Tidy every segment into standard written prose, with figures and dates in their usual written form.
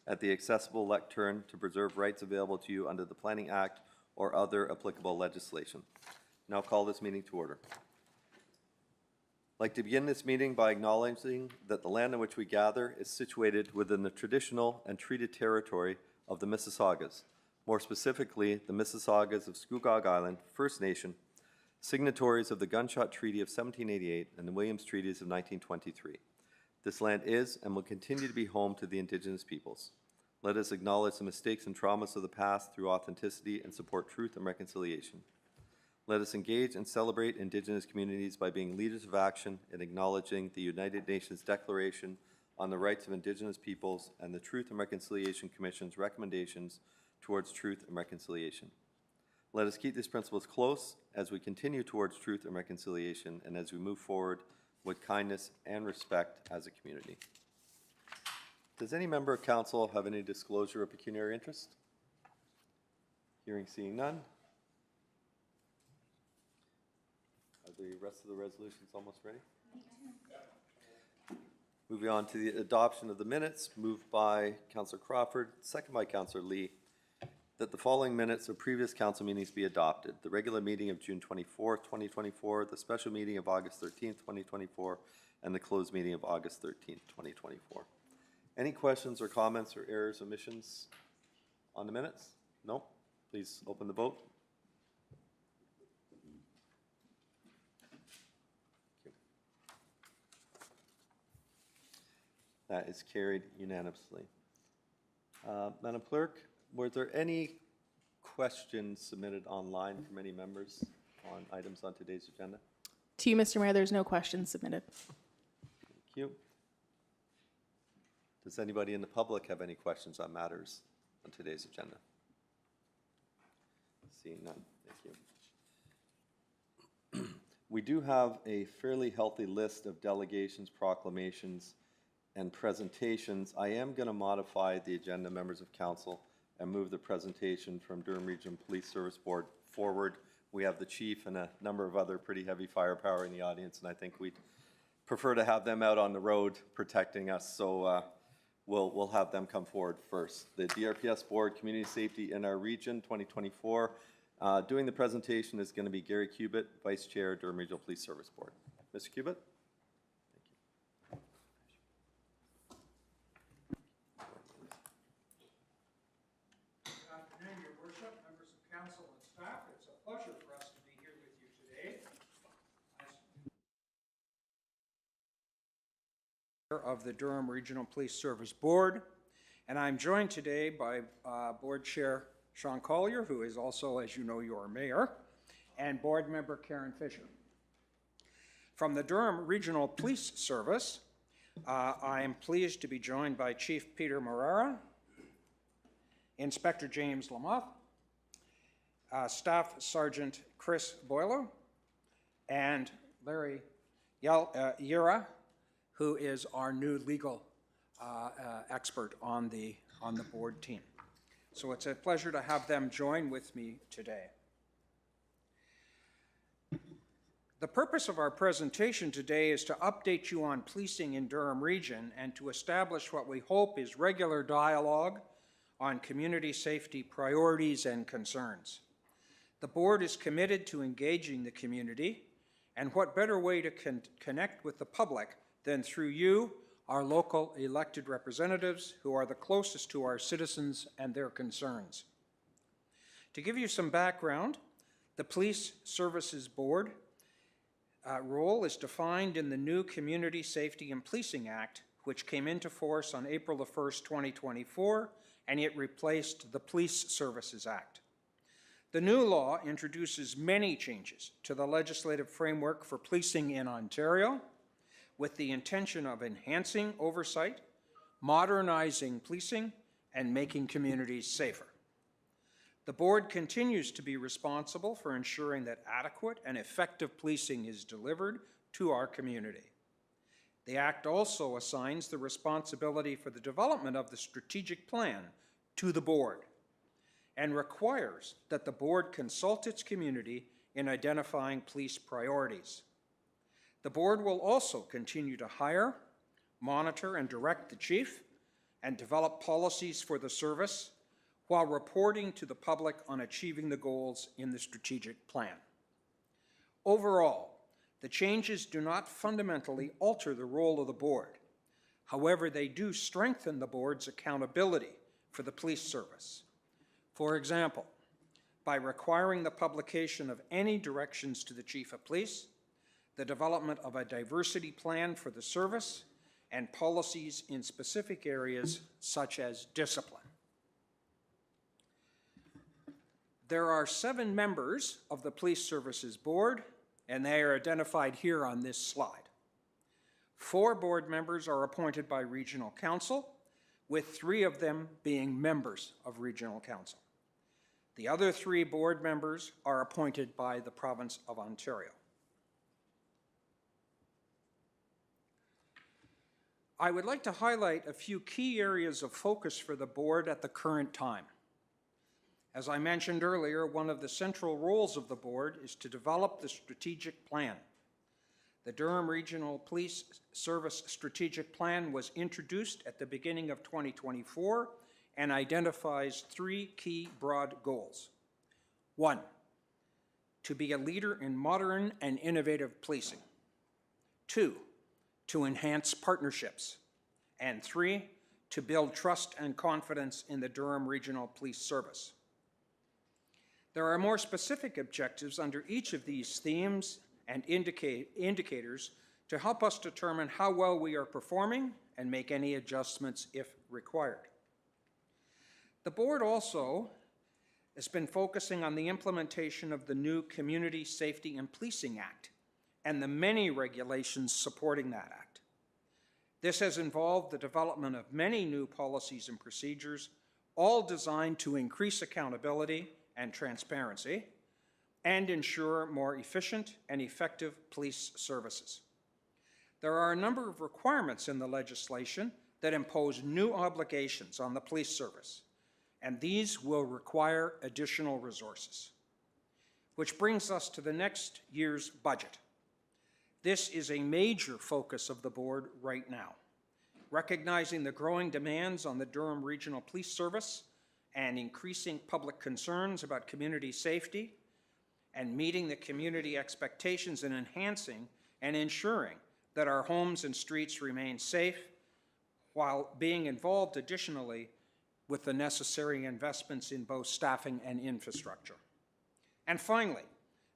at the accessible lectern to preserve rights available to you under the Planning Act or other applicable legislation. Now call this meeting to order. I'd like to begin this meeting by acknowledging that the land on which we gather is situated within the traditional and treated territory of the Mississaugas, more specifically the Mississaugas of Scugog Island First Nation, signatories of the Gunshot Treaty of 1788 and the Williams Treaties of 1923. This land is and will continue to be home to the Indigenous peoples. Let us acknowledge the mistakes and traumas of the past through authenticity and support truth and reconciliation. Let us engage and celebrate Indigenous communities by being leaders of action and acknowledging the United Nations Declaration on the Rights of Indigenous Peoples and the Truth and Reconciliation Commission's recommendations towards truth and reconciliation. Let us keep these principles close as we continue towards truth and reconciliation and as we move forward with kindness and respect as a community. Does any member of council have any disclosure of pecuniary interest? Hearing, seeing none. Are the rest of the resolutions almost ready? Moving on to the adoption of the minutes, moved by Councillor Crawford, second by Councillor Lee, that the following minutes of previous council meetings be adopted. The regular meeting of June 24th, 2024, the special meeting of August 13th, 2024, and the closed meeting of August 13th, 2024. Any questions or comments or errors, omissions on the minutes? No? Please open the vote. That is carried unanimously. Madam Clerk, were there any questions submitted online from any members on items on today's agenda? To you, Mr. Mayor, there's no questions submitted. Thank you. Does anybody in the public have any questions on matters on today's agenda? Seeing none, thank you. We do have a fairly healthy list of delegations, proclamations, and presentations. I am going to modify the agenda, members of council, and move the presentation from Durham Region Police Service Board forward. We have the chief and a number of other pretty heavy firepower in the audience, and I think we'd prefer to have them out on the road protecting us, so we'll have them come forward first. The DRPS Board, Community Safety in our region 2024. Doing the presentation is going to be Gary Cubitt, Vice Chair, Durham Regional Police Service Board. Mr. Cubitt? Pleasure for us to be here with you today. Of the Durham Regional Police Service Board, and I'm joined today by Board Chair Sean Collier, who is also, as you know, your mayor, and Board Member Karen Fisher. From the Durham Regional Police Service, I am pleased to be joined by Chief Peter Marrara, Inspector James Lamoth, Staff Sergeant Chris Boileau, and Larry Yura, who is our new legal expert on the board team. So it's a pleasure to have them join with me today. The purpose of our presentation today is to update you on policing in Durham Region and to establish what we hope is regular dialogue on community safety priorities and concerns. The board is committed to engaging the community, and what better way to connect with the public than through you, our local elected representatives, who are the closest to our citizens and their concerns. To give you some background, the Police Services Board role is defined in the new Community Safety and Policing Act, which came into force on April the 1st, 2024, and it replaced the Police Services Act. The new law introduces many changes to the legislative framework for policing in Ontario, with the intention of enhancing oversight, modernizing policing, and making communities safer. The board continues to be responsible for ensuring that adequate and effective policing is delivered to our community. The Act also assigns the responsibility for the development of the strategic plan to the board and requires that the board consult its community in identifying police priorities. The board will also continue to hire, monitor, and direct the chief and develop policies for the service while reporting to the public on achieving the goals in the strategic plan. Overall, the changes do not fundamentally alter the role of the board. However, they do strengthen the board's accountability for the police service. For example, by requiring the publication of any directions to the Chief of Police, the development of a diversity plan for the service, and policies in specific areas such as discipline. There are 7 members of the Police Services Board, and they are identified here on this slide. 4 board members are appointed by Regional Council, with 3 of them being members of Regional Council. The other 3 board members are appointed by the Province of Ontario. I would like to highlight a few key areas of focus for the board at the current time. As I mentioned earlier, one of the central roles of the board is to develop the strategic plan. The Durham Regional Police Service Strategic Plan was introduced at the beginning of 2024 and identifies 3 key broad goals. 1, to be a leader in modern and innovative policing. 2, to enhance partnerships. And 3, to build trust and confidence in the Durham Regional Police Service. There are more specific objectives under each of these themes and indicators to help us determine how well we are performing and make any adjustments if required. The board also has been focusing on the implementation of the new Community Safety and Policing Act and the many regulations supporting that act. This has involved the development of many new policies and procedures, all designed to increase accountability and transparency and ensure more efficient and effective police services. There are a number of requirements in the legislation that impose new obligations on the police service, and these will require additional resources. Which brings us to the next year's budget. This is a major focus of the board right now. Recognizing the growing demands on the Durham Regional Police Service and increasing public concerns about community safety, and meeting the community expectations and enhancing and ensuring that our homes and streets remain safe while being involved additionally with the necessary investments in both staffing and infrastructure. And finally,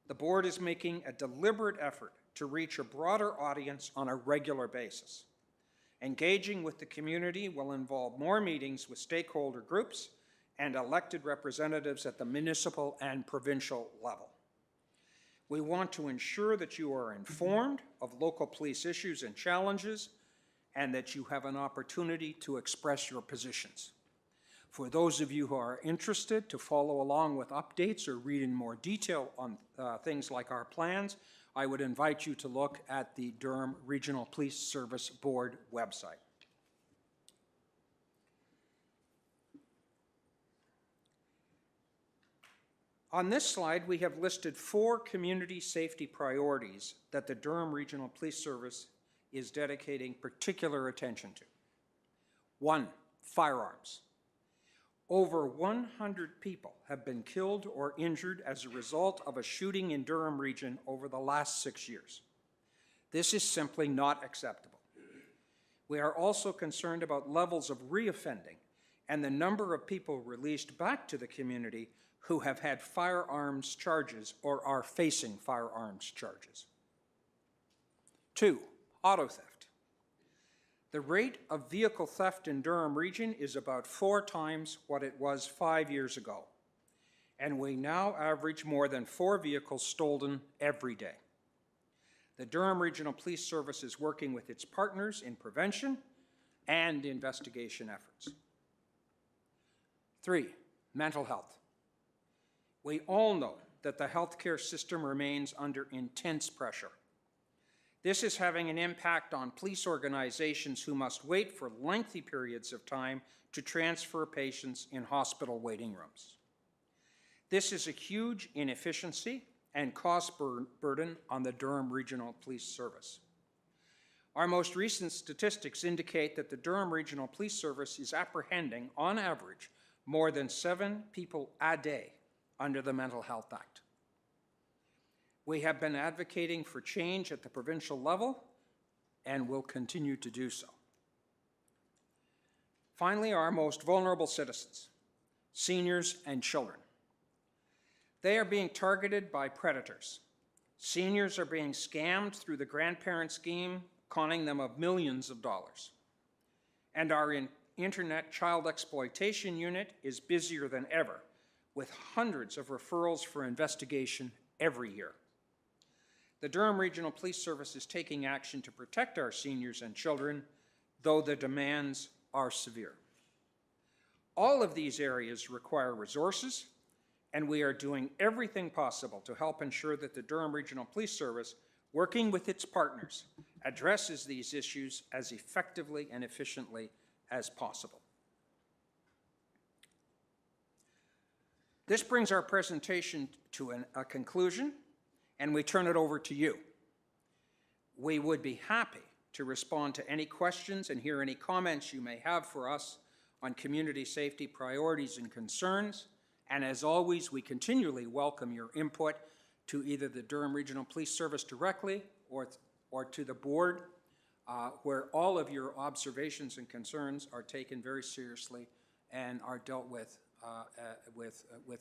the board is making a deliberate effort to reach a broader audience on a regular basis. Engaging with the community will involve more meetings with stakeholder groups and elected representatives at the municipal and provincial level. We want to ensure that you are informed of local police issues and challenges and that you have an opportunity to express your positions. For those of you who are interested to follow along with updates or read in more detail on things like our plans, I would invite you to look at the Durham Regional Police Service Board website. On this slide, we have listed 4 community safety priorities that the Durham Regional Police Service is dedicating particular attention to. 1, firearms. Over 100 people have been killed or injured as a result of a shooting in Durham Region over the last 6 years. This is simply not acceptable. We are also concerned about levels of reoffending and the number of people released back to the community who have had firearms charges or are facing firearms charges. 2, auto theft. The rate of vehicle theft in Durham Region is about 4 times what it was 5 years ago, and we now average more than 4 vehicles stolen every day. The Durham Regional Police Service is working with its partners in prevention and investigation efforts. 3, mental health. We all know that the healthcare system remains under intense pressure. This is having an impact on police organizations who must wait for lengthy periods of time to transfer patients in hospital waiting rooms. This is a huge inefficiency and cost burden on the Durham Regional Police Service. Our most recent statistics indicate that the Durham Regional Police Service is apprehending, on average, more than 7 people a day under the Mental Health Act. We have been advocating for change at the provincial level and will continue to do so. Finally, our most vulnerable citizens, seniors and children. They are being targeted by predators. Seniors are being scammed through the grandparent scheme, conning them of millions of dollars. And our Internet Child Exploitation Unit is busier than ever, with hundreds of referrals for investigation every year. The Durham Regional Police Service is taking action to protect our seniors and children, though the demands are severe. All of these areas require resources, and we are doing everything possible to help ensure that the Durham Regional Police Service, working with its partners, addresses these issues as effectively and efficiently as possible. This brings our presentation to a conclusion, and we turn it over to you. We would be happy to respond to any questions and hear any comments you may have for us on community safety priorities and concerns. And as always, we continually welcome your input to either the Durham Regional Police Service directly or to the board, where all of your observations and concerns are taken very seriously and are dealt with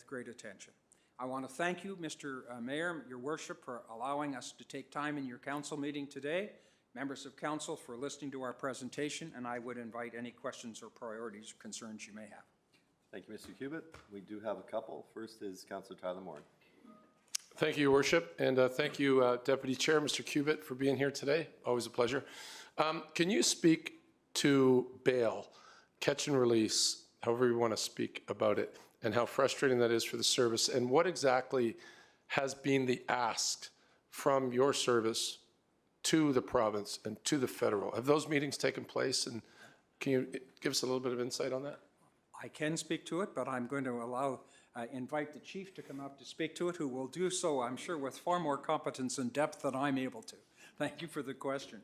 great attention. I want to thank you, Mr. Mayor, your worship, for allowing us to take time in your council meeting today, members of council for listening to our presentation, and I would invite any questions or priorities or concerns you may have. Thank you, Mr. Cubitt. We do have a couple. First is Councillor Tyler Moore. Thank you, Your Worship, and thank you, Deputy Chair, Mr. Cubitt, for being here today. Always a pleasure. Can you speak to bail, catch and release, however you want to speak about it, and how frustrating that is for the service, and what exactly has been the ask from your service to the province and to the federal? Have those meetings taken place, and can you give us a little bit of insight on that? I can speak to it, but I'm going to invite the chief to come up to speak to it, who will do so, I'm sure, with far more competence and depth than I'm able to. Thank you for the question.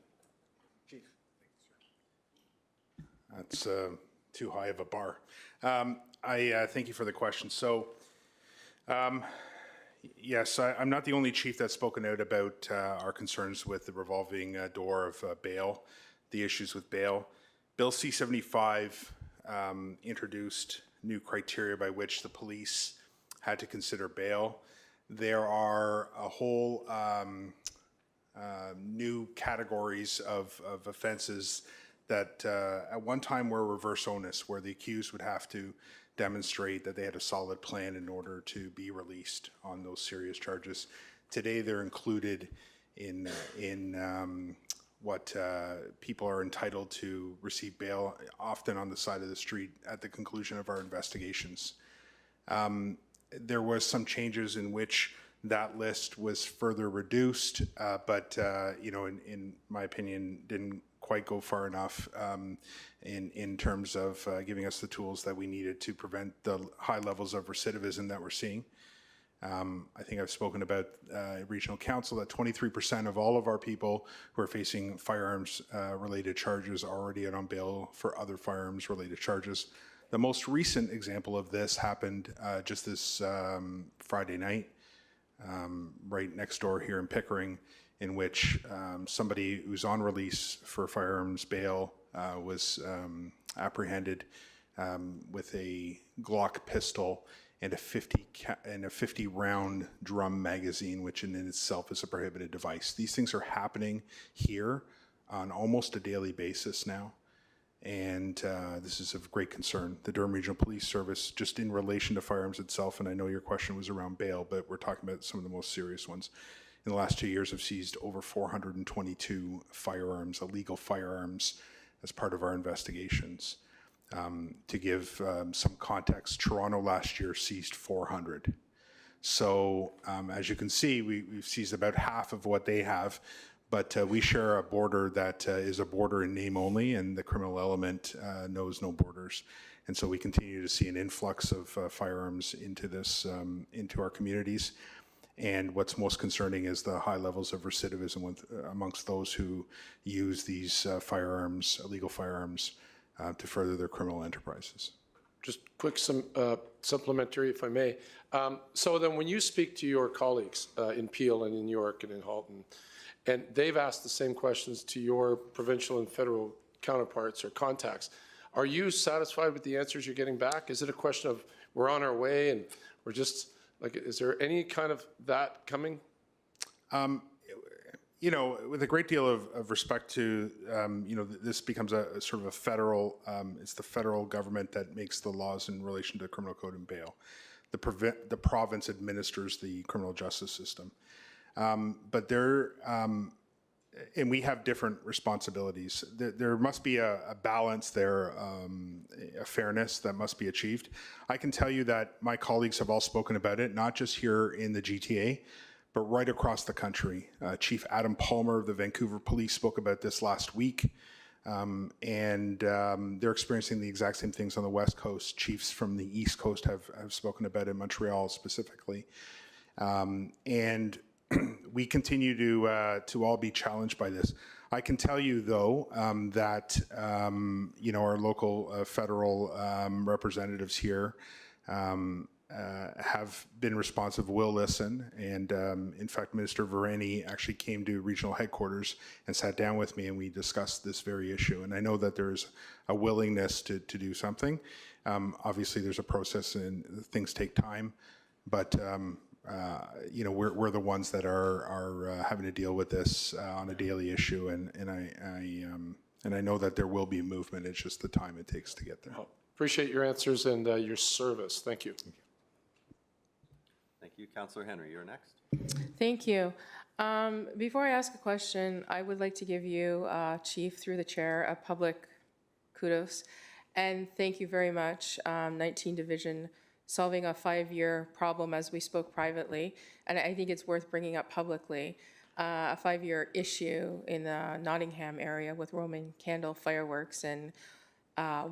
Chief. That's too high of a bar. I thank you for the question. So, yes, I'm not the only chief that's spoken out about our concerns with the revolving door of bail, the issues with bail. Bill C-75 introduced new criteria by which the police had to consider bail. There are a whole new categories of offenses that at one time were reverse onus, where the accused would have to demonstrate that they had a solid plan in order to be released on those serious charges. Today, they're included in what people are entitled to receive bail, often on the side of the street at the conclusion of our investigations. There was some changes in which that list was further reduced, but you know, in my opinion, didn't quite go far enough in terms of giving us the tools that we needed to prevent the high levels of recidivism that we're seeing. I think I've spoken about regional council that 23% of all of our people who are facing firearms related charges are already out on bail for other firearms related charges. The most recent example of this happened just this Friday night, right next door here in Pickering, in which somebody who's on release for firearms bail was apprehended with a Glock pistol and a 50 round drum magazine, which in itself is a prohibited device. These things are happening here on almost a daily basis now. And this is of great concern. The Durham Regional Police Service, just in relation to firearms itself, and I know your question was around bail, but we're talking about some of the most serious ones. In the last 2 years, have seized over 422 firearms, illegal firearms, as part of our investigations. To give some context, Toronto last year seized 400. So as you can see, we've seized about half of what they have, but we share a border that is a border in name only, and the criminal element knows no borders. And so we continue to see an influx of firearms into this, into our communities. And what's most concerning is the high levels of recidivism amongst those who use these firearms, illegal firearms, to further their criminal enterprises. Just quick supplementary, if I may. So then when you speak to your colleagues in Peel and in York and in Halton, and they've asked the same questions to your provincial and federal counterparts or contacts, are you satisfied with the answers you're getting back? Is it a question of we're on our way and we're just, like, is there any kind of that coming? You know, with a great deal of respect to, you know, this becomes a sort of a federal, it's the federal government that makes the laws in relation to criminal code and bail. The province administers the criminal justice system. But there, and we have different responsibilities. There must be a balance there, a fairness that must be achieved. I can tell you that my colleagues have all spoken about it, not just here in the GTA, but right across the country. Chief Adam Palmer of the Vancouver Police spoke about this last week, and they're experiencing the exact same things on the West Coast. Chiefs from the East Coast have spoken about it, in Montreal specifically. And we continue to all be challenged by this. I can tell you, though, that you know, our local federal representatives here have been responsive, will listen, and in fact, Minister Virani actually came to regional headquarters and sat down with me, and we discussed this very issue. And I know that there's a willingness to do something. Obviously, there's a process, and things take time, but you know, we're the ones that are having to deal with this on a daily issue, and I know that there will be movement. It's just the time it takes to get there. Appreciate your answers and your service. Thank you. Thank you. Councillor Henry, you're next. Thank you. Before I ask a question, I would like to give you, Chief, through the chair, a public kudos. And thank you very much, 19 Division, solving a 5-year problem as we spoke privately. And I think it's worth bringing up publicly, a 5-year issue in the Nottingham area with Roman candle fireworks and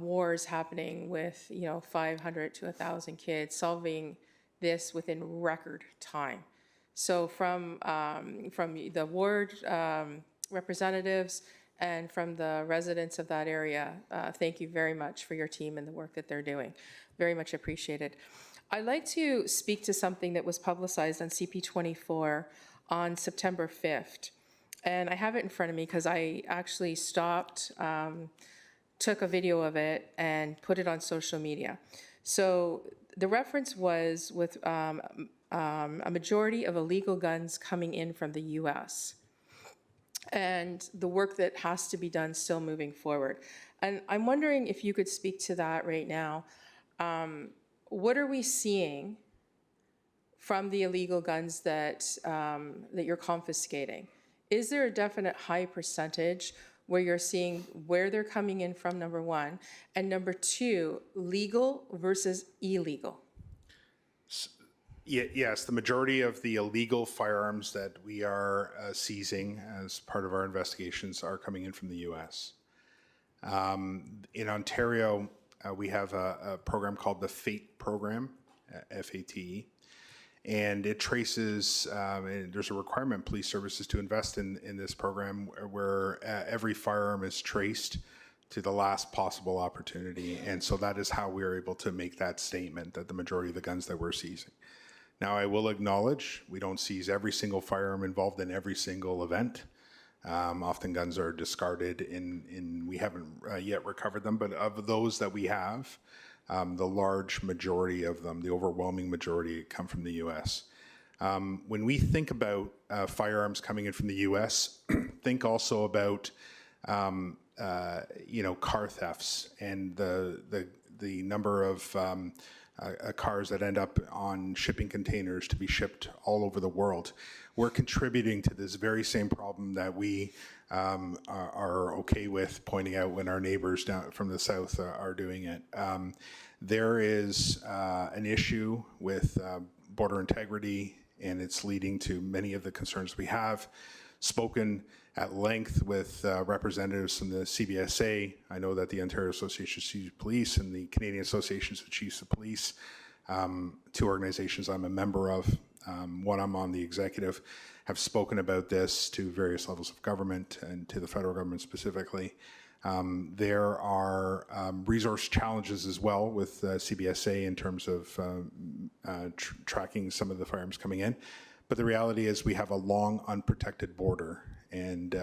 wars happening with, you know, 500 to 1,000 kids, solving this within record time. So from the ward representatives and from the residents of that area, thank you very much for your team and the work that they're doing. Very much appreciated. I'd like to speak to something that was publicized on CP24 on September 5th. And I have it in front of me because I actually stopped, took a video of it and put it on social media. So the reference was with a majority of illegal guns coming in from the US and the work that has to be done still moving forward. And I'm wondering if you could speak to that right now. What are we seeing from the illegal guns that you're confiscating? Is there a definite high percentage where you're seeing where they're coming in from, number one, and number two, legal versus illegal? Yes, the majority of the illegal firearms that we are seizing as part of our investigations are coming in from the U.S. In Ontario, we have a program called the FATE program, F-A-T-E, and it traces, and there's a requirement police services to invest in this program where every firearm is traced to the last possible opportunity. And so that is how we are able to make that statement that the majority of the guns that we're seizing. Now, I will acknowledge we don't seize every single firearm involved in every single event. Often guns are discarded we haven't yet recovered them, but of those that we have, the large majority of them, the overwhelming majority, come from the U.S. When we think about firearms coming in from the U.S., think also about you know, car thefts and the number of cars that end up on shipping containers to be shipped all over the world. We're contributing to this very same problem that we are okay with pointing out when our neighbors down from the south are doing it. There is an issue with border integrity, and it's leading to many of the concerns we have. Spoken at length with representatives from the CBSA. I know that the Ontario Association of Chiefs of Police and the Canadian Association of Chiefs of Police, two organizations I'm a member of, When I'm on the executive, have spoken about this to various levels of government and to the federal government specifically. There are resource challenges as well with CBSA in terms of tracking some of the firearms coming in. But the reality is we have a long unprotected border, and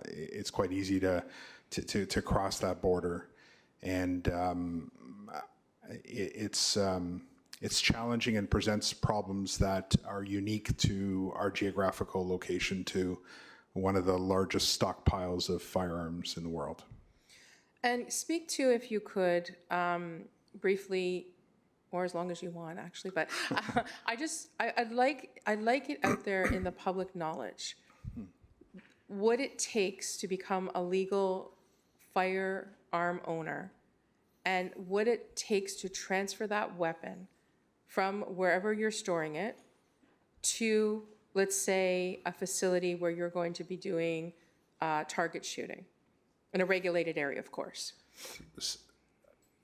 it's quite easy to cross that border. And it's challenging and presents problems that are unique to our geographical location, to one of the largest stockpiles of firearms in the world. And speak to, if you could, briefly, or as long as you want, actually, but I'd like it out there in the public knowledge, what it takes to become a legal firearm owner, and what it takes to transfer that weapon from wherever you're storing it to, let's say, a facility where you're going to be doing target shooting in a regulated area, of course.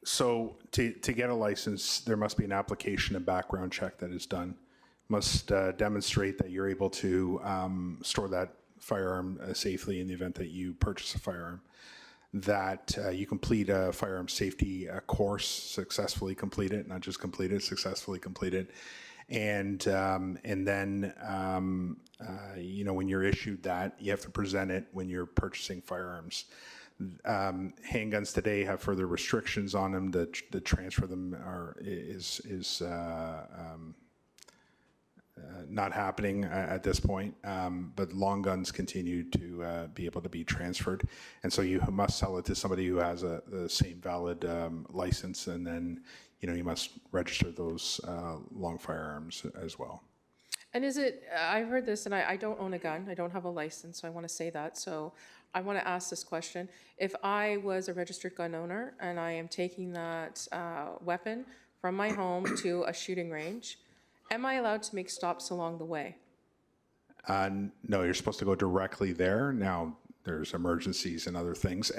So to get a license, there must be an application and background check that is done. Must demonstrate that you're able to store that firearm safely in the event that you purchase a firearm. That you complete a firearm safety course, successfully complete it, not just complete it, successfully complete it. And then, you know, when you're issued that, you have to present it when you're purchasing firearms. Handguns today have further restrictions on them. The transfer of them is not happening at this point, but long guns continue to be able to be transferred. And so you must sell it to somebody who has the same valid license, and then, you know, you must register those long firearms as well. And is it, I've heard this, and I don't own a gun, I don't have a license, so I want to say that. So I want to ask this question. If I was a registered gun owner and I am taking that weapon from my home to a shooting range, am I allowed to make stops along the way? No, you're supposed to go directly there. Now, there's emergencies and other things.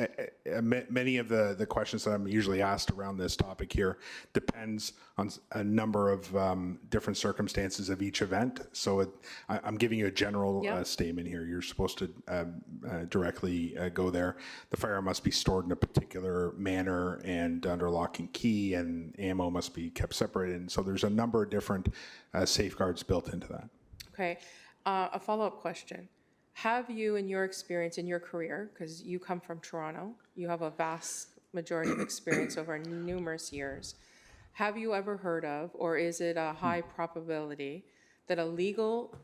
Many of the questions that I'm usually asked around this topic here depends on a number of different circumstances of each event. So I'm giving you a general statement here. You're supposed to directly go there. The firearm must be stored in a particular manner and under lock and key, and ammo must be kept separated. And so there's a number of different safeguards built into that. Okay, a follow-up question. Have you, in your experience, in your career, because you come from Toronto, you have a vast majority of experience over numerous years, have you ever heard of, or is it a high probability, that a legal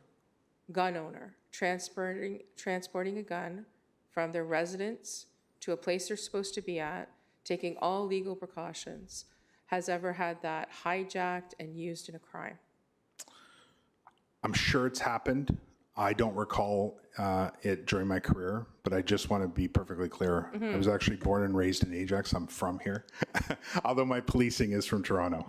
gun owner transporting a gun from their residence to a place they're supposed to be at, taking all legal precautions, has ever had that hijacked and used in a crime? I'm sure it's happened. I don't recall it during my career, but I just want to be perfectly clear. I was actually born and raised in Ajax. I'm from here, although my policing is from Toronto.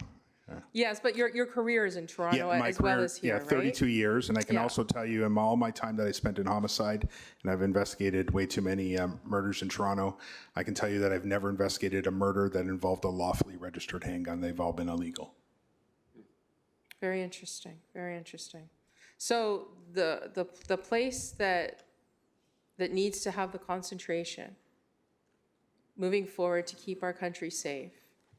Yes, but your career is in Toronto as well as here, right? 32 years. And I can also tell you in all my time that I spent in homicide, and I've investigated way too many murders in Toronto, I can tell you that I've never investigated a murder that involved a lawfully registered handgun. They've all been illegal. Very interesting, very interesting. So the place that needs to have the concentration moving forward to keep our country safe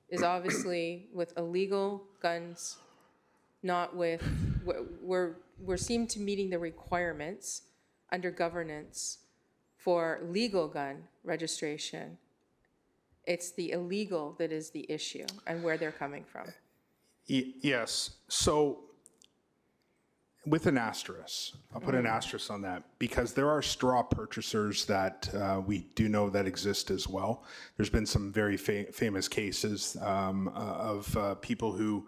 is obviously with illegal guns, not with, we're seem to meeting the requirements under governance for legal gun registration. It's the illegal that is the issue and where they're coming from. Yes. So with an asterisk, I'll put an asterisk on that, because there are straw purchasers that we do know that exist as well. There's been some very famous cases of people who,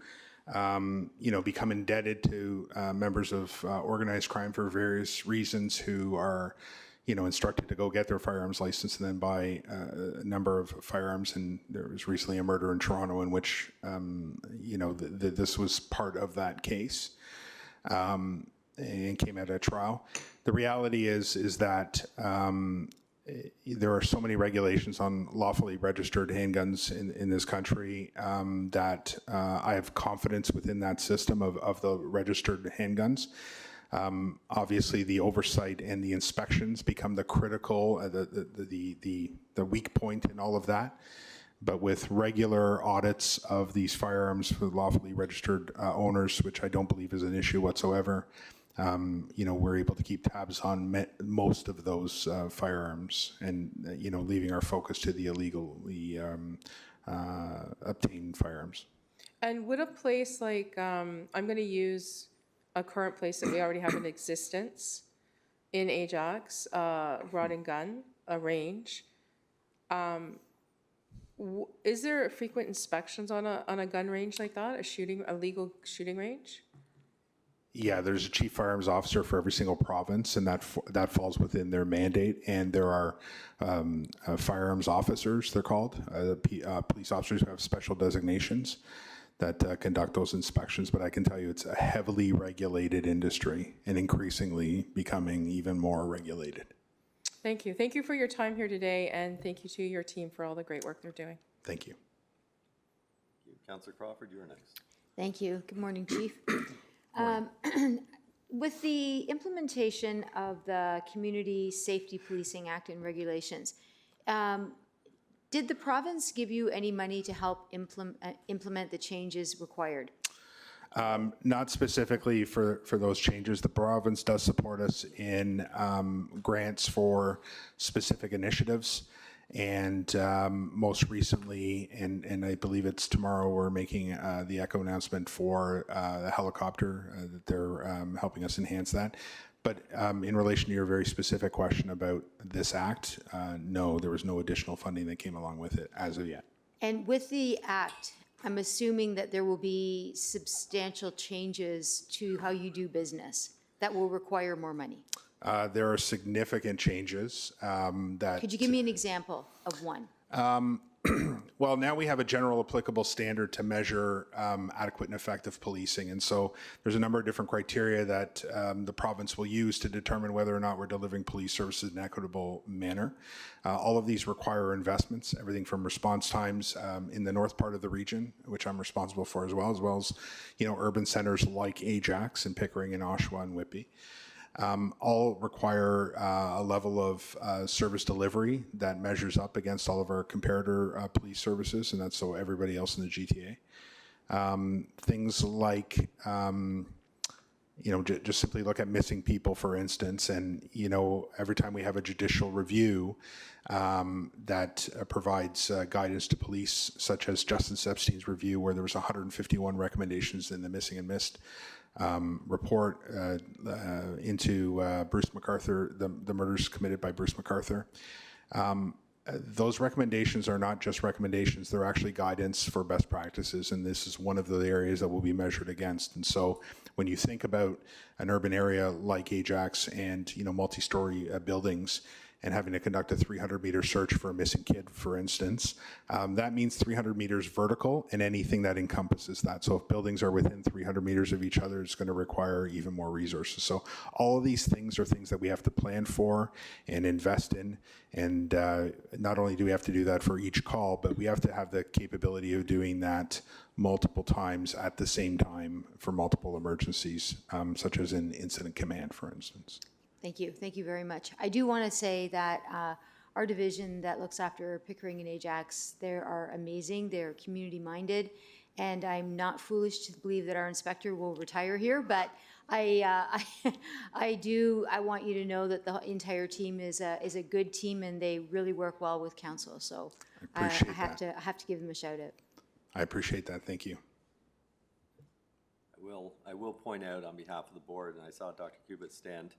you know, become indebted to members of organized crime for various reasons, who are, you know, instructed to go get their firearms license and then buy a number of firearms. And there was recently a murder in Toronto in which, you know, this was part of that case. And came out at trial. The reality is that there are so many regulations on lawfully registered handguns in this country that I have confidence within that system of the registered handguns. Obviously, the oversight and the inspections become the critical, the weak point in all of that. But with regular audits of these firearms for lawfully registered owners, which I don't believe is an issue whatsoever, we're able to keep tabs on most of those firearms and, leaving our focus to the illegally obtained firearms. And would a place like, I'm going to use a current place that we already have in existence in Ajax, Rod and Gun, a range. Is there frequent inspections on a gun range like that, a legal shooting range? Yeah, there's a chief firearms officer for every single province, and that falls within their mandate. And there are firearms officers, they're called, police officers who have special designations that conduct those inspections. But I can tell you it's a heavily regulated industry and increasingly becoming even more regulated. Thank you. Thank you for your time here today, and thank you to your team for all the great work they're doing. Thank you. Councillor Crawford, you're next. Thank you. Good morning, Chief. With the implementation of the Community Safety Policing Act and regulations, did the province give you any money to help implement the changes required? Not specifically for those changes. The province does support us in grants for specific initiatives. And most recently, and I believe it's tomorrow, we're making the ECHO announcement for the helicopter that they're helping us enhance that. But in relation to your very specific question about this act, no, there was no additional funding that came along with it as of yet. And with the act, I'm assuming that there will be substantial changes to how you do business that will require more money. There are significant changes that... Could you give me an example of one? Well, now we have a general applicable standard to measure adequate and effective policing. And so there's a number of different criteria that the province will use to determine whether or not we're delivering police services in an equitable manner. All of these require investments, everything from response times in the north part of the region, which I'm responsible for as well as urban centers like Ajax and Pickering and Oshawa and Whitby. All require a level of service delivery that measures up against all of our comparator police services, and that's so everybody else in the GTA. Things like, just simply look at missing people, for instance, and, every time we have a judicial review that provides guidance to police, such as Justice Epstein's review, where there was 151 recommendations in the missing and missed report into Bruce McArthur, the murders committed by Bruce McArthur. Those recommendations are not just recommendations, they're actually guidance for best practices, and this is one of the areas that will be measured against. And so when you think about an urban area like Ajax and multi-story buildings, and having to conduct a 300-meter search for a missing kid, for instance, that means 300 meters vertical and anything that encompasses that. So if buildings are within 300 meters of each other, it's going to require even more resources. So all of these things are things that we have to plan for and invest in. And not only do we have to do that for each call, but we have to have the capability of doing that multiple times at the same time for multiple emergencies, such as in incident command, for instance. Thank you. Thank you very much. I do want to say that our division that looks after Pickering and Ajax, they are amazing. They're community-minded, and I'm not foolish to believe that our inspector will retire here, but I want you to know that the entire team is a good team, and they really work well with council. So I have to give them a shout out. I appreciate that. Thank you. I will point out on behalf of the board, and I saw Dr. Cubitt stand,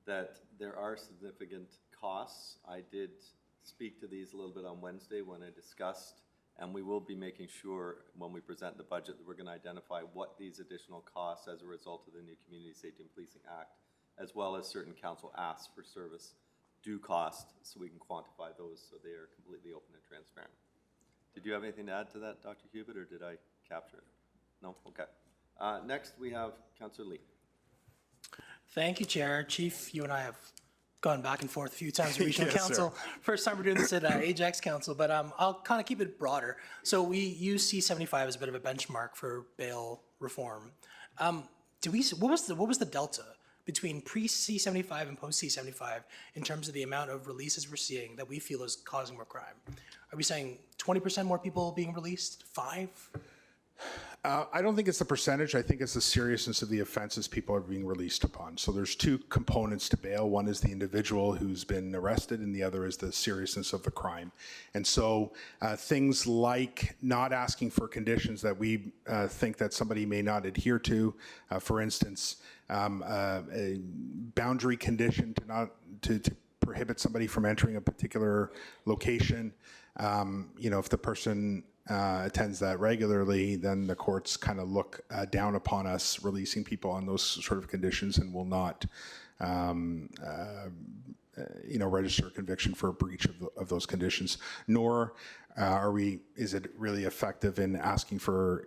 that there are significant costs. I did speak to these a little bit on Wednesday when I discussed, and we will be making sure when we present the budget that we're going to identify what these additional costs as a result of the new Community Safety and Policing Act, as well as certain council asks for service, do cost, so we can quantify those so they are completely open and transparent. Did you have anything to add to that, Dr. Cubitt, or did I capture it? No? Okay. Next, we have Councillor Lee. Thank you, Chair. Chief, you and I have gone back and forth a few times with regional Yes, council. First time we're doing this at Ajax Council, but I'll kind of keep it broader. So we use C-75 as a bit of a benchmark for bail reform. What was the delta between pre-C-75 and post-C-75 in terms of the amount of releases we're seeing that we feel is causing more crime? Are we saying 20% more people being released? 5%? I don't think it's the percentage. I think it's the seriousness of the offenses people are being released upon. So there's two components to bail. One is the individual who's been arrested, and the other is the seriousness of the crime. And so things like not asking for conditions that we think that somebody may not adhere to, for instance, a boundary condition to prohibit somebody from entering a particular location. If the person attends that regularly, then the courts kind of look down upon us releasing people on those sort of conditions and will not, register a conviction for a breach of those conditions. Nor is it really effective in asking for,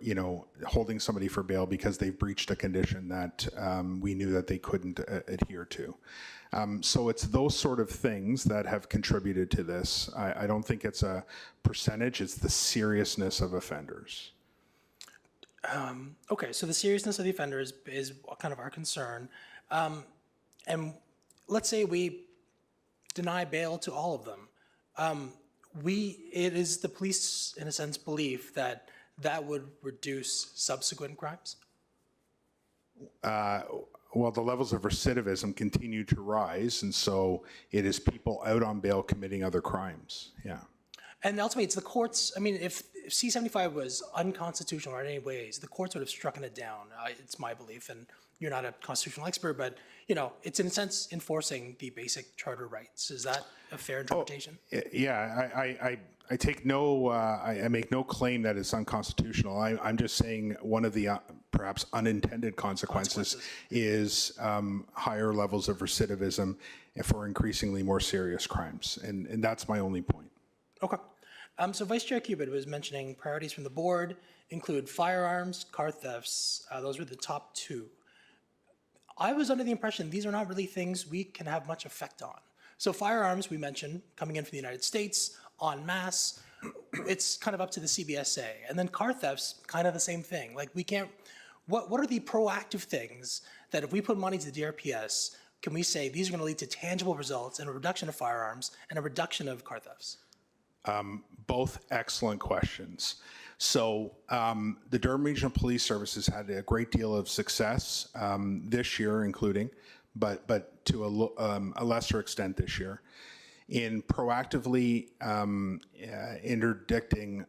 holding somebody for bail because they've breached a condition that we knew that they couldn't adhere to. So it's those sort of things that have contributed to this. I don't think it's a percentage, it's the seriousness of offenders. Okay, so the seriousness of the offender is kind of our concern. And let's say we deny bail to all of them. It is the police, in a sense, belief that that would reduce subsequent crimes? Well, the levels of recidivism continue to rise, and so it is people out on bail committing other crimes. Yeah. And ultimately, it's the courts. I mean, if C-75 was unconstitutional in any ways, the courts would have struck it down. It's my belief, and you're not a constitutional expert, but it's in a sense enforcing the basic charter rights. Is that a fair interpretation? Yeah, I take I make no claim that it's unconstitutional. I'm just saying one of the perhaps unintended consequences is higher levels of recidivism for increasingly more serious crimes, and that's my only point. Okay. So Vice Chair Cubit was mentioning priorities from the board include firearms, car thefts. Those were the top 2. I was under the impression these are not really things we can have much effect on. So firearms, we mentioned, coming in from the United States, en masse, it's kind of up to the CBSA. And then car thefts, kind of the same thing. Like we can't, what are the proactive things that if we put money to the DRPS, can we say these are gonna lead to tangible results and a reduction of firearms and a reduction of car thefts? Both excellent questions. So the Durham Regional Police Services had a great deal of success this year, including, but to a lesser extent this year, in proactively interdicting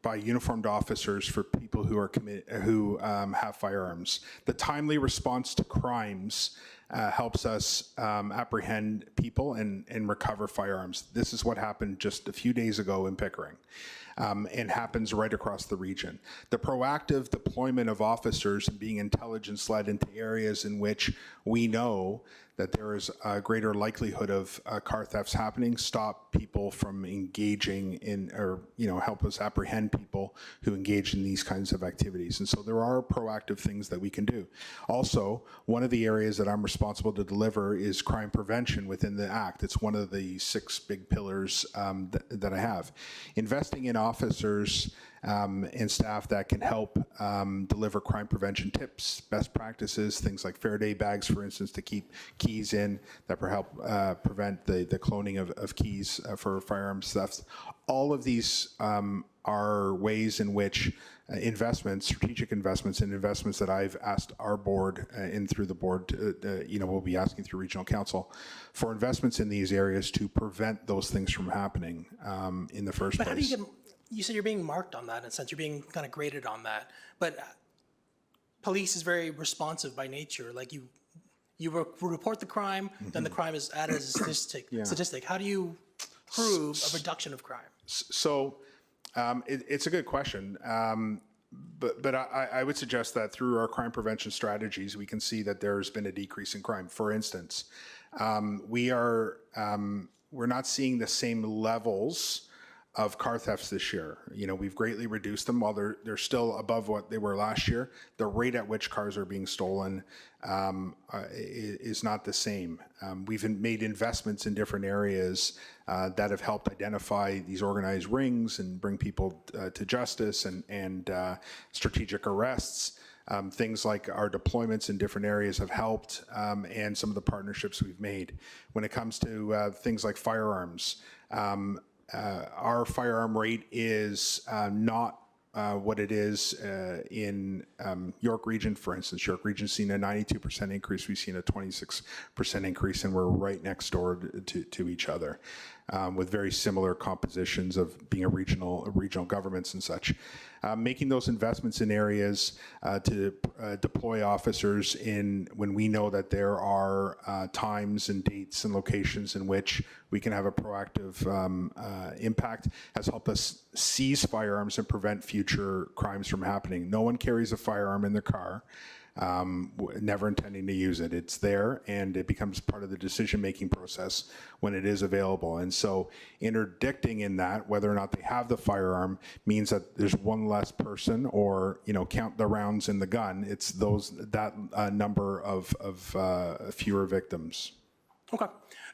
by uniformed officers for people who have firearms. The timely response to crimes helps us apprehend people and recover firearms. This is what happened just a few days ago in Pickering, and happens right across the region. The proactive deployment of officers and being intelligence-led into areas in which we know that there is a greater likelihood of car thefts happening, stop people from engaging in, or help us apprehend people who engage in these kinds of activities. And so there are proactive things that we can do. Also, one of the areas that I'm responsible to deliver is crime prevention within the Act. It's one of the 6 big pillars that I have. Investing in officers and staff that can help deliver crime prevention tips, best practices, things like Faraday bags, for instance, to keep keys in that help prevent the cloning of keys for firearms thefts. All of these are ways in which strategic investments, and investments that I've asked our board and through the board, we'll be asking through regional council for investments in these areas to prevent those things from happening in the first place. But how do you get? You said you're being marked on that, in a sense, you're being kind of graded on that. But police is very responsive by nature. Like you report the crime, then the crime is added as a statistic. How do you prove a reduction of crime? So it's a good question. But I would suggest that through our crime prevention strategies, we can see that there's been a decrease in crime. For instance, we're not seeing the same levels of car thefts this year. You know, we've greatly reduced them. While they're still above what they were last year, the rate at which cars are being stolen is not the same. We've made investments in different areas that have helped identify these organized rings and bring people to justice and strategic arrests. Things like our deployments in different areas have helped, and some of the partnerships we've made. When it comes to things like firearms, our firearm rate is not what it is in York Region, for instance. York Region's seen a 92% increase. We've seen a 26% increase, and we're right next door to each other with very similar compositions of being a regional governments and such. Making those investments in areas to deploy officers when we know that there are times and dates and locations in which we can have a proactive impact has helped us seize firearms and prevent future crimes from happening. No one carries a firearm in their car, never intending to use it. It's there, and it becomes part of the decision-making process when it is available. And so interdicting in that, whether or not they have the firearm, means that there's one less person, or, you know, count the rounds in the gun. It's that number of fewer victims. Okay.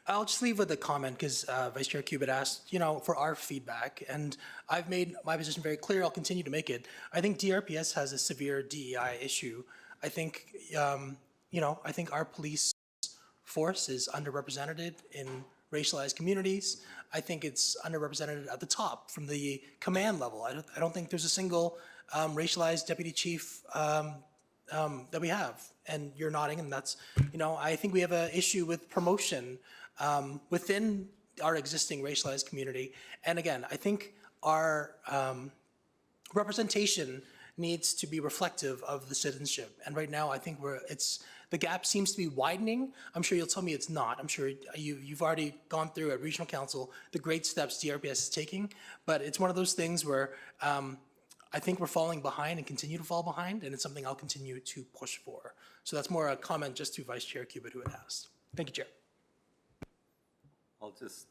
I'll just leave with a comment because Vice Chair Cubitt asked, you know, for our feedback, and I've made my position very clear. I'll continue to make it. I think DRPS has a severe DEI issue. I think, you know, I think our police force is underrepresented in racialized communities. I think it's underrepresented at the top from the command level. I don't think there's a single racialized deputy chief that we have. And you're nodding, and that's, you know, I think we have an issue with promotion within our existing racialized community. And again, I think our representation needs to be reflective of the citizenship. And right now, I think the gap seems to be widening. I'm sure you'll tell me it's not. I'm sure you've already gone through at Regional Council the great steps DRPS is taking, but it's one of those things where I think we're falling behind and continue to fall behind, and it's something I'll continue to push for. So that's more a comment just to Vice Chair Cubitt, who had asked. Thank you, Chair. I'll just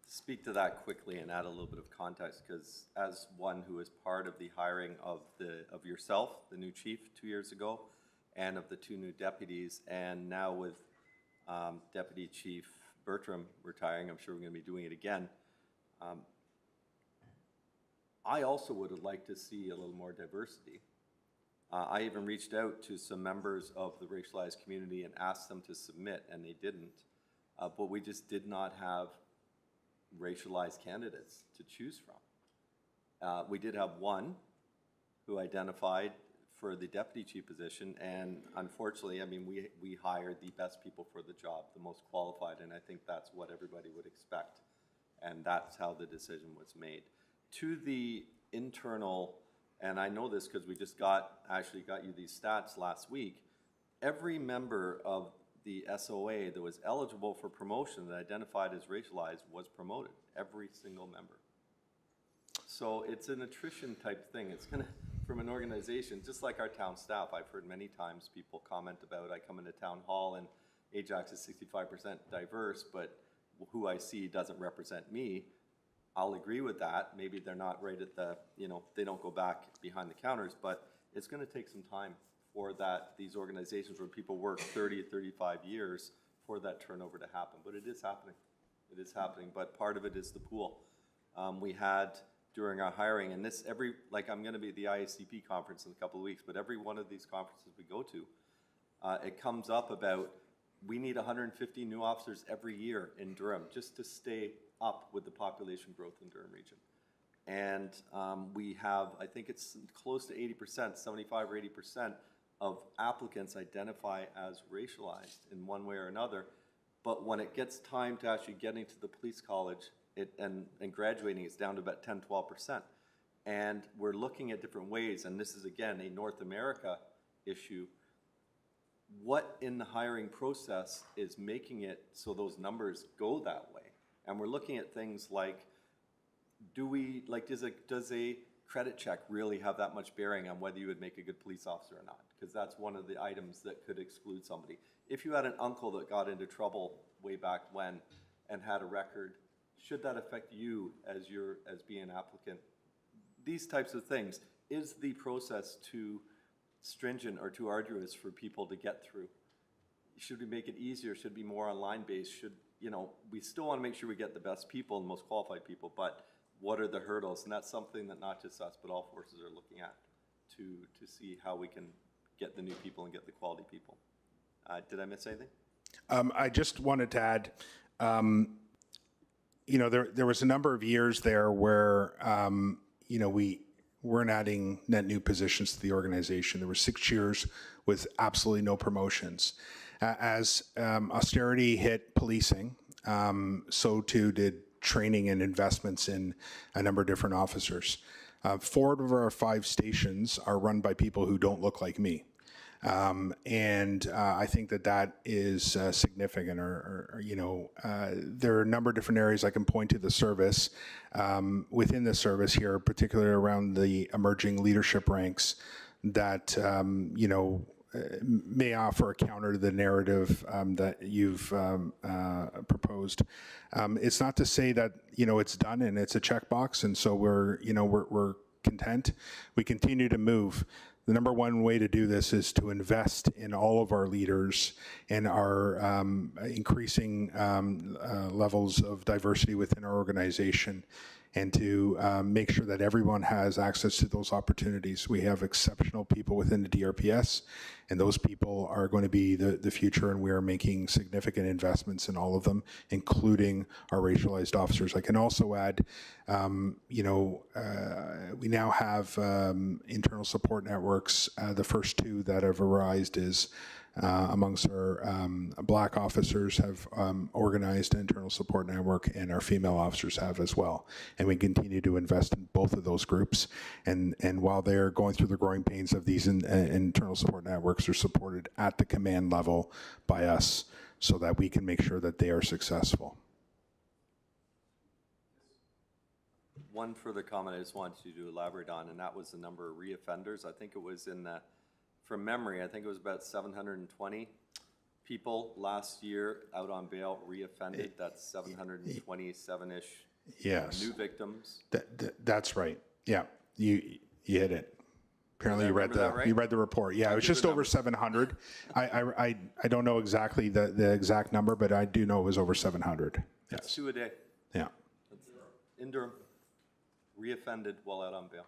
speak to that quickly and add a little bit of context, because as one who is part of the hiring of yourself, the new chief 2 years ago, and of the 2 new deputies, and now with Deputy Chief Bertram retiring, I'm sure we're going to be doing it again. I also would have liked to see a little more diversity. I even reached out to some members of the racialized community and asked them to submit, and they didn't. But we just did not have racialized candidates to choose from. We did have one who identified for the deputy chief position, and unfortunately, I mean, we hired the best people for the job, the most qualified, and I think that's what everybody would expect. And that's how the decision was made. To the internal, and I know this because we just actually got you these stats last week, every member of the SOA that was eligible for promotion that identified as racialized was promoted, every single member. So it's an attrition type thing. It's gonna, from an organization, just like our town staff, I've heard many times people comment about, I come into town hall and Ajax is 65% diverse, but who I see doesn't represent me. I'll agree with that. Maybe they're not right at the, you know, they don't go back behind the counters, but it's gonna take some time for these organizations where people work 30, 35 years for that turnover to happen. But it is happening. It is happening, but part of it is the pool. We had, during our hiring, and this like I'm gonna be at the IACP conference in a couple of weeks, but every one of these conferences we go to, it comes up about, we need 150 new officers every year in Durham just to stay up with the population growth in Durham region. And we have, I think it's close to 80%, 75 or 80% of applicants identify as racialized in one way or another. But when it gets time to actually getting to the police college and graduating, it's down to about 10, 12%. And we're looking at different ways, and this is again a North America issue. What in the hiring process is making it so those numbers go that way? And we're looking at things like, does a credit check really have that much bearing on whether you would make a good police officer or not? Because that's one of the items that could exclude somebody. If you had an uncle that got into trouble way back when and had a record should that affect you as being an applicant? These types of things. Is the process too stringent or too arduous for people to get through? Should we make it easier? Should it be more online based? Should, we still want to make sure we get the best people and most qualified people, but what are the hurdles? And that's something that not just us, but all forces are looking at to see how we can get the new people and get the quality people. Did I miss anything? I just wanted to add, there was a number of years there where, we weren't adding net new positions to the organization. There were 6 years with absolutely no promotions. As austerity hit policing, so too did training and investments in a number of different officers. 4 of our 5 stations are run by people who don't look like me. I think that is significant, there are a number of different areas I can point to the service, within the service here, particularly around the emerging leadership ranks that, may offer a counter to the narrative that you've proposed. It's not to say that, it's done and it's a checkbox, and so we're content. We continue to move. The number one way to do this is to invest in all of our leaders and our increasing levels of diversity within our organization, and to make sure that everyone has access to those opportunities. We have exceptional people within the DRPS, and those people are going to be the future, and we are making significant investments in all of them, including our racialized officers. I can also add, we now have internal support networks. The first 2 that have arisen is amongst our black officers have organized an internal support network, and our female officers have as well. And we continue to invest in both of those groups. And while they're going through the growing pains of these internal support networks, they're supported at the command level by us so that we can make sure that they are successful. One further comment I just wanted you to elaborate on, and that was the number of reoffenders. I think it was from memory, I think it was about 720 people last year out on bail reoffended. That's 727-ish Yes. new victims. That's right. Yeah, you hit it. Apparently you read that right? you read the report. Yeah, it was just over 700. I don't know exactly the exact number, but I do know it was over 700. That's Yes. 2 a day. Yeah. In Durham, reoffended while out on bail.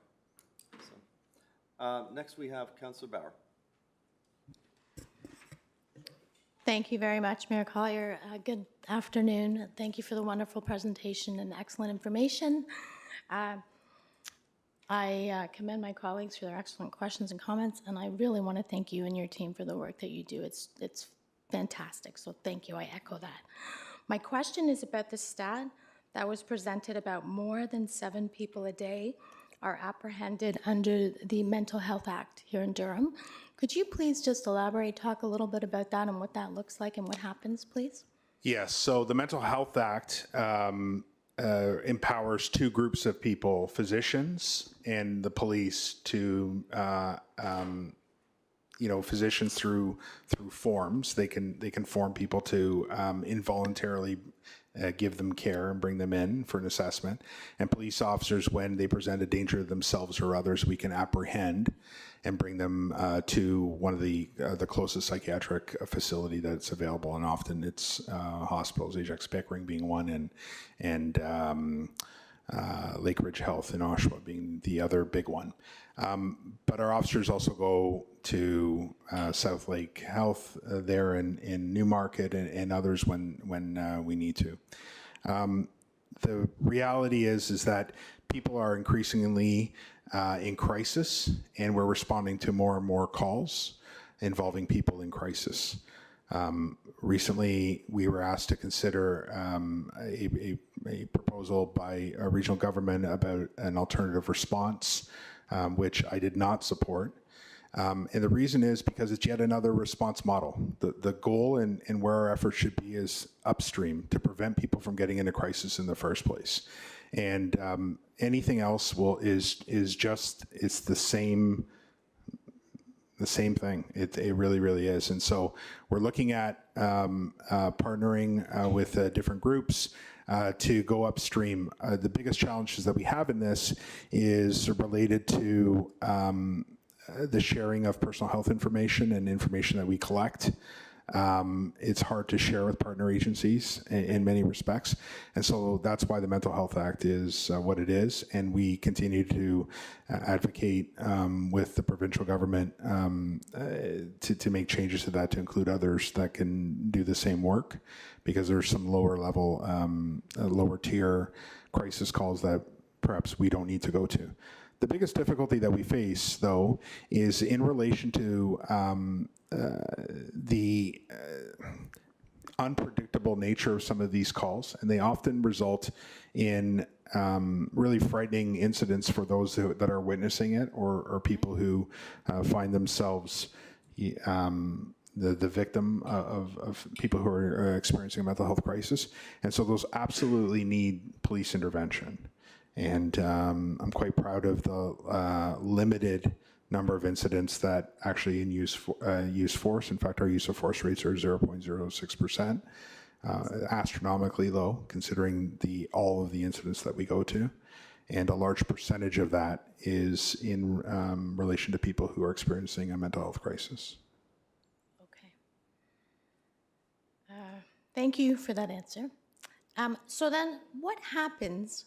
So, next we have Councillor Bauer. Thank you very much, Mayor Collier. Good afternoon. Thank you for the wonderful presentation and excellent information. I commend my colleagues for their excellent questions and comments, and I really want to thank you and your team for the work that you do. It's fantastic, so thank you. I echo that. My question is about the stat that was presented about more than 7 people a day are apprehended under the Mental Health Act here in Durham. Could you please just elaborate, talk a little bit about that and what that looks like and what happens, please? Yes. So the Mental Health Act empowers 2 groups of people, physicians and the police, to physicians through forms. They can form people to involuntarily give them care and bring them in for an assessment. And police officers, when they present a danger to themselves or others, we can apprehend and bring them to one of the closest psychiatric facility that's available. And often it's hospitals, Ajax Pickering being one, and Lake Ridge Health in Oshawa being the other big one. But our officers also go to South Lake Health there in Newmarket and others when we need to. The reality is that people are increasingly in crisis, and we're responding to more and more calls involving people in crisis. Recently, we were asked to consider a proposal by a regional government about an alternative response, which I did not support. And the reason is because it's yet another response model. The goal and where our efforts should be is upstream, to prevent people from getting into crisis in the first place. And anything else is just, it's the same thing. It really, really is. And so we're looking at partnering with different groups. to go upstream. The biggest challenges that we have in this is related to the sharing of personal health information and information that we collect. It's hard to share with partner agencies in many respects. And so that's why the Mental Health Act is what it is. And we continue to advocate with the provincial government to make changes to that to include others that can do the same work, because there's some lower level, lower tier crisis calls that perhaps we don't need to go to. The biggest difficulty that we face, though, is in relation to the unpredictable nature of some of these calls, and they often result in really frightening incidents for those that are witnessing it, or people who find themselves the victim of people who are experiencing a mental health crisis. And so those absolutely need police intervention. And I'm quite proud of the limited number of incidents that actually use force. In fact, our use of force rates are 0.06%, astronomically low considering all of the incidents that we go to. And a large percentage of that is in relation to people who are experiencing a mental health crisis. Okay. Thank you for that answer. So then what happens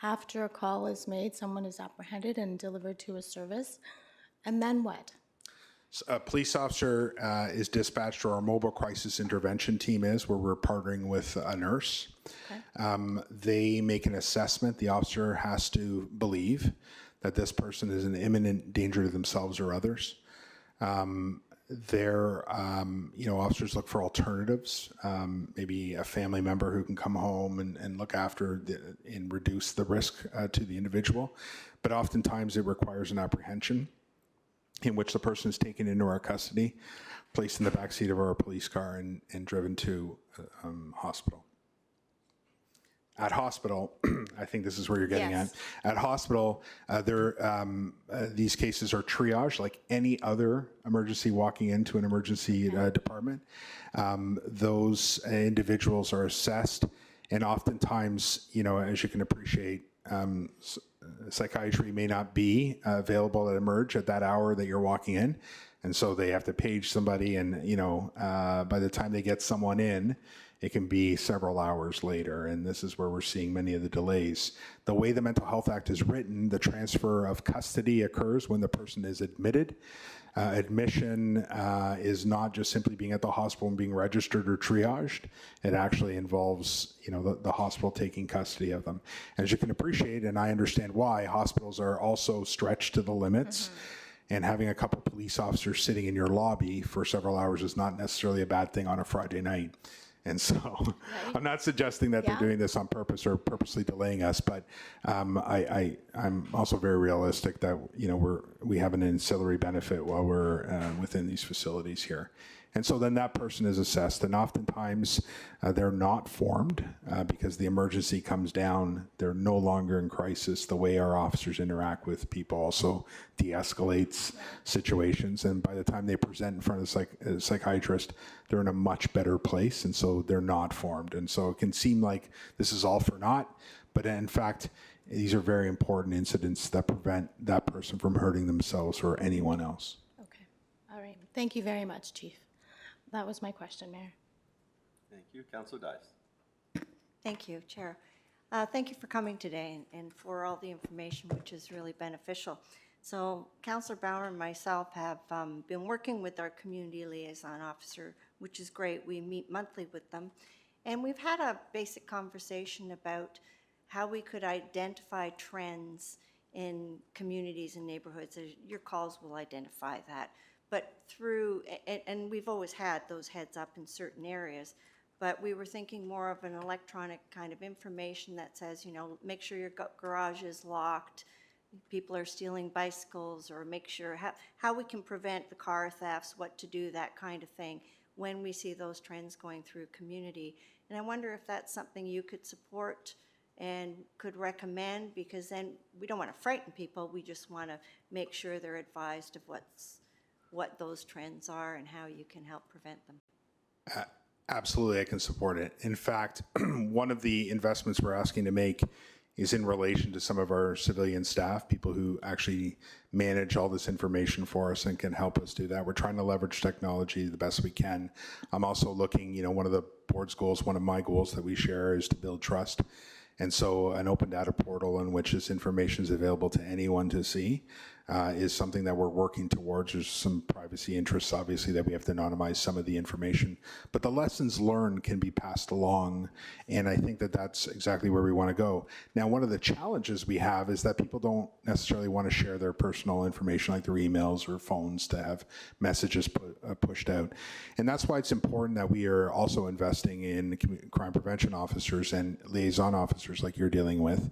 after a call is made, someone is apprehended and delivered to a service, and then what? A police officer is dispatched, or our mobile crisis intervention team is, where we're partnering with a nurse. Okay. They make an assessment. The officer has to believe that this person is an imminent danger to themselves or others. Officers look for alternatives, maybe a family member who can come home and look after and reduce the risk to the individual. But oftentimes it requires an apprehension in which the person is taken into our custody, placed in the backseat of our police car, and driven to hospital. At hospital, I think this is where you're getting Yes. at. At hospital, these cases are triaged like any other emergency walking into an emergency department. Those individuals are assessed, and oftentimes, as you can appreciate, psychiatry may not be available at Emerge at that hour that you're walking in. And so they have to page somebody, and, by the time they get someone in, it can be several hours later, and this is where we're seeing many of the delays. The way the Mental Health Act is written, the transfer of custody occurs when the person is admitted. Admission is not just simply being at the hospital and being registered or triaged. It actually involves, the hospital taking custody of them. As you can appreciate, and I understand why, hospitals are also stretched to the limits. And having a couple police officers sitting in your lobby for several hours is not necessarily a bad thing on a Friday night. And so I'm not suggesting that they're doing this on purpose or purposely delaying us, but I'm also very realistic that, we have an ancillary benefit while we're within these facilities here. And so then that person is assessed, and oftentimes they're not formed because the emergency comes down. They're no longer in crisis. The way our officers interact with people also de-escalates situations. And by the time they present in front of a psychiatrist, they're in a much better place. And so they're not formed. And so it can seem like this is all for naught, but in fact, these are very important incidents that prevent that person from hurting themselves or anyone else. Okay. All right. Thank you very much, Chief. That was my question, Mayor. Thank you. Councillor Dice. Thank you, Chair. Thank you for coming today and for all the information, which is really beneficial. So Councillor Bauer and myself have been working with our community liaison officer, which is great. We meet monthly with them. And we've had a basic conversation about how we could identify trends in communities and neighborhoods. Your calls will identify that. But and we've always had those heads up in certain areas, but we were thinking more of an electronic kind of information that says, make sure your garage is locked, people are stealing bicycles, or make sure how we can prevent the car thefts, what to do, that kind of thing, when we see those trends going through community. And I wonder if that's something you could support and could recommend, because then we don't want to frighten people, we just want to make sure they're advised of what those trends are and how you can help prevent them. Absolutely, I can support it. In fact, one of the investments we're asking to make is in relation to some of our civilian staff, people who actually manage all this information for us and can help us do that. We're trying to leverage technology the best we can. I'm also looking, one of the board's goals, one of my goals that we share is to build trust. And so an open data portal in which this information is available to anyone to see is something that we're working towards. There's some privacy interests, obviously, that we have to anonymize some of the information. But the lessons learned can be passed along, and I think that that's exactly where we want to go. Now, one of the challenges we have is that people don't necessarily want to share their personal information, like their emails or phones, to have messages pushed out. And that's why it's important that we are also investing in crime prevention officers and liaison officers like you're dealing with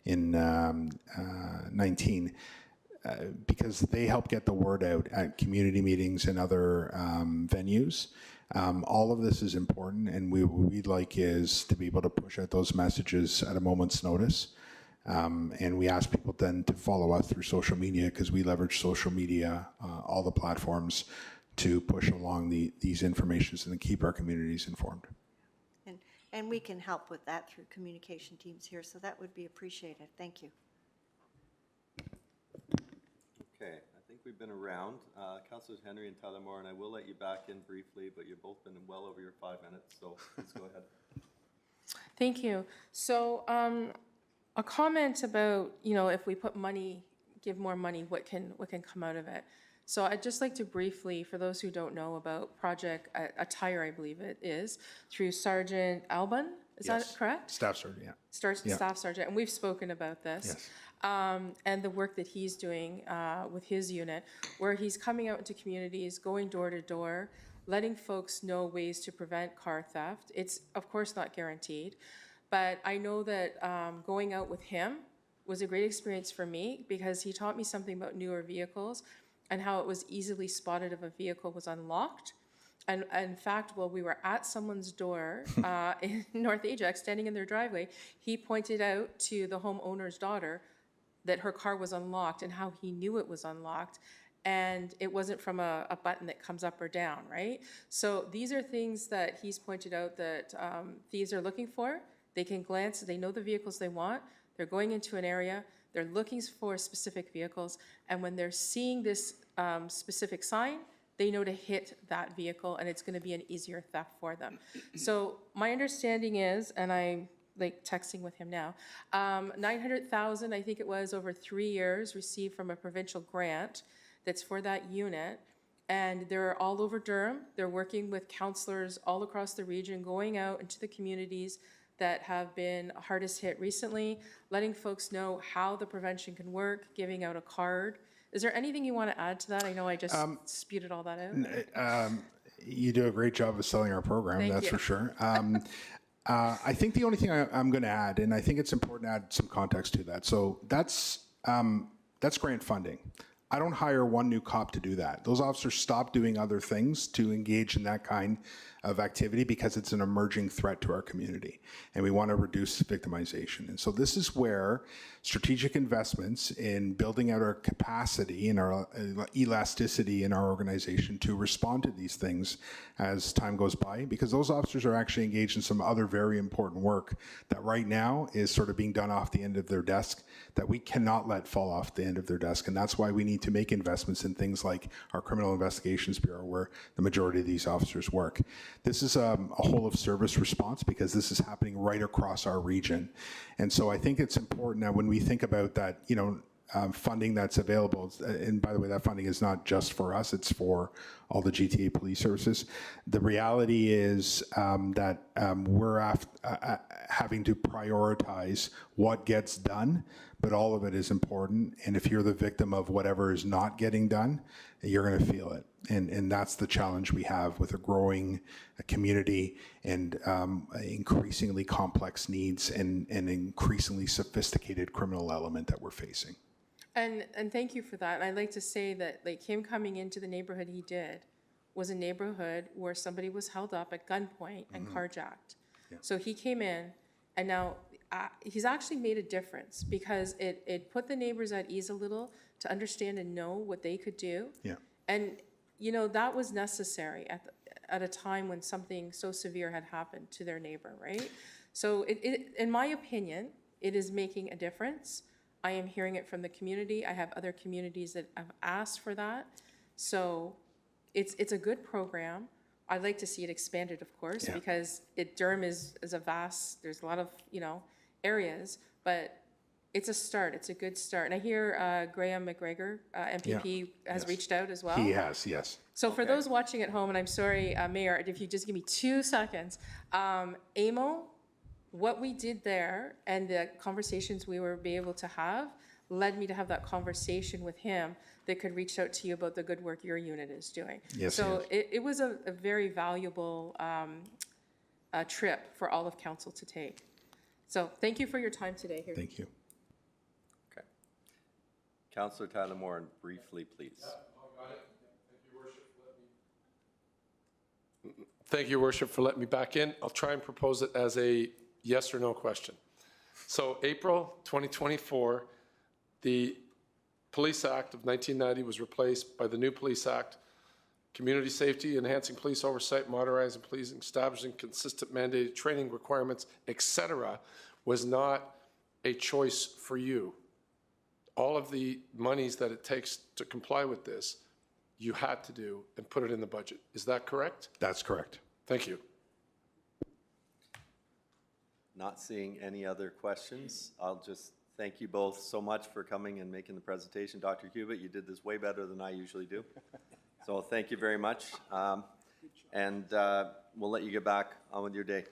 in 19, because they help get the word out at community meetings and other venues. All of this is important, and what we'd like is to be able to push out those messages at a moment's notice. And we ask people then to follow us through social media, because we leverage social media, all the platforms, to push along these informations and keep our communities informed. And we can help with that through communication teams here, so that would be appreciated. Thank you. Okay, I think we've been around. Councilors Henry and Tyler Moore, and I will let you back in briefly, but you've both been well over your 5 minutes, so please go ahead. Thank you. So a comment about, if we put money, give more money, what can come out of it? So I'd just like to briefly, for those who don't know about Project Attire, I believe it is, through Sergeant Alban, is that correct? Staff Sergeant, yeah. Staff Sergeant, and we've spoken about this. Yes. And the work that he's doing with his unit, where he's coming out into communities, going door to door, letting folks know ways to prevent car theft. It's, of course, not guaranteed, but I know that going out with him was a great experience for me, because he taught me something about newer vehicles and how it was easily spotted if a vehicle was unlocked. And in fact, while we were at someone's door in North Ajax, standing in their driveway, he pointed out to the homeowner's daughter that her car was unlocked and how he knew it was unlocked. And it wasn't from a button that comes up or down, right? So these are things that he's pointed out that thieves are looking for. They can glance, they know the vehicles they want. They're going into an area, they're looking for specific vehicles, and when they're seeing this specific sign, they know to hit that vehicle, and it's going to be an easier theft for them. So my understanding is, and I'm like texting with him now, 900,000, I think it was, over 3 years received from a provincial grant that's for that unit. And they're all over Durham. They're working with counselors all across the region, going out into the communities that have been hardest hit recently, letting folks know how the prevention can work, giving out a card. Is there anything you want to add to that? I know I just spewed all that out. You do a great job of selling our program, Thank that's you. for sure. I think the only thing I'm going to add, and I think it's important to add some context to that. So that's grant funding. I don't hire one new cop to do that. Those officers stop doing other things to engage in that kind of activity because it's an emerging threat to our community, and we want to reduce victimization. And so this is where strategic investments in building out our capacity and our elasticity in our organization to respond to these things as time goes by, because those officers are actually engaged in some other very important work that right now is sort of being done off the end of their desk that we cannot let fall off the end of their desk. And that's why we need to make investments in things like our Criminal Investigations Bureau, where the majority of these officers work. This is a whole of service response, because this is happening right across our region. And so I think it's important that when we think about that, funding that's available, and by the way, that funding is not just for us, it's for all the GTA police services. The reality is that we're having to prioritize what gets done, but all of it is important. And if you're the victim of whatever is not getting done, you're going to feel it. And that's the challenge we have with a growing community and increasingly complex needs and an increasingly sophisticated criminal element that we're facing. And thank you for that. And I'd like to say that, like, him coming into the neighborhood he did was a neighborhood where somebody was held up at gunpoint and carjacked. Yeah. So he came in, and now he's actually made a difference, because it put the neighbors at ease a little to understand and know what they could do. Yeah. And, that was necessary at a time when something so severe had happened to their neighbor, right? So in my opinion, it is making a difference. I am hearing it from the community. I have other communities that have asked for that. So it's a good program. I'd like to see it expanded, of course, because Durham is a vast, there's a lot of, areas, but it's a start. It's a good start. And I hear Graham McGregor, MPP, has reached out as well. He has, yes. So for those watching at home, and I'm sorry, Mayor, if you just give me 2 seconds, AMO, what we did there and the conversations we were able to have led me to have that conversation with him that could reach out to you about the good work your unit is doing. Yes, so it was a very valuable trip for all of council to take. So thank you for your time today here. Thank you. Okay. Councillor Tyler Moore, briefly, please. Thank you, Your Worship, for letting me back in. I'll try and propose it as a yes or no question. So April 2024, the Police Act of 1990 was replaced by the new Police Act, Community Safety, Enhancing Police Oversight, Modernizing Policing, Establishing Consistent Mandated Training Requirements, etc., was not a choice for you. All of the monies that it takes to comply with this, you had to do and put it in the budget. Is that correct? That's correct. Thank you. Not seeing any other questions. I'll just thank you both so much for coming and making the presentation. Dr. Cubitt, you did this way better than I usually do. So thank you very much. And we'll let you get back on with your day.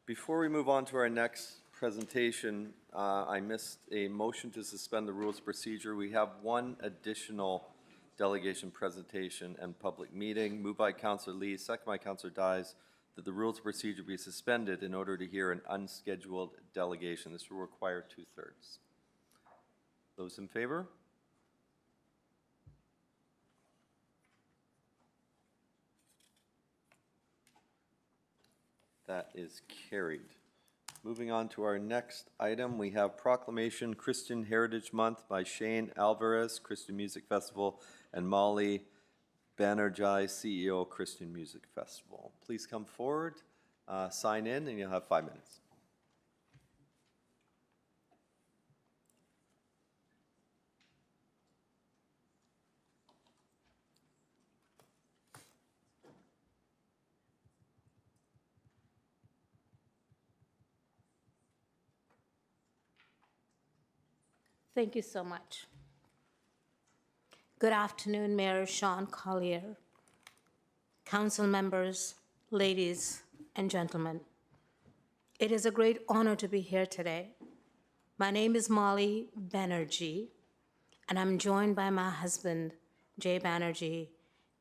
Before we move on to our next presentation, I missed a motion to suspend the rules of procedure. We have one additional delegation presentation and public meeting. Moved by Councillor Lee, second by Councillor Dyes, that the rules of procedure be suspended in order to hear an unscheduled delegation. This will require 2/3. Those in favor? That is carried. Moving on to our next item, we have Proclamation Christian Heritage Month by Shane Alvarez, Christian Music Festival, and Molly Banerjee, CEO, Christian Music Festival. Please come forward, sign in, and you'll have 5 minutes. Thank you so much. Good afternoon, Mayor Sean Collier, council members, ladies and gentlemen. It is a great honor to be here today. My name is Molly Banerjee, and I'm joined by my husband, Jay Banerjee,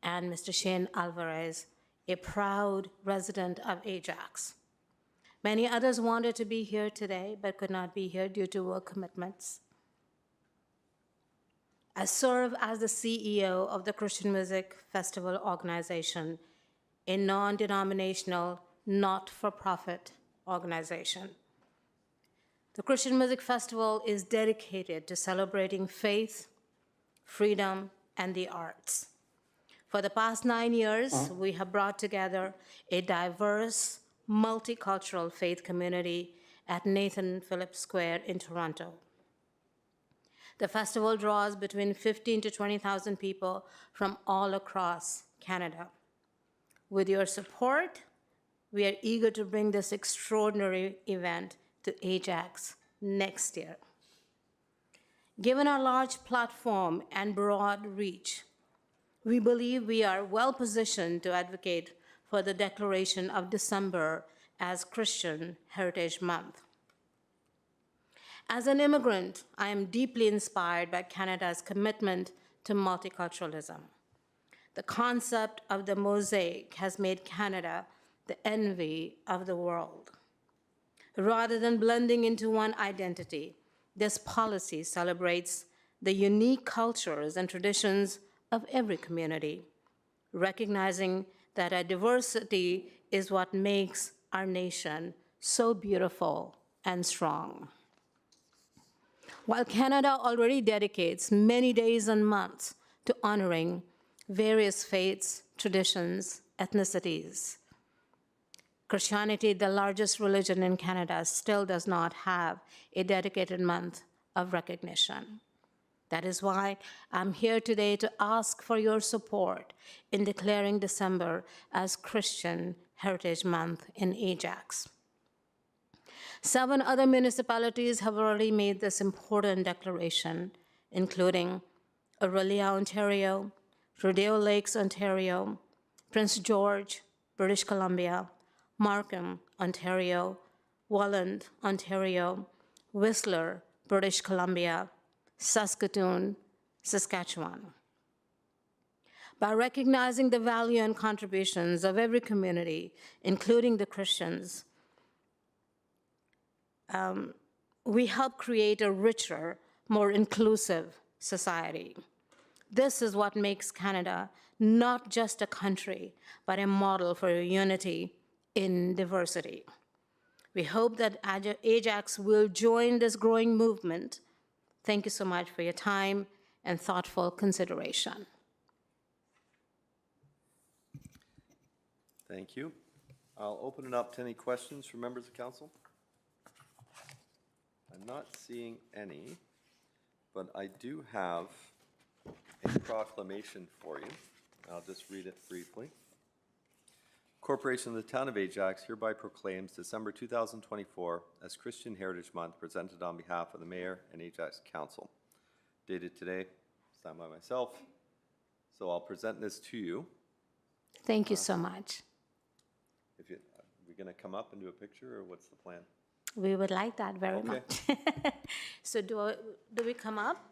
and Mr. Shane Alvarez, a proud resident of Ajax. Many others wanted to be here today, but could not be here due to work commitments. I serve as the CEO of the Christian Music Festival Organization, a non-denominational, not-for-profit organization. The Christian Music Festival is dedicated to celebrating faith, freedom, and the arts. For the past 9 years, we have brought together a diverse, multicultural faith community at Nathan Phillips Square in Toronto. The festival draws between 15,000 to 20,000 people from all across Canada. With your support, we are eager to bring this extraordinary event to Ajax next year. Given our large platform and broad reach, we believe we are well positioned to advocate for the declaration of December as Christian Heritage Month. As an immigrant, I am deeply inspired by Canada's commitment to multiculturalism. The concept of the mosaic has made Canada the envy of the world. Rather than blending into one identity, this policy celebrates the unique cultures and traditions of every community, recognizing that our diversity is what makes our nation so beautiful and strong. While Canada already dedicates many days and months to honoring various faiths, traditions, ethnicities. Christianity, the largest religion in Canada, still does not have a dedicated month of recognition. That is why I'm here today to ask for your support in declaring December as Christian Heritage Month in Ajax. 7 other municipalities have already made this important declaration, including Orillia, Ontario, Rodeo Lakes, Ontario, Prince George, British Columbia, Markham, Ontario, Welland, Ontario, Whistler, British Columbia, Saskatoon, Saskatchewan. By recognizing the value and contributions of every community, including the Christians, we help create a richer, more inclusive society. This is what makes Canada not just a country, but a model for unity in diversity. We hope that Ajax will join this growing movement. Thank you so much for your time and thoughtful consideration. Thank you. I'll open it up to any questions from members of council. I'm not seeing any, but I do have a proclamation for you. I'll just read it briefly. Corporation of the Town of Ajax hereby proclaims December 2024 as Christian Heritage Month, presented on behalf of the Mayor and Ajax Council. Dated today, signed by myself. So I'll present this to you. Thank you so much. If you, we're going to come up and do a picture, or what's the plan? We would like that very Okay. much. So do we come up?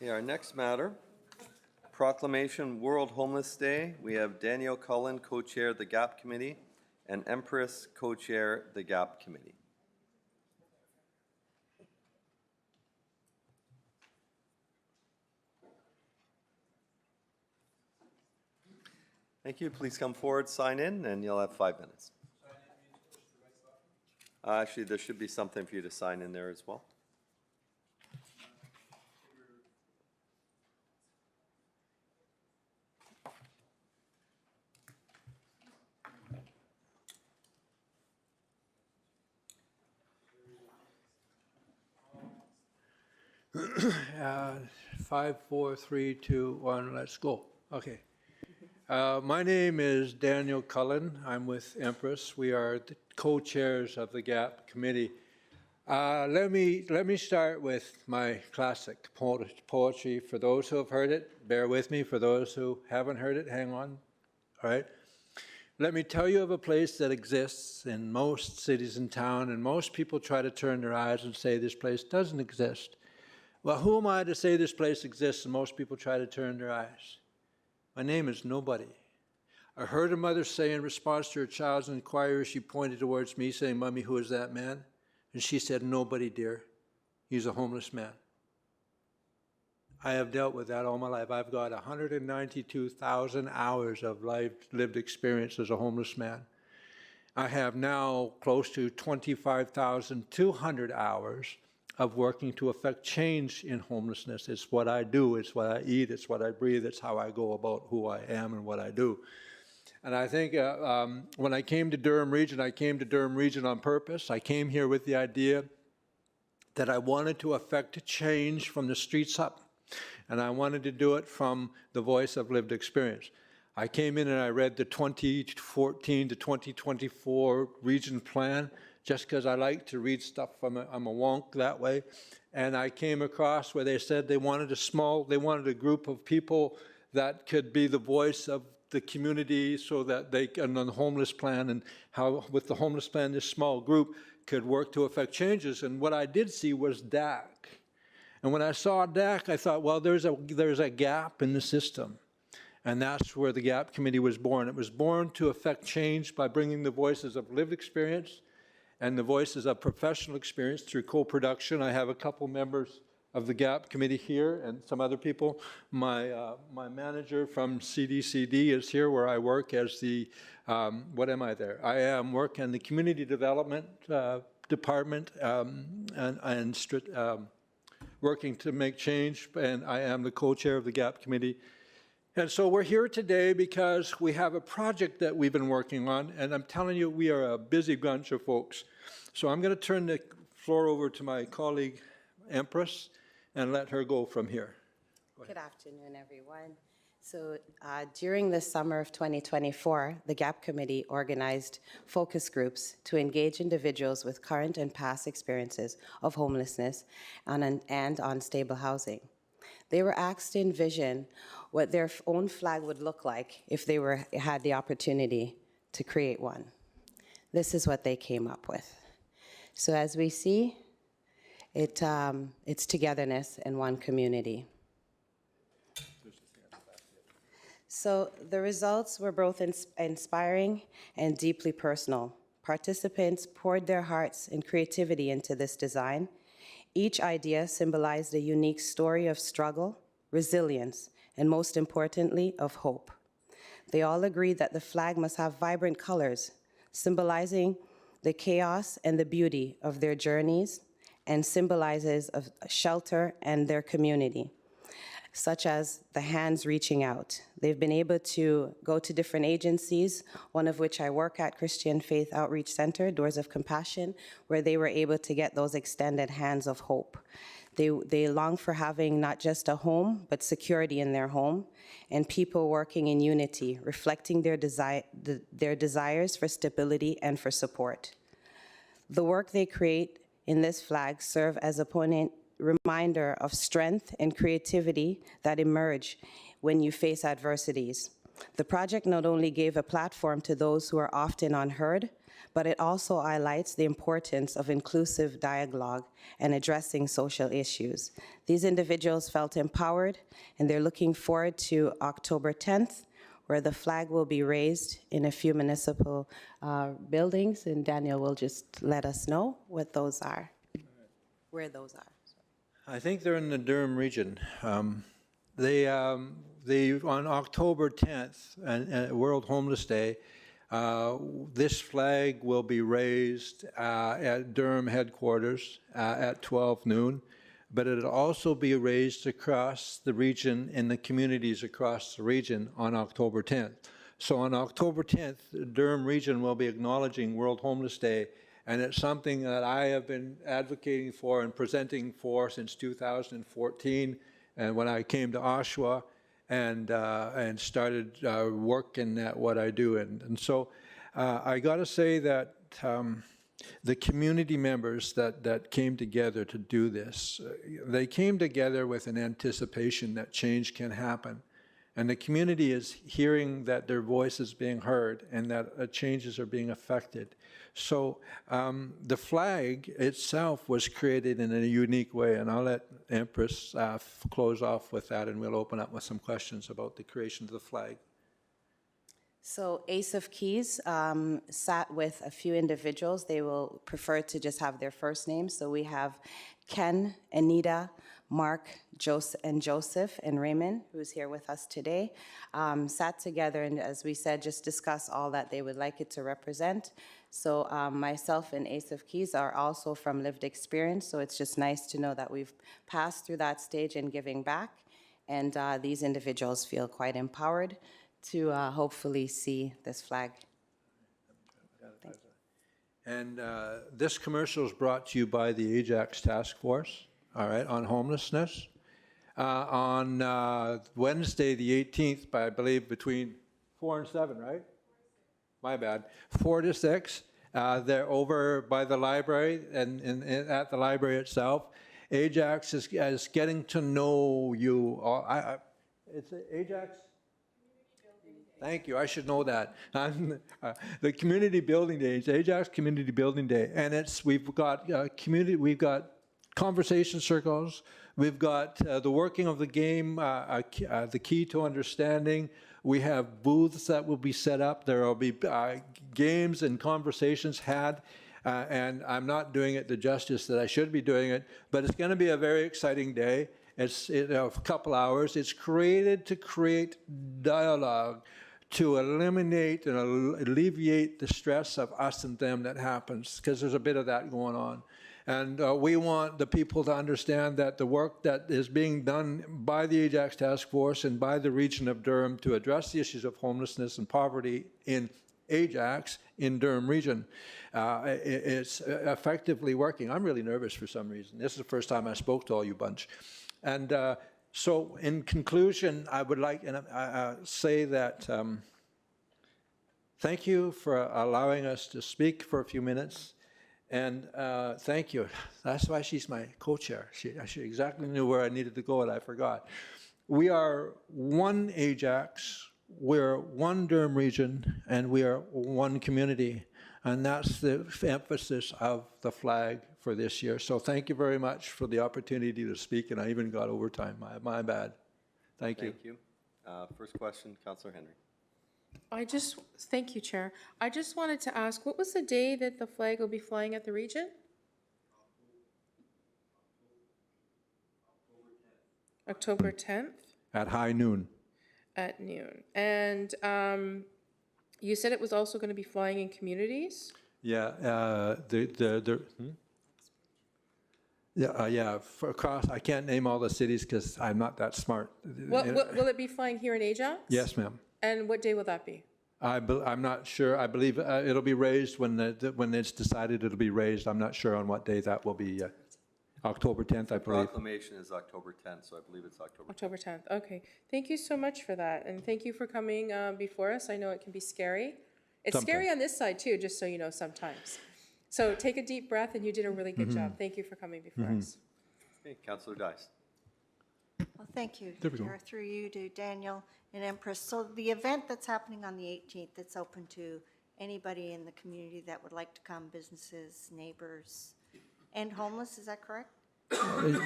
Okay, our next matter, Proclamation World Homeless Day. We have Daniel Cullen, co-chair the GAP Committee, and Empress, co-chair the GAP Committee. Thank you. Please come forward, sign in, and you'll have 5 minutes. Actually, there should be something for you to sign in there as well. Five, four, three, two, one, let's go. Okay. My name is Daniel Cullen. I'm with Empress. We are the co-chairs of the GAP committee. Let me start with my classic poetry. For those who have heard it, bear with me. For those who haven't heard it, hang on. All right. Let me tell you of a place that exists in most cities and towns, and most people try to turn their eyes and say this place doesn't exist. Well, who am I to say this place exists and most people try to turn their eyes? My name is nobody. I heard a mother say in response to her child's inquiry, she pointed towards me saying, "Mommy, who is that man?" And she said, "Nobody, dear. He's a homeless man." I have dealt with that all my life. I've got 192,000 hours of lived experience as a homeless man. I have now close to 25,200 hours of working to affect change in homelessness. It's what I do, it's what I eat, it's what I breathe, it's how I go about who I am and what I do. And I think when I came to Durham Region, I came to Durham Region on purpose. I came here with the idea that I wanted to affect a change from the streets up. And I wanted to do it from the voice of lived experience. I came in and I read the 2014 to 2024 region plan, just because I like to read stuff I'm a wonk that way. And I came across where they said they wanted a group of people that could be the voice of the community, so that they, and on the homeless plan, and how with the homeless plan, this small group could work to affect changes. And what I did see was DAC. And when I saw DAC, I thought, well, there's a gap in the system. And that's where the GAP Committee was born. It was born to affect change by bringing the voices of lived experience and the voices of professional experience through co-production. I have a couple members of the GAP Committee here and some other people. My manager from CDCD is here, where I work as the, what am I there? I am work in the Community Development Department working to make change, and I am the co-chair of the GAP Committee. And so we're here today because we have a project that we've been working on, and I'm telling you, we are a busy bunch of folks. So I'm going to turn the floor over to my colleague, Empress, and let her go from here. Good afternoon, everyone. So during the summer of 2024, the GAP Committee organized focus groups to engage individuals with current and past experiences of homelessness and unstable housing. They were asked to envision what their own flag would look like if they had the opportunity to create one. This is what they came up with. So as we see, it's togetherness in one community. So the results were both inspiring and deeply personal. Participants poured their hearts and creativity into this design. Each idea symbolized a unique story of struggle, resilience, and most importantly, of hope. They all agreed that the flag must have vibrant colors, symbolizing the chaos and the beauty of their journeys, and symbolizes of shelter and their community, such as the hands reaching out. They've been able to go to different agencies, one of which I work at, Christian Faith Outreach Center, Doors of Compassion, where they were able to get those extended hands of hope. They long for having not just a home, but security in their home, and people working in unity, reflecting their desires for stability and for support. The work they create in this flag serve as a reminder of strength and creativity that emerge when you face adversities. The project not only gave a platform to those who are often unheard, but it also highlights the importance of inclusive dialogue and addressing social issues. These individuals felt empowered, and they're looking forward to October 10th, where the flag will be raised in a few municipal buildings, and Daniel will just let us know what those are, where those are. I think they're in the Durham region. They on October 10th, and World Homeless Day, this flag will be raised at Durham headquarters at 12 noon, but it'll also be raised across the region in the communities across the region on October 10th. So on October 10th, the Durham region will be acknowledging World Homeless Day, and it's something that I have been advocating for and presenting for since 2014, and when I came to Oshawa and started working at what I do. And so I got to say that the community members that came together to do this, they came together with an anticipation that change can happen. And the community is hearing that their voice is being heard and that changes are being affected. So the flag itself was created in a unique way, and I'll let Empress close off with that, and we'll open up with some questions about the creation of the flag. So Ace of Keys sat with a few individuals. They will prefer to just have their first names. So we have Ken, Anita, Mark, Joseph, and Raymond, who's here with us today, sat together and, as we said, just discuss all that they would like it to represent. So myself and Ace of Keys are also from lived experience, so it's just nice to know that we've passed through that stage in giving back, and these individuals feel quite empowered to hopefully see this flag. And this commercial is brought to you by the Ajax Task Force, all right, on homelessness. On Wednesday, the 18th, I believe between 4 and 7, right? My bad. 4 to 6. They're over by the library and at the library itself. Ajax is getting to know you. It's Ajax? Thank you. I should know that. The Community Building Day. It's Ajax Community Building Day, and we've got we've got conversation circles. We've got the working of the game, the key to understanding. We have booths that will be set up. There will be games and conversations had, and I'm not doing it the justice that I should be doing it, but it's going to be a very exciting day. It's a couple hours. It's created to create dialogue, to eliminate and alleviate the stress of us and them that happens, because there's a bit of that going on. And we want the people to understand that the work that is being done by the Ajax Task Force and by the region of Durham to address the issues of homelessness and poverty in Ajax, in Durham region, it's effectively working. I'm really nervous for some reason. This is the first time I spoke to all you bunch. And so in conclusion, I would like to say that thank you for allowing us to speak for a few minutes. And thank you. That's why she's my co-chair. She exactly knew where I needed to go and I forgot. We are one Ajax, we're one Durham region, and we are one community. And that's the emphasis of the flag for this year. So thank you very much for the opportunity to speak, and I even got overtime. My bad. Thank you. Thank you. First question, Councillor Henry. Thank you, Chair. I just wanted to ask, what was the day that the flag will be flying at the region? October 10th? At high noon. At noon. And you said it was also going to be flying in communities? Yeah, yeah, for across, I can't name all the cities because I'm not that smart. Will it be flying here in Ajax? Yes, ma'am. And what day will that be? I'm not sure. I believe it'll be raised when it's decided it'll be raised. I'm not sure on what day that will be. October 10th, I believe. Proclamation is October 10th, so I believe it's October 10th. October 10th. Okay. Thank you so much for that. And thank you for coming before us. I know it can be scary. It's scary on this side too, just so you know, sometimes. So take a deep breath, and you did a really good job. Thank you for coming before us. Okay, Councillor Dice. Well, thank you, There we go. Chair, through you to Daniel and Empress. So the event that's happening on the 18th, it's open to anybody in the community that would like to come, businesses, neighbors, and homeless, is that correct?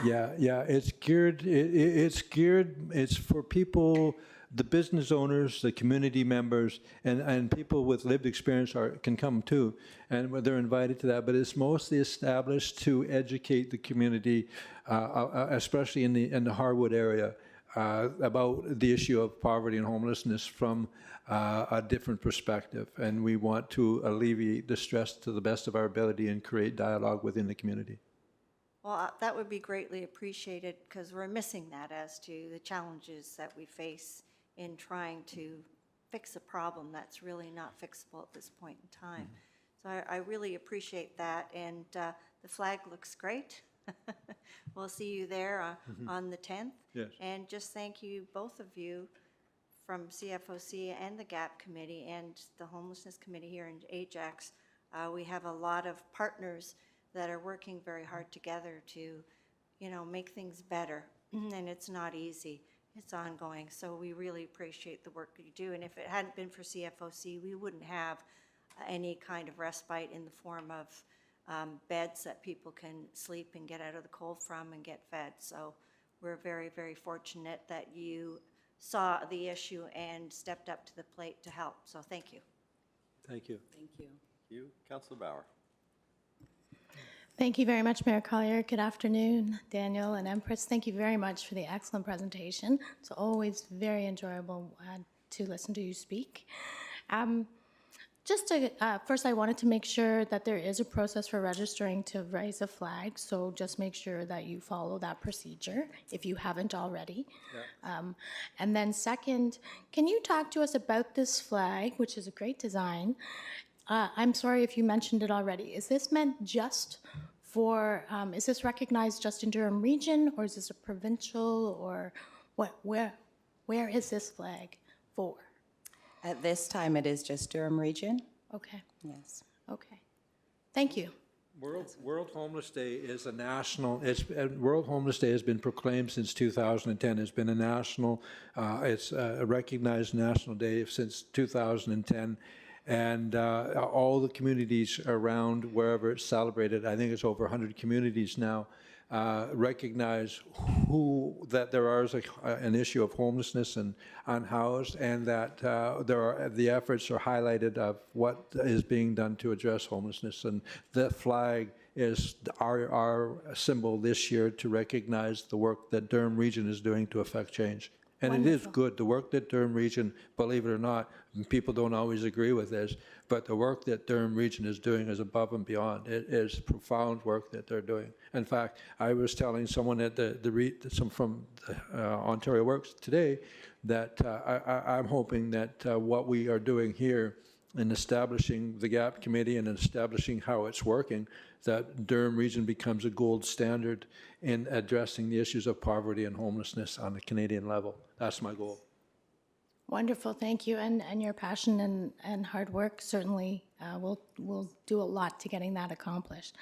Yeah, it's geared, it's for people, the business owners, the community members, and people with lived experience can come too, and they're invited to that, but it's mostly established to educate the community, especially in the Harwood area, about the issue of poverty and homelessness from a different perspective, and we want to alleviate the stress to the best of our ability and create dialogue within the community. Well, that would be greatly appreciated because we're missing that as to the challenges that we face in trying to fix a problem that's really not fixable at this point in time. So I really appreciate that, and the flag looks great. We'll see you there on the 10th. Yes. And just thank you, both of you, from CFOC and the GAP Committee and the Homelessness Committee here in Ajax. We have a lot of partners that are working very hard together to, make things better. And it's not easy. It's ongoing. So we really appreciate the work you do. And if it hadn't been for CFOC, we wouldn't have any kind of respite in the form of beds that people can sleep and get out of the cold from and get fed. So we're very, very fortunate that you saw the issue and stepped up to the plate to help. So thank you. Thank you. Thank you. Councillor Bauer. Thank you very much, Mayor Collier. Good afternoon, Daniel and Empress. Thank you very much for the excellent presentation. It's always very enjoyable to listen to you speak. Just to, first, I wanted to make sure that there is a process for registering to raise a flag, so just make sure that you follow that procedure if you haven't already. And then second, can you talk to us about this flag, which is a great design? I'm sorry if you mentioned it already. Is this meant just for, is this recognized just in Durham Region, or is this a provincial, or what, where is this flag for? At this time, it is just Durham Region. Okay, Yes. okay. Thank you. World Homeless Day is a national, World Homeless Day has been proclaimed since 2010. It's been a national, it's a recognized national day since 2010. And all the communities around wherever it's celebrated, I think it's over 100 communities now, recognize that there is an issue of homelessness and unhoused, and that the efforts are highlighted of what is being done to address homelessness. And the flag is our symbol this year to recognize the work that Durham Region is doing to affect change. And it is good. The work that Durham Region, believe it or not, people don't always agree with this, but the work that Durham Region is doing is above and beyond. It is profound work that they're doing. In fact, I was telling someone at from Ontario Works today that I'm hoping that what we are doing here in establishing the GAP committee and establishing how it's working, that Durham Region becomes a gold standard in addressing the issues of poverty and homelessness on a Canadian level. That's my goal. Wonderful, thank you. And your passion and hard work certainly will do a lot to getting that accomplished.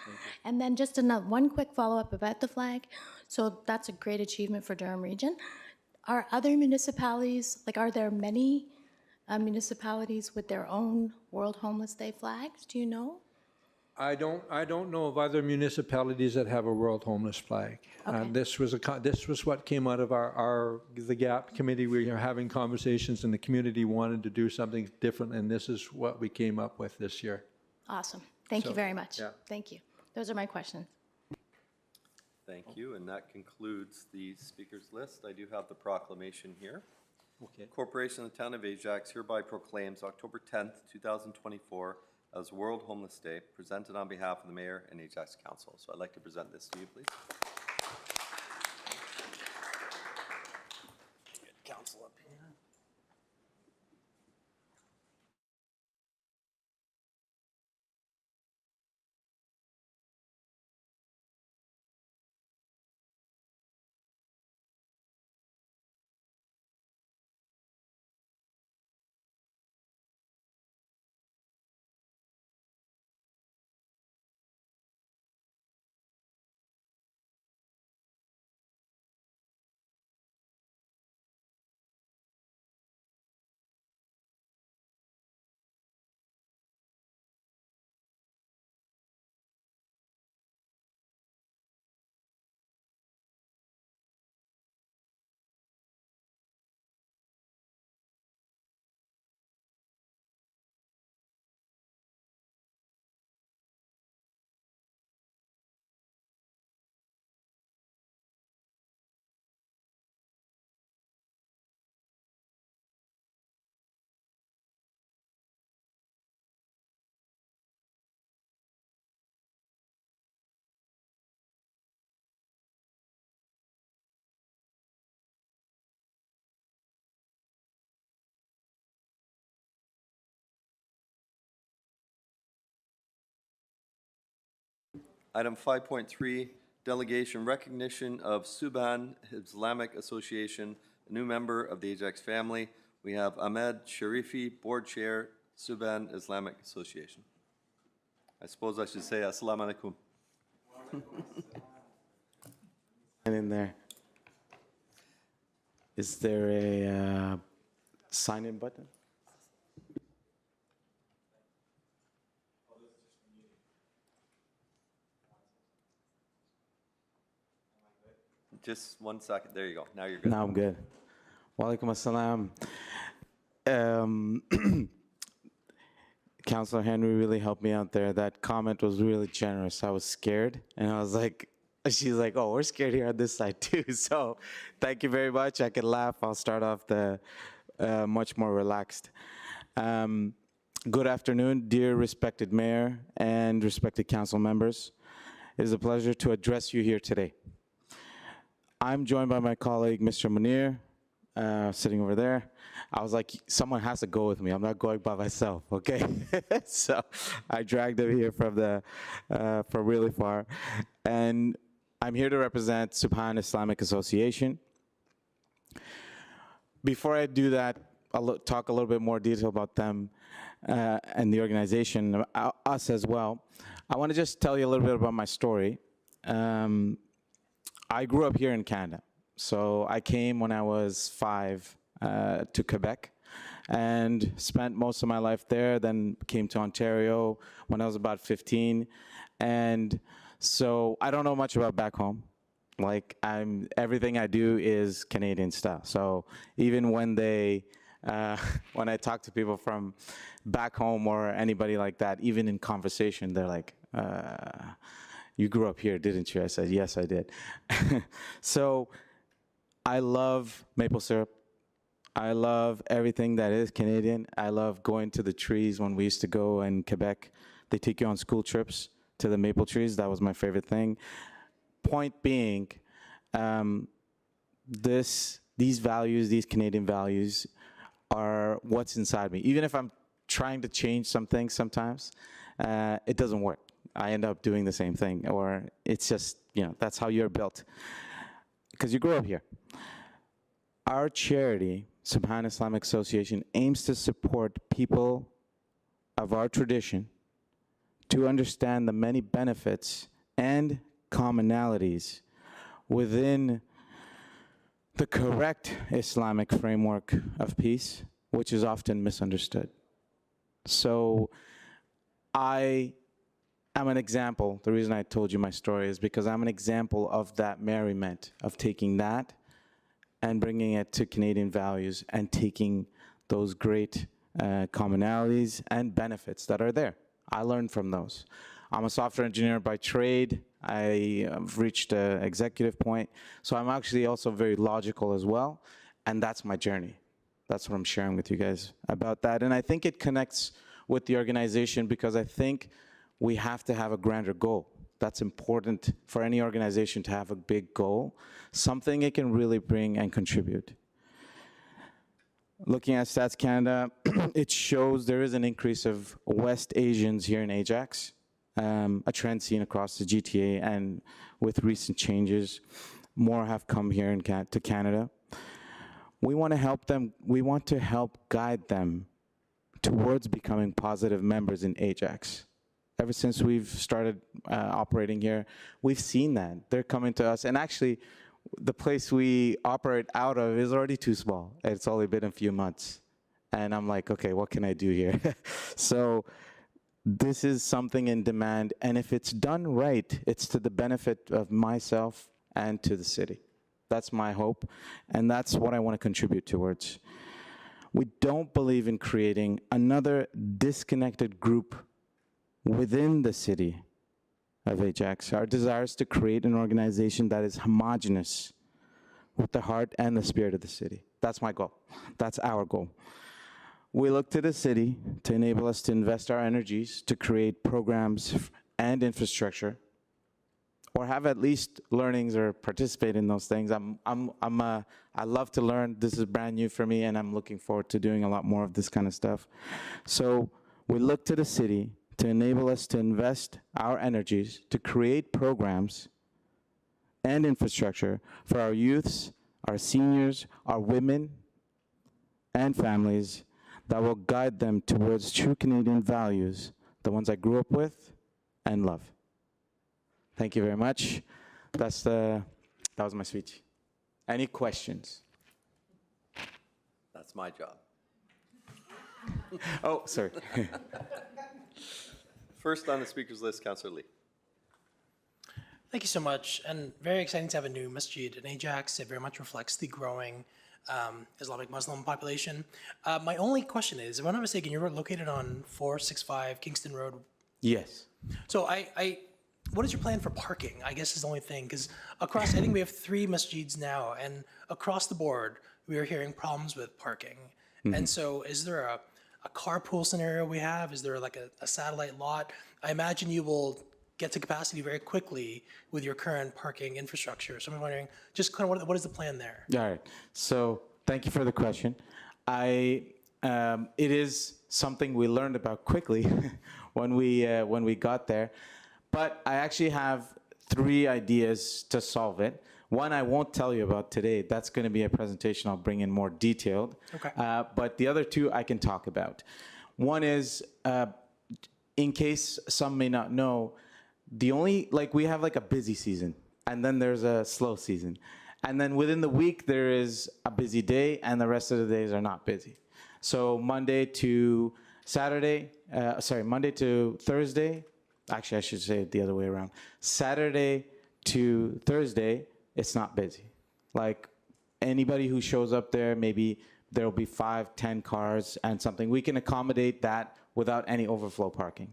And then just one quick follow-up about the flag. So that's a great achievement for Durham Region. Are other municipalities, are there many municipalities with their own World Homeless Day flags? Do you know? I don't know of other municipalities that have a World Homeless flag. Okay. This was what came out of the GAP committee. We were having conversations, and the community wanted to do something different, and this is what we came up with this year. Awesome. Thank you very much. yeah. Thank you. Those are my questions. Thank you, and that concludes the speakers list. I do have the proclamation here. Okay. Corporation of the Town of Ajax hereby proclaims October 10th, 2024 as World Homeless Day, presented on behalf of the Mayor and Ajax Council. So I'd like to present this to you, please. Get council up here. Item 5.3, delegation recognition of Subhan Islamic Association, a new member of the Ajax family. We have Ahmed Sharifi, Board Chair, Subhan Islamic Association. I suppose I should say Assalamu alaikum. And in there, is there a sign-in button? Just 1 second. There you go. Now you're good. Now I'm good. Walaikum assalam. Councilor Henry really helped me out there. That comment was really generous. I was scared, and I was like, she's like, oh, we're scared here on this side too. So thank you very much. I can laugh. I'll start off much more relaxed. Good afternoon, dear respected mayor and respected council members. It is a pleasure to address you here today. I'm joined by my colleague, Mr. Munir, sitting over there. I was like, someone has to go with me. I'm not going by myself, okay? So I dragged him here from really far. And I'm here to represent Subhan Islamic Association. Before I do that, I'll talk a little bit more detail about them and the organization, us as well. I want to just tell you a little bit about my story. I grew up here in Canada. So I came when I was 5 to Quebec and spent most of my life there, then came to Ontario when I was about 15. And so I don't know much about back home. Like, everything I do is Canadian style. So even when when I talk to people from back home or anybody like that, even in conversation, they're like, you grew up here, didn't you? I said, yes, I did. So I love maple syrup. I love everything that is Canadian. I love going to the trees when we used to go in Quebec. They take you on school trips to the maple trees. That was my favorite thing. Point being, these values, these Canadian values, are what's inside me. Even if I'm trying to change some things sometimes, it doesn't work. I end up doing the same thing, or it's just, that's how you're built, because you grew up here. Our charity, Subhan Islamic Association, aims to support people of our tradition to understand the many benefits and commonalities within the correct Islamic framework of peace, which is often misunderstood. So I am an example. The reason I told you my story is because I'm an example of that merriment, of taking that and bringing it to Canadian values and taking those great commonalities and benefits that are there. I learned from those. I'm a software engineer by trade. I've reached an executive point. So I'm actually also very logical as well. And that's my journey. That's what I'm sharing with you guys about that. And I think it connects with the organization because I think we have to have a grander goal. That's important for any organization to have a big goal, something it can really bring and contribute. Looking at Stats Canada, it shows there is an increase of West Asians here in Ajax, a trend seen across the GTA, and with recent changes, more have come here to Canada. We want to help them, we want to help guide them towards becoming positive members in Ajax. Ever since we've started operating here, we've seen that. They're coming to us, and actually, the place we operate out of is already too small. It's only been a few months. And I'm like, okay, what can I do here? So this is something in demand, and if it's done right, it's to the benefit of myself and to the city. That's my hope, and that's what I want to contribute towards. We don't believe in creating another disconnected group within the city of Ajax. Our desire is to create an organization that is homogeneous with the heart and the spirit of the city. That's my goal. That's our goal. We look to the city to enable us to invest our energies to create programs and infrastructure, or have at least learnings or participate in those things. I love to learn. This is brand new for me, and I'm looking forward to doing a lot more of this kind of stuff. So we look to the city to enable us to invest our energies to create programs and infrastructure for our youths, our seniors, our women, and families that will guide them towards true Canadian values, the ones I grew up with and love. Thank you very much. That was my speech. Any questions? That's my job. Oh, sorry. First on the speakers list, Councillor Lee. Thank you so much, and very exciting to have a new masjid in Ajax. It very much reflects the growing Islamic Muslim population. My only question is, if I'm not mistaken, you're located on 465 Kingston Road. Yes. So what is your plan for parking? I guess is the only thing, because across, I think we have 3 masjids now, and across the board, we are hearing problems with parking. And so is there a carpool scenario we have? Is there like a satellite lot? I imagine you will get to capacity very quickly with your current parking infrastructure. So I'm wondering, just kind of what is the plan there? All right. So thank you for the question. It is something we learned about quickly when we got there, but I actually have 3 ideas to solve it. One I won't tell you about today. That's going to be a presentation I'll bring in more detailed. Okay. But the other 2 I can talk about. One is, in case some may not know, we have like a busy season, and then there's a slow season. And then within the week, there is a busy day, and the rest of the days are not busy. So Monday to Thursday, actually I should say it the other way around. Saturday to Thursday, it's not busy. Like anybody who shows up there, maybe there'll be 5, 10 cars and something. We can accommodate that without any overflow parking.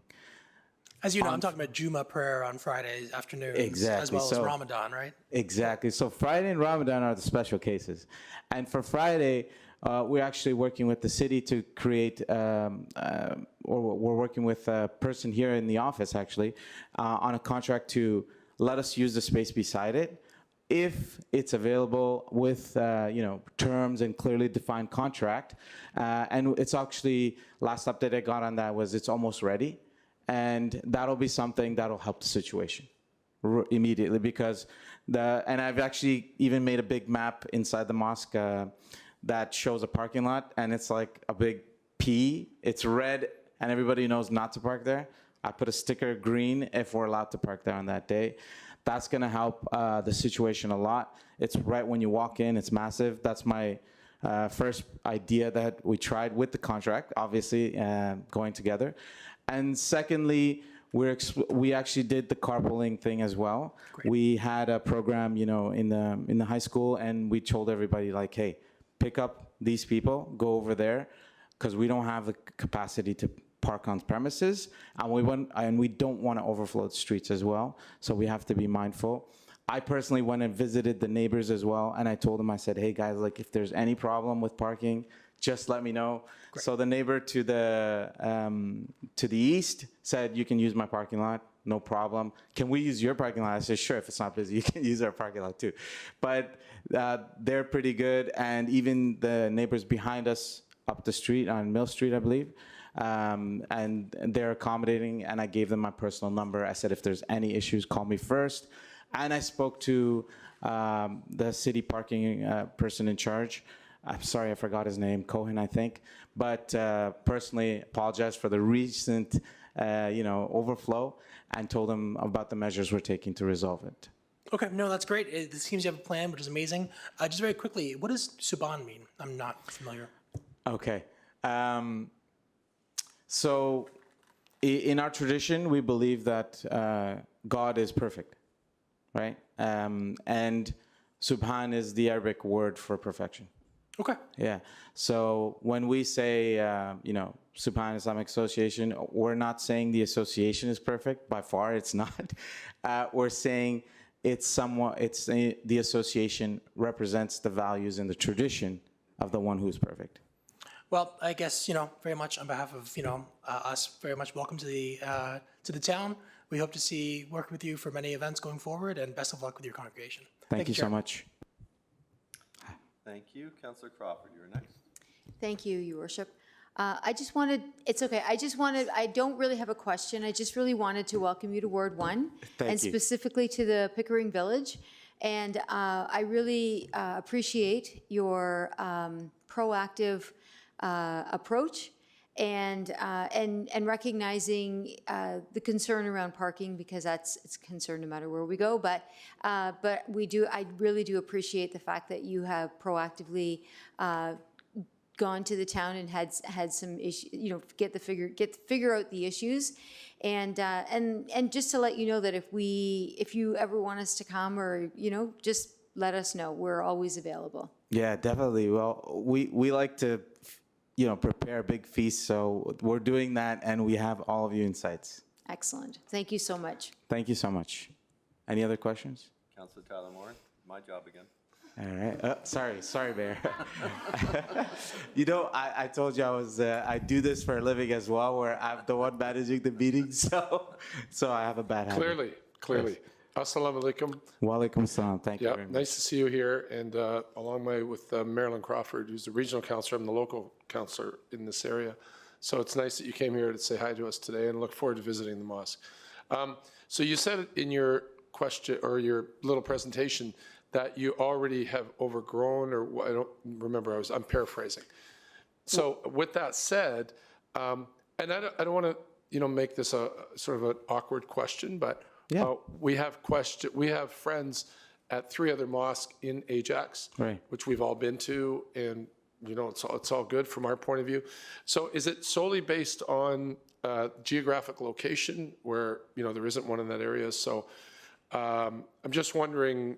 As you know, I'm talking about Juma prayer on Friday afternoons, Exactly. as well as So- Ramadan, right? Exactly. So Friday and Ramadan are the special cases. And for Friday, we're actually working with the city to create, or we're working with a person here in the office actually, on a contract to let us use the space beside it if it's available with, terms and clearly defined contract. And it's actually, last update I got on that was it's almost ready. And that'll be something that'll help the situation immediately because and I've actually even made a big map inside the mosque that shows a parking lot, and it's like a big P. It's red, and everybody knows not to park there. I put a sticker green if we're allowed to park there on that day. That's going to help the situation a lot. It's right when you walk in. It's massive. That's my first idea that we tried with the contract, obviously going together. And secondly, we actually did the carpooling thing as well. Great. We had a program, in the high school, and we told everybody like, hey, pick up these people, go over there, because we don't have the capacity to park on premises, and we don't want to overflow the streets as well. So we have to be mindful. I personally went and visited the neighbors as well, and I told them, I said, hey guys, like if there's any problem with parking, just let me know. Great. So the neighbor to the east said, you can use my parking lot, no problem. Can we use your parking lot? I said, sure, if it's not busy, you can use our parking lot too. But they're pretty good, and even the neighbors behind us up the street on Mill Street, I believe, and they're accommodating, and I gave them my personal number. I said, if there's any issues, call me first. And I spoke to the city parking person in charge. I'm sorry, I forgot his name, Cohen, I think. But personally, apologize for the recent, overflow, and told him about the measures we're taking to resolve it. Okay, no, that's great. It seems you have a plan, which is amazing. Just very quickly, what does Subhan mean? I'm not familiar. Okay. So in our tradition, we believe that God is perfect, right? And Subhan is the Arabic word for perfection. Okay. Yeah. So when we say, Subhan Islamic Association, we're not saying the association is perfect. By far, it's not. We're saying the association represents the values and the tradition of the one who's perfect. Well, I guess, very much on behalf of, us, very much welcome to the town. We hope to work with you for many events going forward, and best of luck with your congregation. Thank you so Chair. much. Thank you. Councillor Crawford, you're next. Thank you, Your Worship. I don't really have a question. I just really wanted to welcome you to Ward 1. Thank and you. specifically to the Pickering Village. And I really appreciate your proactive approach and recognizing the concern around parking, because it's a concern no matter where we go. But I really do appreciate the fact that you have proactively gone to the town and had some issues, figure out the issues, and just to let you know that if you ever want us to come, or just let us know. We're always available. Yeah, definitely. Well, we like to, prepare a big feast, so we're doing that, and we have all of you in sights. Excellent. Thank you so much. Thank you so much. Any other questions? Councillor Tyler Moore, my job again. All right. Sorry, Mayor. I told you I do this for a living as well, where I'm the one managing the meeting, so I have a bad habit. Clearly. Assalamu alaikum. Walaikum salam. Thank you Yeah, very much. nice to see you here, and along my way with Marilyn Crawford, who's the regional counselor. I'm the local counselor in this area. So it's nice that you came here to say hi to us today, and look forward to visiting the mosque. So you said in your question or your little presentation that you already have overgrown, or I don't remember. I'm paraphrasing. So with that said, and I don't want to make this a sort of an awkward question, but we have friends at 3 other mosques in Ajax, Right. which we've all been to, and it's all good from our point of view. So is it solely based on geographic location where there isn't one in that area? So I'm just wondering,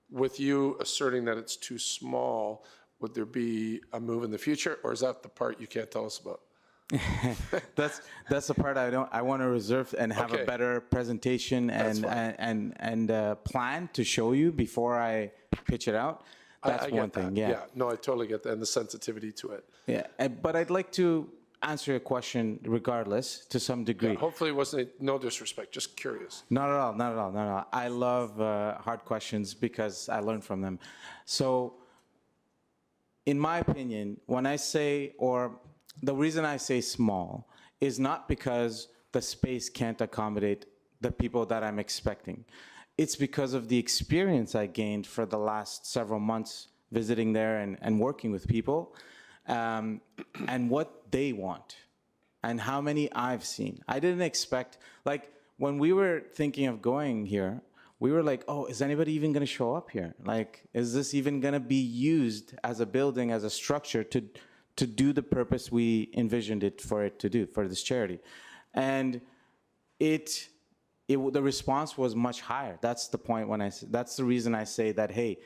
with you asserting that it's too small, would there be a move in the future, or is that the part you can't tell us about? That's the part I want to reserve and have Okay. a better presentation and plan to show you before I pitch it out. That's I get one thing. that. Yeah. No, I totally get that, and the sensitivity to it. Yeah. But I'd like to answer your question regardless to some degree. Hopefully it wasn't, no disrespect, just curious. Not at all, not at all, not at all. I love hard questions because I learn from them. So, in my opinion, when I say, or the reason I say small is not because the space can't accommodate the people that I'm expecting. It's because of the experience I gained for the last several months visiting there and working with people, and what they want and how many I've seen. I didn't expect, like, when we were thinking of going here, we were like, oh, is anybody even going to show up here? Like, is this even going to be used as a building, as a structure to do the purpose we envisioned it to do, for this charity? And the response was much higher. That's the point that's the reason I say that, hey,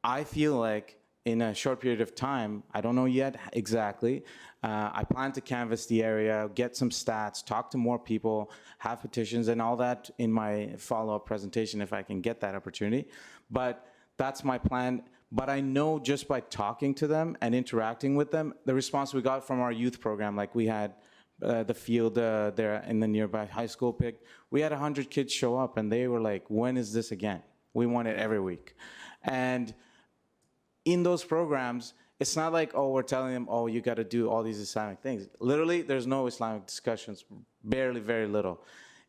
I feel like in a short period of time, I don't know yet exactly, I plan to canvass the area, get some stats, talk to more people, have petitions and all that in my follow-up presentation if I can get that opportunity. But that's my plan. But I know just by talking to them and interacting with them, the response we got from our youth program, like we had the field there in the nearby high school picked, we had 100 kids show up and they were like, when is this again? We want it every week. And in those programs, it's not like, oh, we're telling them, oh, you got to do all these Islamic things. Literally, there's no Islamic discussions, barely, very little.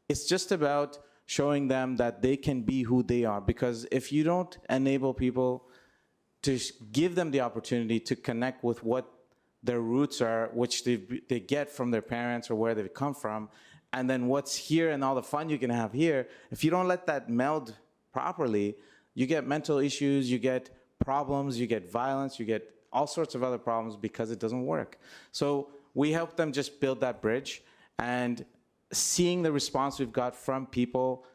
It's just about showing them that they can be who they are. Because if you don't enable people to give them the opportunity to connect with what their roots are, which they get from their parents or where they've come from, and then what's here and all the fun you can have here, if you don't let that meld properly, you get mental issues, you get problems, you get violence, you get all sorts of other problems because it doesn't work. So we help them just build that bridge, and seeing the response we've got from people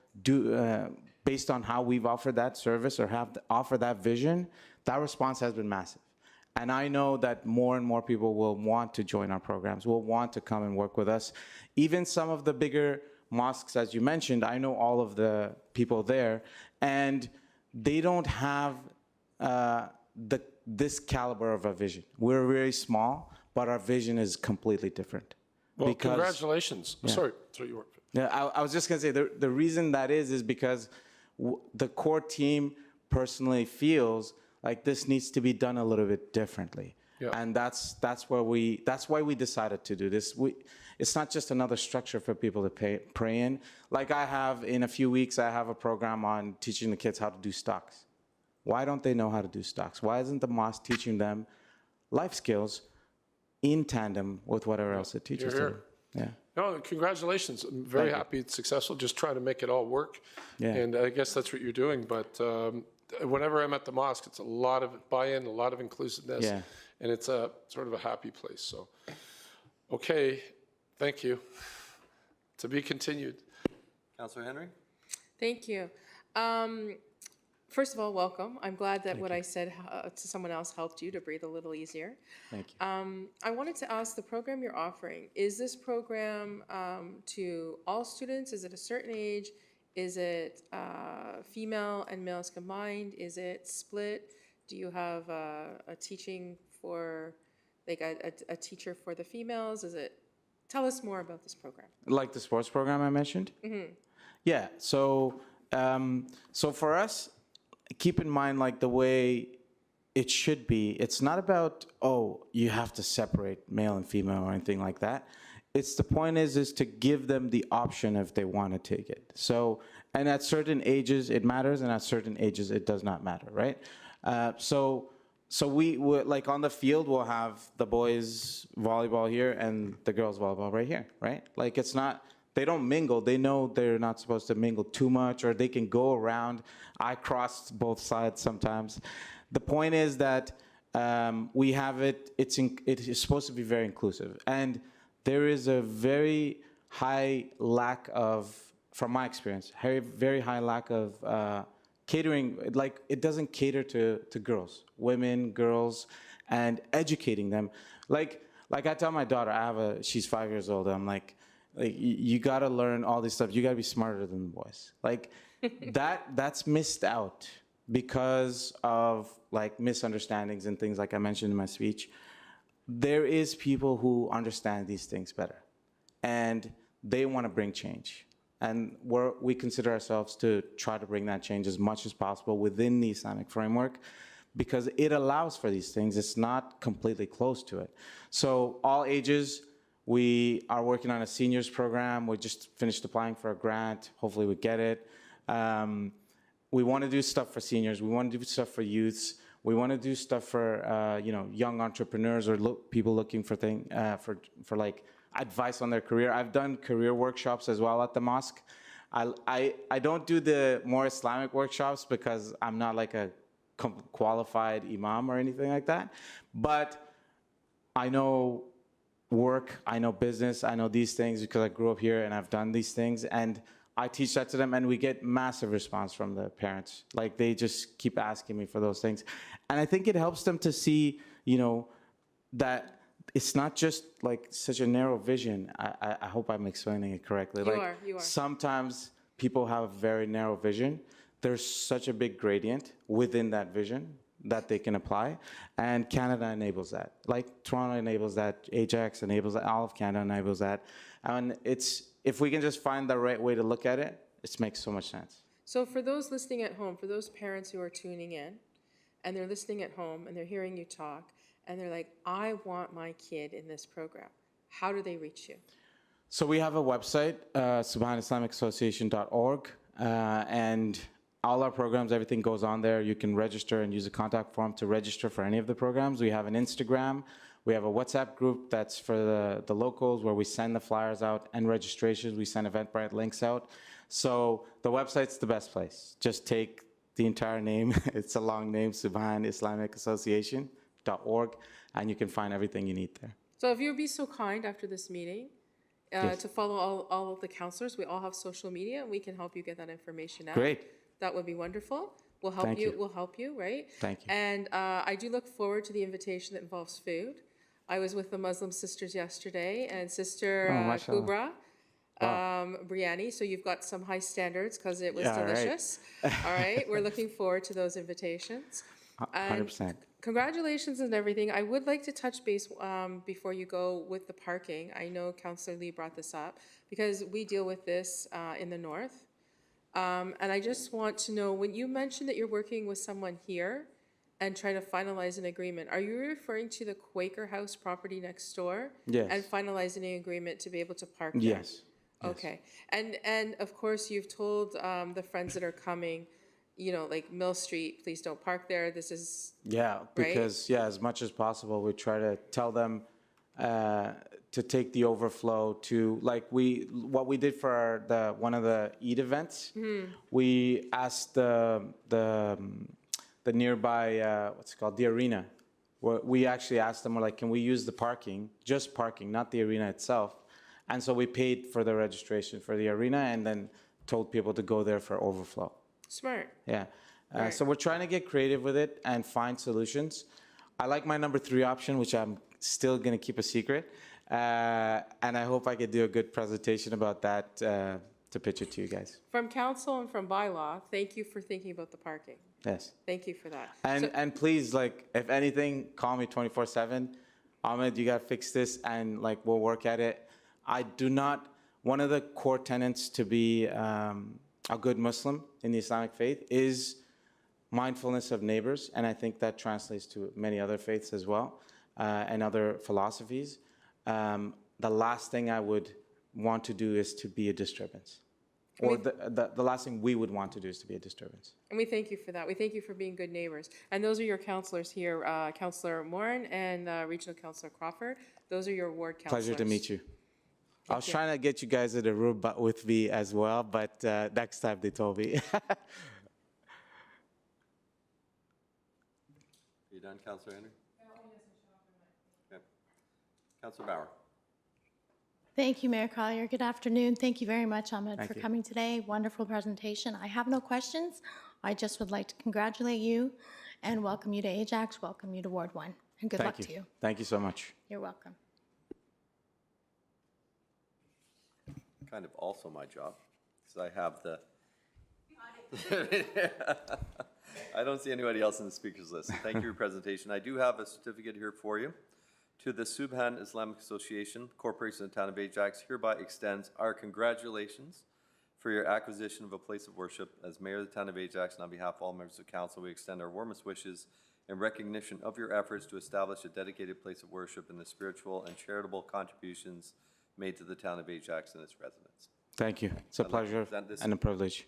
based on how we've offered that service or have offered that vision, that response has been massive. And I know that more and more people will want to join our programs, will want to come and work with us. Even some of the bigger mosques, as you mentioned, I know all of the people there, and they don't have this caliber of a vision. We're very small, but our vision is completely different. Well, congratulations. Yeah. Sorry, you were. Yeah, I was just going to say, the reason that is because the core team personally feels like this needs to be done a little bit differently. Yeah. And that's why we decided to do this. It's not just another structure for people to pray in. Like in a few weeks, I have a program on teaching the kids how to do stocks. Why don't they know how to do stocks? Why isn't the mosque teaching them life skills in tandem with whatever else it teaches them? Yeah. No, congratulations. I'm very happy it's successful. Just trying to make it all work. Yeah. And I guess that's what you're doing. But whenever I'm at the mosque, it's a lot of buy-in, a lot of inclusiveness. Yeah. And it's a sort of a happy place. So, okay, thank you. To be continued. Councillor Henry? Thank you. First of all, welcome. I'm glad that what I said to someone else helped you to breathe a little easier. Thank you. I wanted to ask, the program you're offering, is this program to all students? Is it a certain age? Is it female and males combined? Is it split? Do you have a teaching for, like a teacher for the females? Tell us more about this program. Like the sports program I mentioned? Yeah, so so for us, keep in mind like the way it should be, it's not about, oh, you have to separate male and female or anything like that. It's the point is to give them the option if they want to take it. So, and at certain ages it matters, and at certain ages it does not matter, right? So we like on the field we'll have the boys volleyball here and the girls volleyball right here, right? Like it's not, they don't mingle. They know they're not supposed to mingle too much, or they can go around. I cross both sides sometimes. The point is that we have it. It is supposed to be very inclusive, and there is a very high lack of, from my experience, very high lack of catering. Like it doesn't cater to girls, women, girls, and educating them. Like I tell my daughter, she's 5 years old. I'm like you gotta learn all this stuff. You gotta be smarter than the boys. Like that's missed out because of like misunderstandings and things like I mentioned in my speech. There is people who understand these things better, and they want to bring change. And we consider ourselves to try to bring that change as much as possible within the Islamic framework, because it allows for these things. It's not completely closed to it. So all ages, we are working on a seniors program. We just finished applying for a grant. Hopefully we get it. We want to do stuff for seniors. We want to do stuff for youths. We want to do stuff for young entrepreneurs or people looking for for like advice on their career. I've done career workshops as well at the mosque. I don't do the more Islamic workshops because I'm not like a qualified imam or anything like that. But I know work, I know business, I know these things because I grew up here and I've done these things, and I teach that to them, and we get massive response from the parents. Like they just keep asking me for those things. And I think it helps them to see, that it's not just like such a narrow vision. I hope I'm explaining it correctly. You are. Sometimes people have a very narrow vision. There's such a big gradient within that vision that they can apply, and Canada enables that. Like Toronto enables that, Ajax enables that, all of Canada enables that. And if we can just find the right way to look at it, it makes so much sense. So for those listening at home, for those parents who are tuning in, and they're listening at home, and they're hearing you talk, and they're like, I want my kid in this program, how do they reach you? So we have a website, subhanislamicAssociation.org, and all our programs, everything goes on there. You can register and use a contact form to register for any of the programs. We have an Instagram. We have a WhatsApp group that's for the locals, where we send the flyers out and registrations. We send Eventbrite links out. So the website's the best place. Just take the entire name. It's a long name, subhanislamicAssociation.org, and you can find everything you need there. So if you would be so kind after this meeting, Yes. to follow all of the counselors, we all have social media, and we can help you get that information out. Great. That would be wonderful. We'll help Thank you. you. We'll help you, right? Thank you. And I do look forward to the invitation that involves food. I was with the Muslim sisters yesterday, and Sister mashallah. Kubra, biryani. So you've got some high standards because it was Yeah, right. delicious. All right, we're looking forward to those invitations. 100%. Congratulations and everything. I would like to touch base before you go with the parking. I know Councillor Lee brought this up because we deal with this in the north. And I just want to know, when you mentioned that you're working with someone here and trying to finalize an agreement, are you referring to the Quaker House property next door? Yes. And finalizing an agreement to be able to park there? Yes. Okay. And of course, you've told the friends that are coming, like Mill Street, please don't park there. This is, Yeah, because as much as possible, we try to tell them to take the overflow to, like what we did for one of the Eid events. We asked the nearby what's it called, the arena. We actually asked them, we're like, can we use the parking, just parking, not the arena itself? And so we paid for the registration for the arena, and then told people to go there for overflow. smart. Yeah. Right. So we're trying to get creative with it and find solutions. I like my number 3 option, which I'm still going to keep a secret. And I hope I could do a good presentation about that to to pitch it to you guys. From council and from bylaw, thank you for thinking about the parking. Yes. Thank you for that. And please, like, if anything, call me 24/7. Ahmed, you gotta fix this, and like, we'll work at it. I do not, one of the core tenets to be a good Muslim in the Islamic faith is mindfulness of neighbors, and I think that translates to many other faiths as well, and other philosophies. The last thing I would want to do is to be a disturbance. Or the last thing we would want to do is to be a disturbance. And we thank you for that. We thank you for being good neighbors. And those are your councilors here, Councilor Moran and Regional Councilor Crawford. Those are your ward councilors. Pleasure to meet you. I was trying to get you guys in the room but with me as well, but next time they told me. You done, Councilor Henry? Okay. Councilor Bauer. Thank you, Mayor Collier. Good afternoon. Thank you very much, Ahmed, Thank for you. coming today. Wonderful presentation. I have no questions. I just would like to congratulate you and welcome you to Ajax, welcome you to Ward 1, and good luck to you. Thank you so much. You're welcome. Kind of also my job, because I have the. I don't see anybody else in the speakers list. Thank you for your presentation. I do have a certificate here for you. To the Subhan Islamic Association, Corporation of the Town of Ajax hereby extends our congratulations for your acquisition of a place of worship. As Mayor of the Town of Ajax and on behalf of all members of Council, we extend our warmest wishes in recognition of your efforts to establish a dedicated place of worship and the spiritual and charitable contributions made to the Town of Ajax and its residents. Thank you. It's a I'd like to pleasure present this- and a privilege.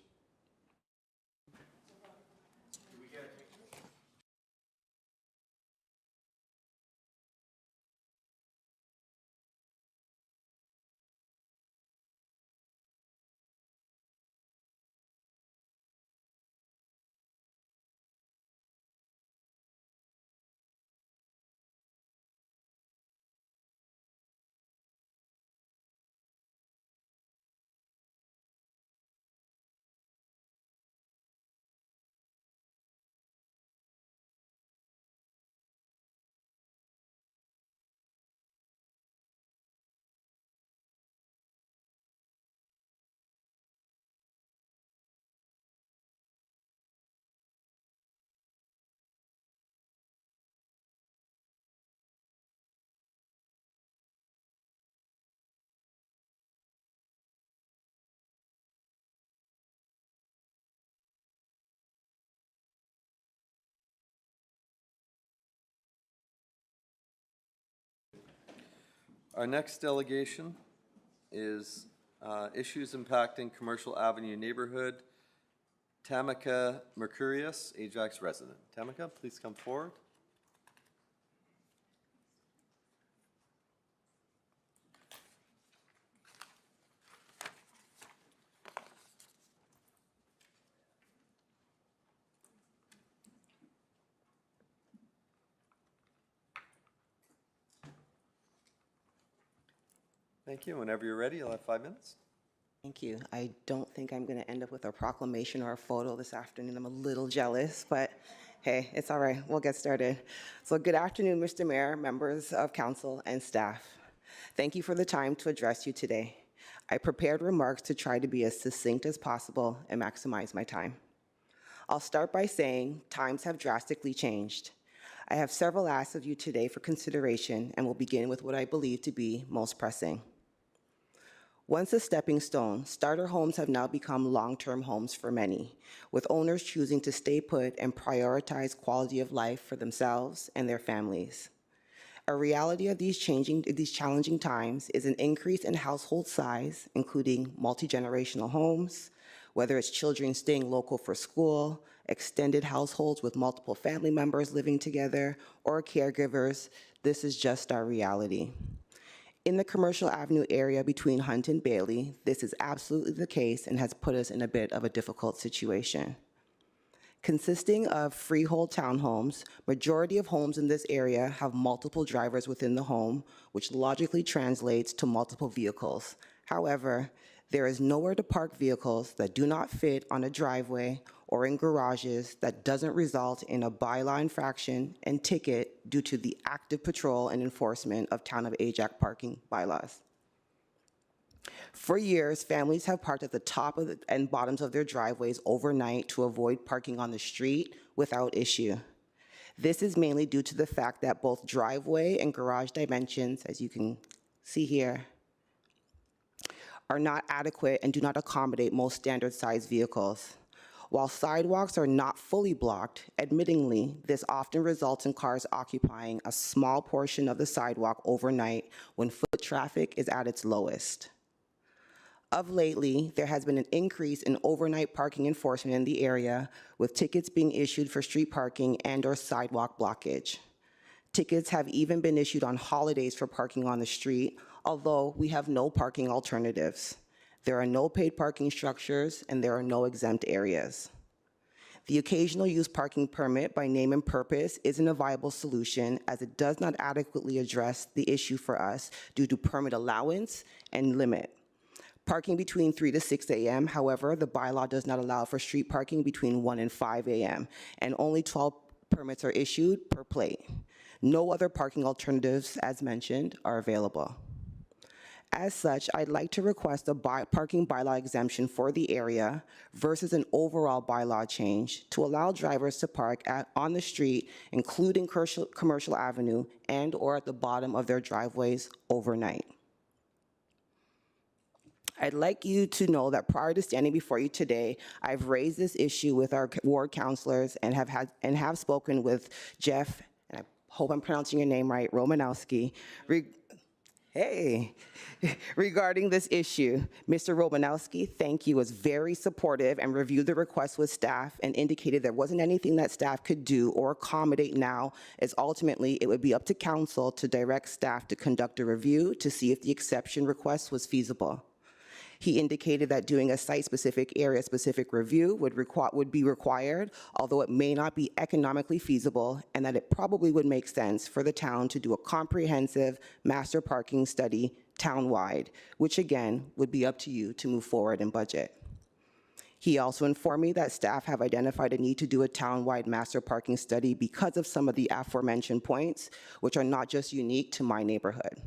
Our next delegation is issues impacting Commercial Avenue neighborhood. Tamika Mercurius, Ajax resident. Tamika, please come forward. Thank you. Whenever you're ready, you'll have 5 minutes. Thank you. I don't think I'm going to end up with a proclamation or a photo this afternoon. I'm a little jealous, but hey, it's all right. We'll get started. So good afternoon, Mr. Mayor, members of council, and staff. Thank you for the time to address you today. I prepared remarks to try to be as succinct as possible and maximize my time. I'll start by saying times have drastically changed. I have several asks of you today for consideration and will begin with what I believe to be most pressing. Once a stepping stone, starter homes have now become long-term homes for many, with owners choosing to stay put and prioritize quality of life for themselves and their families. A reality of these challenging times is an increase in household size, including multi-generational homes, whether it's children staying local for school, extended households with multiple family members living together, or caregivers. This is just our reality. In the Commercial Avenue area between Hunt and Bailey, this is absolutely the case and has put us in a bit of a difficult situation. Consisting of freehold townhomes, majority of homes in this area have multiple drivers within the home, which logically translates to multiple vehicles. However, there is nowhere to park vehicles that do not fit on a driveway or in garages that doesn't result in a bylaw infraction and ticket due to the active patrol and enforcement of Town of Ajax parking bylaws. For years, families have parked at the top and bottoms of their driveways overnight to avoid parking on the street without issue. This is mainly due to the fact that both driveway and garage dimensions, as you can see here, are not adequate and do not accommodate most standard-sized vehicles. While sidewalks are not fully blocked, admittingly, this often results in cars occupying a small portion of the sidewalk overnight when foot traffic is at its lowest. Of lately, there has been an increase in overnight parking enforcement in the area, with tickets being issued for street parking and/or sidewalk blockage. Tickets have even been issued on holidays for parking on the street, although we have no parking alternatives. There are no paid parking structures, and there are no exempt areas. The occasional use parking permit by name and purpose isn't a viable solution, as it does not adequately address the issue for us due to permit allowance and limit. Parking between 3 to 6 a.m., however, the bylaw does not allow for street parking between 1 and 5 a.m., and only 12 permits are issued per plate. No other parking alternatives, as mentioned, are available. As such, I'd like to request a parking bylaw exemption for the area versus an overall bylaw change to allow drivers to park on the street, including Commercial Avenue, and/or at the bottom of their driveways overnight. I'd like you to know that prior to standing before you today, I've raised this issue with our ward councilors and have spoken with Jeff, and I hope I'm pronouncing your name right, Romanowski, regarding this issue. Mr. Romanowski, thank you, was very supportive and reviewed the request with staff and indicated there wasn't anything that staff could do or accommodate now, as ultimately it would be up to council to direct staff to conduct a review to see if the exception request was feasible. He indicated that doing a site-specific, area-specific review would be required, although it may not be economically feasible, and that it probably would make sense for the town to do a comprehensive master parking study town-wide, which again, would be up to you to move forward and budget. He also informed me that staff have identified a need to do a town-wide master parking study because of some of the aforementioned points, which are not just unique to my neighborhood.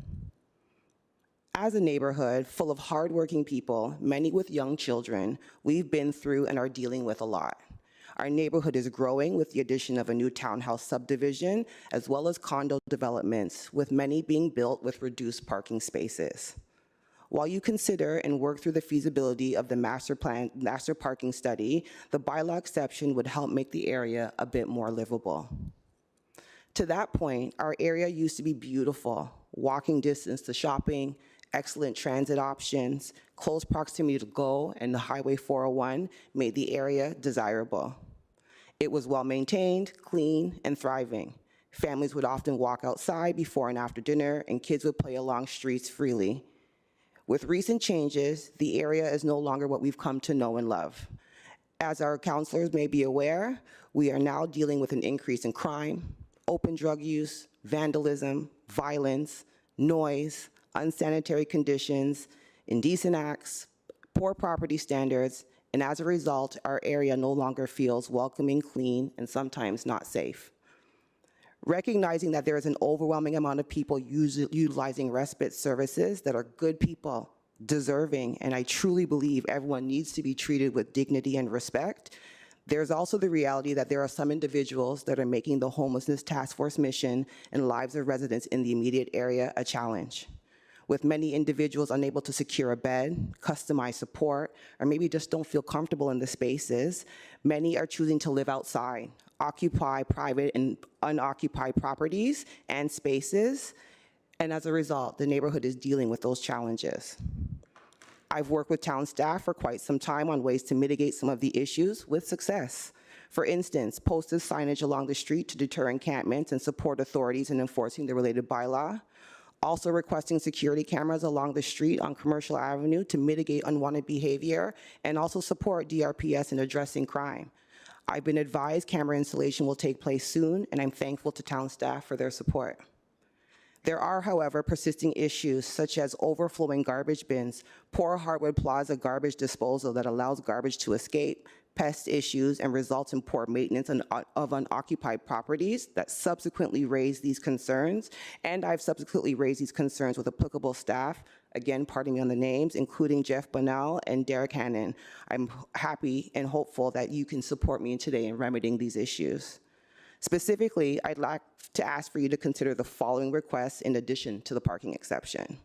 As a neighborhood full of hardworking people, many with young children, we've been through and are dealing with a lot. Our neighborhood is growing with the addition of a new townhouse subdivision, as well as condo developments, with many being built with reduced parking spaces. While you consider and work through the feasibility of the master parking study, the bylaw exception would help make the area a bit more livable. To that point, our area used to be beautiful, walking distance to shopping, excellent transit options, close proximity to GO and the Highway 401 made the area desirable. It was well-maintained, clean, and thriving. Families would often walk outside before and after dinner, and kids would play along streets freely. With recent changes, the area is no longer what we've come to know and love. As our counselors may be aware, we are now dealing with an increase in crime, open drug use, vandalism, violence, noise, unsanitary conditions, indecent acts, poor property standards, and as a result, our area no longer feels welcoming, clean, and sometimes not safe. Recognizing that there is an overwhelming amount of people utilizing respite services that are good people, deserving, and I truly believe everyone needs to be treated with dignity and respect, there's also the reality that there are some individuals that are making the homelessness task force mission and lives of residents in the immediate area a challenge. With many individuals unable to secure a bed, customize support, or maybe just don't feel comfortable in the spaces, many are choosing to live outside, occupy private and unoccupied properties and spaces, and as a result, the neighborhood is dealing with those challenges. I've worked with town staff for quite some time on ways to mitigate some of the issues with success. For instance, posted signage along the street to deter encampments and support authorities in enforcing the related bylaw. Also requesting security cameras along the street on Commercial Avenue to mitigate unwanted behavior and also support DRPS in addressing crime. I've been advised camera installation will take place soon, and I'm thankful to town staff for their support. There are, however, persisting issues such as overflowing garbage bins, poor Hardwood Plaza garbage disposal that allows garbage to escape, pest issues, and results in poor maintenance of unoccupied properties that subsequently raise these concerns. And I've subsequently raised these concerns with applicable staff, again, pardon me on the names, including Jeff Bunnell and Derek Hannon. I'm happy and hopeful that you can support me today in remedying these issues. Specifically, I'd like to ask for you to consider the following requests in addition to the parking exception.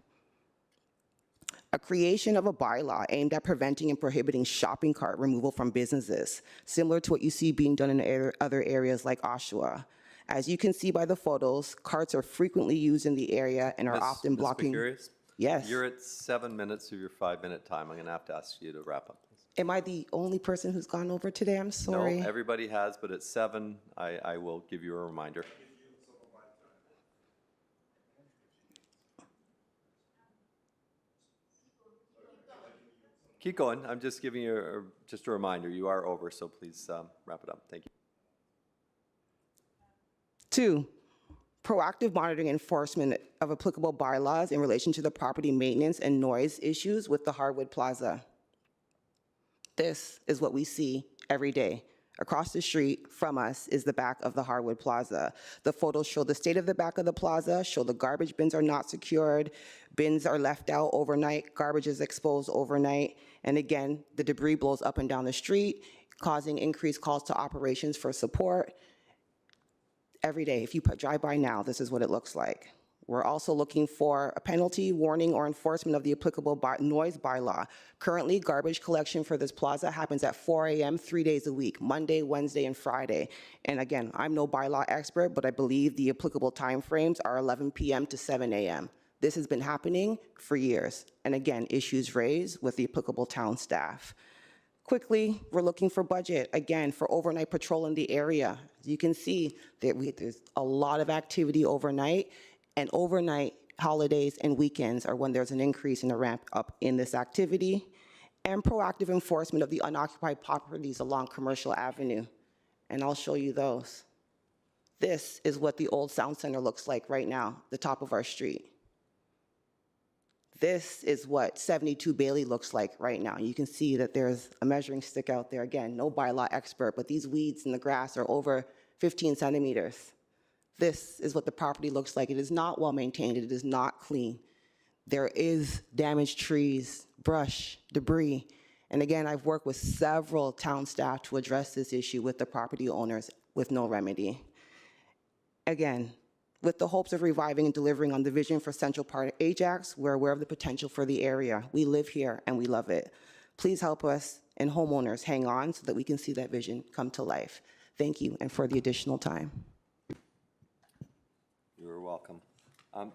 A creation of a bylaw aimed at preventing and prohibiting shopping cart removal from businesses, similar to what you see being done in other areas like Oshawa. As you can see by the photos, carts are frequently used in the area and are often blocking. Ms. Mercurius? Yes. You're at 7 minutes of your 5-minute time. I'm going to have to ask you to wrap up. Am I the only person who's gone over today? I'm sorry. No, everybody has, but at 7, I will give you a reminder. Keep going. I'm just giving you just a reminder. You are over, so please wrap it up. Thank you. 2, proactive monitoring enforcement of applicable bylaws in relation to the property maintenance and noise issues with the Hardwood Plaza. This is what we see every day. Across the street from us is the back of the Hardwood Plaza. The photos show the state of the back of the plaza, show the garbage bins are not secured, bins are left out overnight, garbage is exposed overnight, and again, the debris blows up and down the street, causing increased calls to operations for support. Every day, if you drive by now, this is what it looks like. We're also looking for a penalty, warning, or enforcement of the applicable noise bylaw. Currently, garbage collection for this plaza happens at 4 a.m. 3 days a week, Monday, Wednesday, and Friday. And again, I'm no bylaw expert, but I believe the applicable timeframes are 11 p.m. to 7 a.m. This has been happening for years. And again, issues raised with the applicable town staff. Quickly, we're looking for budget, again, for overnight patrol in the area. As you can see, there's a lot of activity overnight, and overnight holidays and weekends are when there's an increase in the ramp up in this activity, and proactive enforcement of the unoccupied properties along Commercial Avenue. And I'll show you those. This is what the old Sound Center looks like right now, the top of our street. This is what 72 Bailey looks like right now. You can see that there's a measuring stick out there. Again, no bylaw expert, but these weeds in the grass are over 15 centimeters. This is what the property looks like. It is not well maintained. It is not clean. There is damaged trees, brush, debris. And again, I've worked with several town staff to address this issue with the property owners with no remedy. Again, with the hopes of reviving and delivering on the vision for Central Park Ajax, we're aware of the potential for the area. We live here and we love it. Please help us and homeowners hang on so that we can see that vision come to life. Thank you, and for the additional time. You're welcome.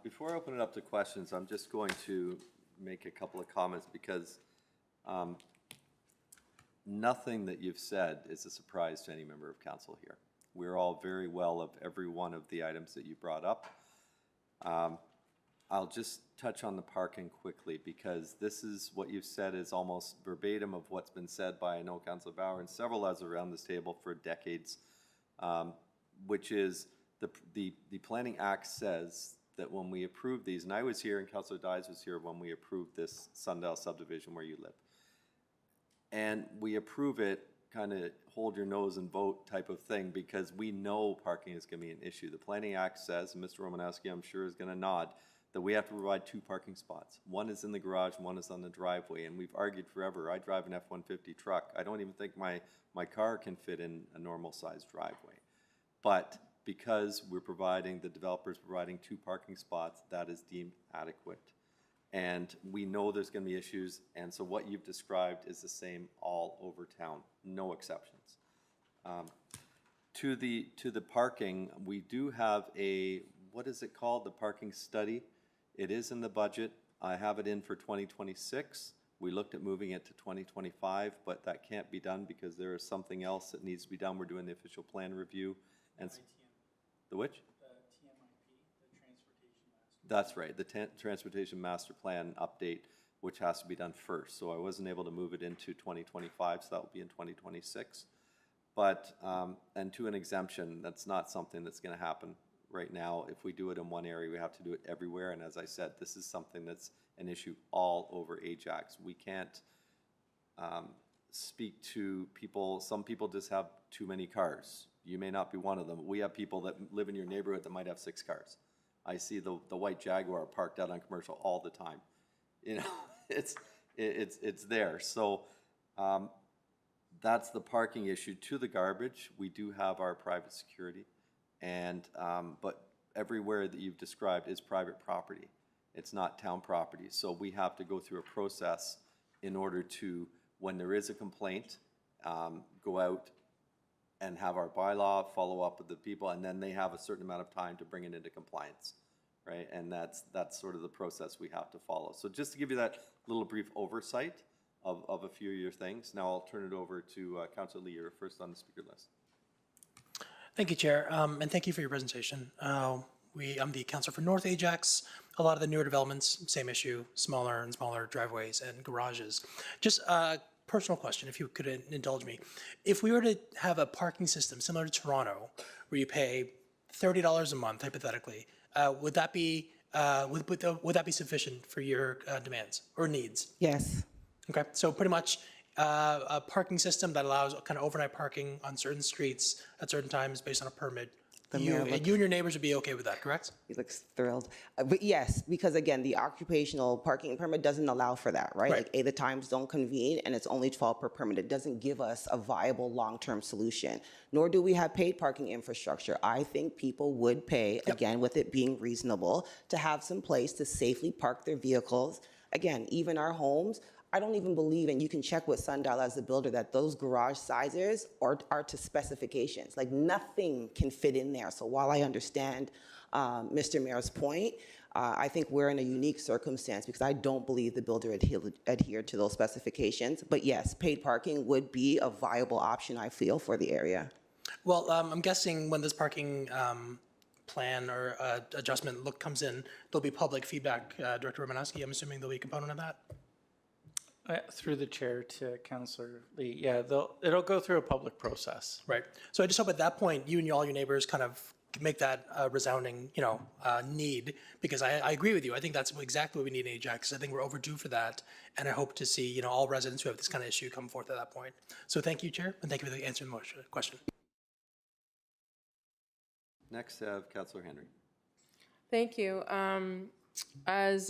Before I open it up to questions, I'm just going to make a couple of comments because nothing that you've said is a surprise to any member of council here. We're all very well of every one of the items that you brought up. I'll just touch on the parking quickly because this is what you've said is almost verbatim of what's been said by, I know, Councilor Bauer and several others around this table for decades, which is the Planning Act says that when we approve these, and I was here and Councilor Dyes was here when we approved this Sundale subdivision where you live, and we approve it kind of hold your nose and vote type of thing because we know parking is going to be an issue. The Planning Act says, and Mr. Romanowski I'm sure is going to nod, that we have to provide 2 parking spots. One is in the garage, one is on the driveway, and we've argued forever. I drive an F-150 truck. I don't even think my car can fit in a normal sized driveway. But because we're providing, the developer's providing 2 parking spots, that is deemed adequate. And we know there's going to be issues, and so what you've described is the same all over town, no exceptions. To the parking, we do have a, what is it called, the parking study? It is in the budget. I have it in for 2026. We looked at moving it to 2025, but that can't be done because there is something else that needs to be done. We're doing the official plan review. And the which? That's right, the Transportation Master Plan update, which has to be done first. So I wasn't able to move it into 2025, so that will be in 2026. But, and to an exemption, that's not something that's going to happen right now. If we do it in one area, we have to do it everywhere. And as I said, this is something that's an issue all over Ajax. We can't speak to people. Some people just have too many cars. You may not be one of them. We have people that live in your neighborhood that might have 6 cars. I see the white Jaguar parked out on Commercial all the time. You know, it's there. So that's the parking issue. To the garbage, we do have our private security, and but everywhere that you've described is private property. It's not town property. So we have to go through a process in order to, when there is a complaint, go out and have our bylaw, follow up with the people, and then they have a certain amount of time to bring it into compliance, right? And that's sort of the process we have to follow. So just to give you that little brief oversight of a few of your things. Now I'll turn it over to Councilor Lee. You're first on the speaker list. Thank you, Chair, and thank you for your presentation. I'm the councillor for North Ajax. A lot of the newer developments, same issue, smaller and smaller driveways and garages. Just a personal question, if you could indulge me. If we were to have a parking system similar to Toronto, where you pay $30 a month, hypothetically, would that be sufficient for your demands or needs? Yes. Okay, so pretty much a parking system that allows kind of overnight parking on certain streets at certain times based on a permit. You and your neighbors would be okay with that, correct? He looks thrilled. But yes, because again, the occupational parking permit doesn't allow for that, right? Right. Like the times don't convene and it's only 12 per permit. It doesn't give us a viable long-term solution, nor do we have paid parking infrastructure. I think people would pay, again, with it being reasonable, to have some place to safely park their vehicles. Again, even our homes, I don't even believe, and you can check with Sundial as a builder, that those garage sizes are to specifications. Like nothing can fit in there. So while I understand Mr. Mayor's point, I think we're in a unique circumstance because I don't believe the builder adhered to those specifications. But yes, paid parking would be a viable option, I feel, for the area. Well, I'm guessing when this parking plan or adjustment comes in, there'll be public feedback. Director Romanowski, I'm assuming there'll be a component of that? Through the chair to Councillor Lee, yeah, it'll go through a public process. Right. So I just hope at that point, you and all your neighbors kind of make that resounding, need, because I agree with you. I think that's exactly what we need in Ajax. I think we're overdue for that, and I hope to see, all residents who have this kind of issue come forth at that point. So thank you, Chair, and thank you for answering the question. Next, I have Councilor Henry. Thank you. As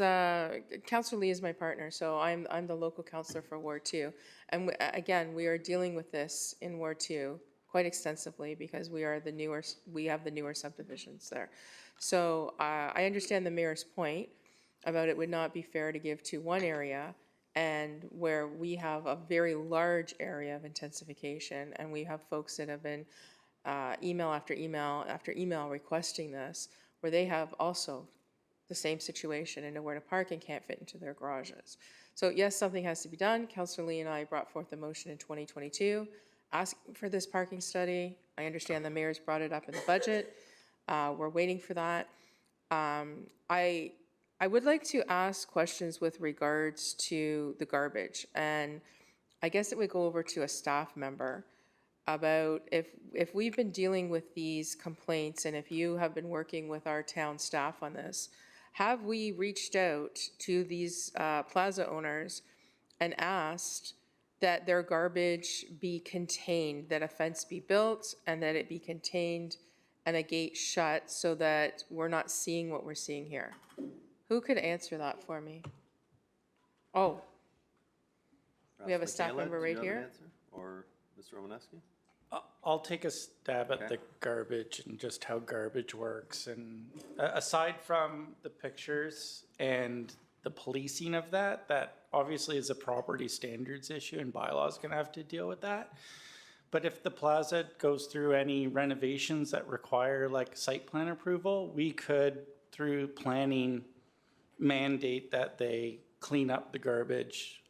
Councilor Lee is my partner, so I'm the local councillor for Ward 2. And again, we are dealing with this in Ward 2 quite extensively because we have the newer subdivisions there. So I understand the mayor's point about it would not be fair to give to one area, and where we have a very large area of intensification, and we have folks that have been email after email after email requesting this, where they have also the same situation and nowhere to park and can't fit into their garages. So yes, something has to be done. Councillor Lee and I brought forth a motion in 2022 asking for this parking study. I understand the mayor's brought it up in the budget. We're waiting for that. I would like to ask questions with regards to the garbage, and I guess it would go over to a staff member about if we've been dealing with these complaints and if you have been working with our town staff on this, have we reached out to these plaza owners and asked that their garbage be contained, that a fence be built and that it be contained and a gate shut so that we're not seeing what we're seeing here? Who could answer that for me? Oh, we have a staff member right here. Or Mr. Romanowski? I'll take a stab at the garbage and just how garbage works. And aside from the pictures and the policing of that obviously is a property standards issue and bylaws gonna have to deal with that. But if the plaza goes through any renovations that require like site plan approval, we could, through planning, mandate that they clean up the garbage.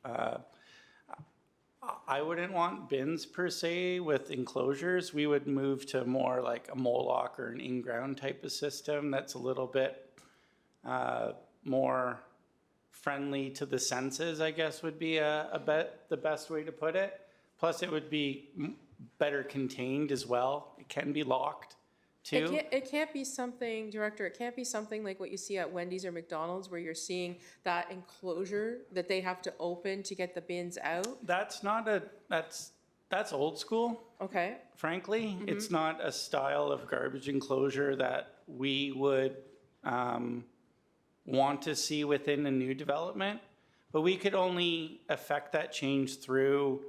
I wouldn't want bins per se with enclosures. We would move to more like a Moloch or an in-ground type of system that's a little bit more friendly to the senses, I guess would be the best way to put it. Plus it would be better contained as well. It can be locked. too. It can't be something, Director, it can't be something like what you see at Wendy's or McDonald's where you're seeing that enclosure that they have to open to get the bins out. That's not that's old school, Okay, frankly. It's not a style of garbage enclosure that we would want to see within a new development. But we could only affect that change through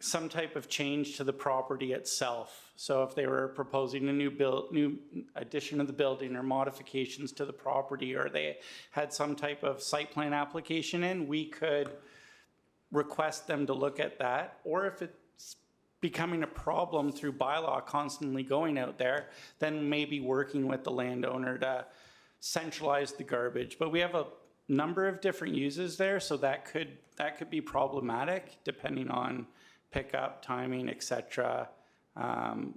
some type of change to the property itself. So if they were proposing a new addition of the building or modifications to the property, or they had some type of site plan application in, we could request them to look at that. Or if it's becoming a problem through bylaw constantly going out there, then maybe working with the landowner to centralize the garbage. But we have a number of different uses there, so that could be problematic depending on pickup, timing, etc.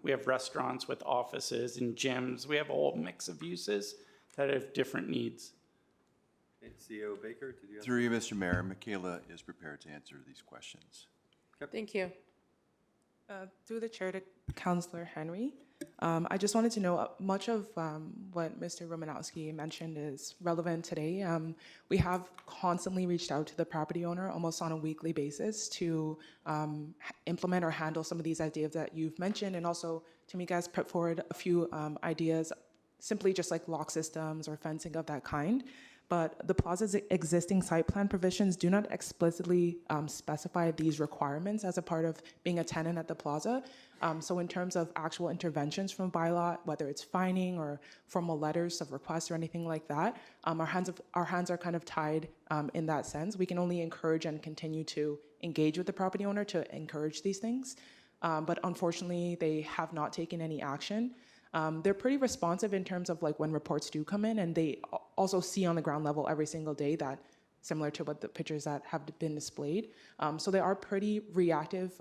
We have restaurants with offices and gyms. We have a whole mix of uses that have different needs. Okay, CEO Baker, did you have? Through you, Mr. Mayor, Michaela is prepared to answer these questions. thank you. Through the chair to Councillor Henry, I just wanted to know much of what Mr. Romanowski mentioned is relevant today. We have constantly reached out to the property owner almost on a weekly basis to implement or handle some of these ideas that you've mentioned, and also Tamika has put forward a few ideas, simply just like lock systems or fencing of that kind. But the plaza's existing site plan provisions do not explicitly specify these requirements as a part of being a tenant at the plaza. So in terms of actual interventions from bylaw, whether it's fining or formal letters of request or anything like that, our hands are kind of tied in that sense. We can only encourage and continue to engage with the property owner to encourage these things. But unfortunately, they have not taken any action. They're pretty responsive in terms of like when reports do come in, and they also see on the ground level every single day that, similar to what the pictures that have been displayed. So they are pretty reactive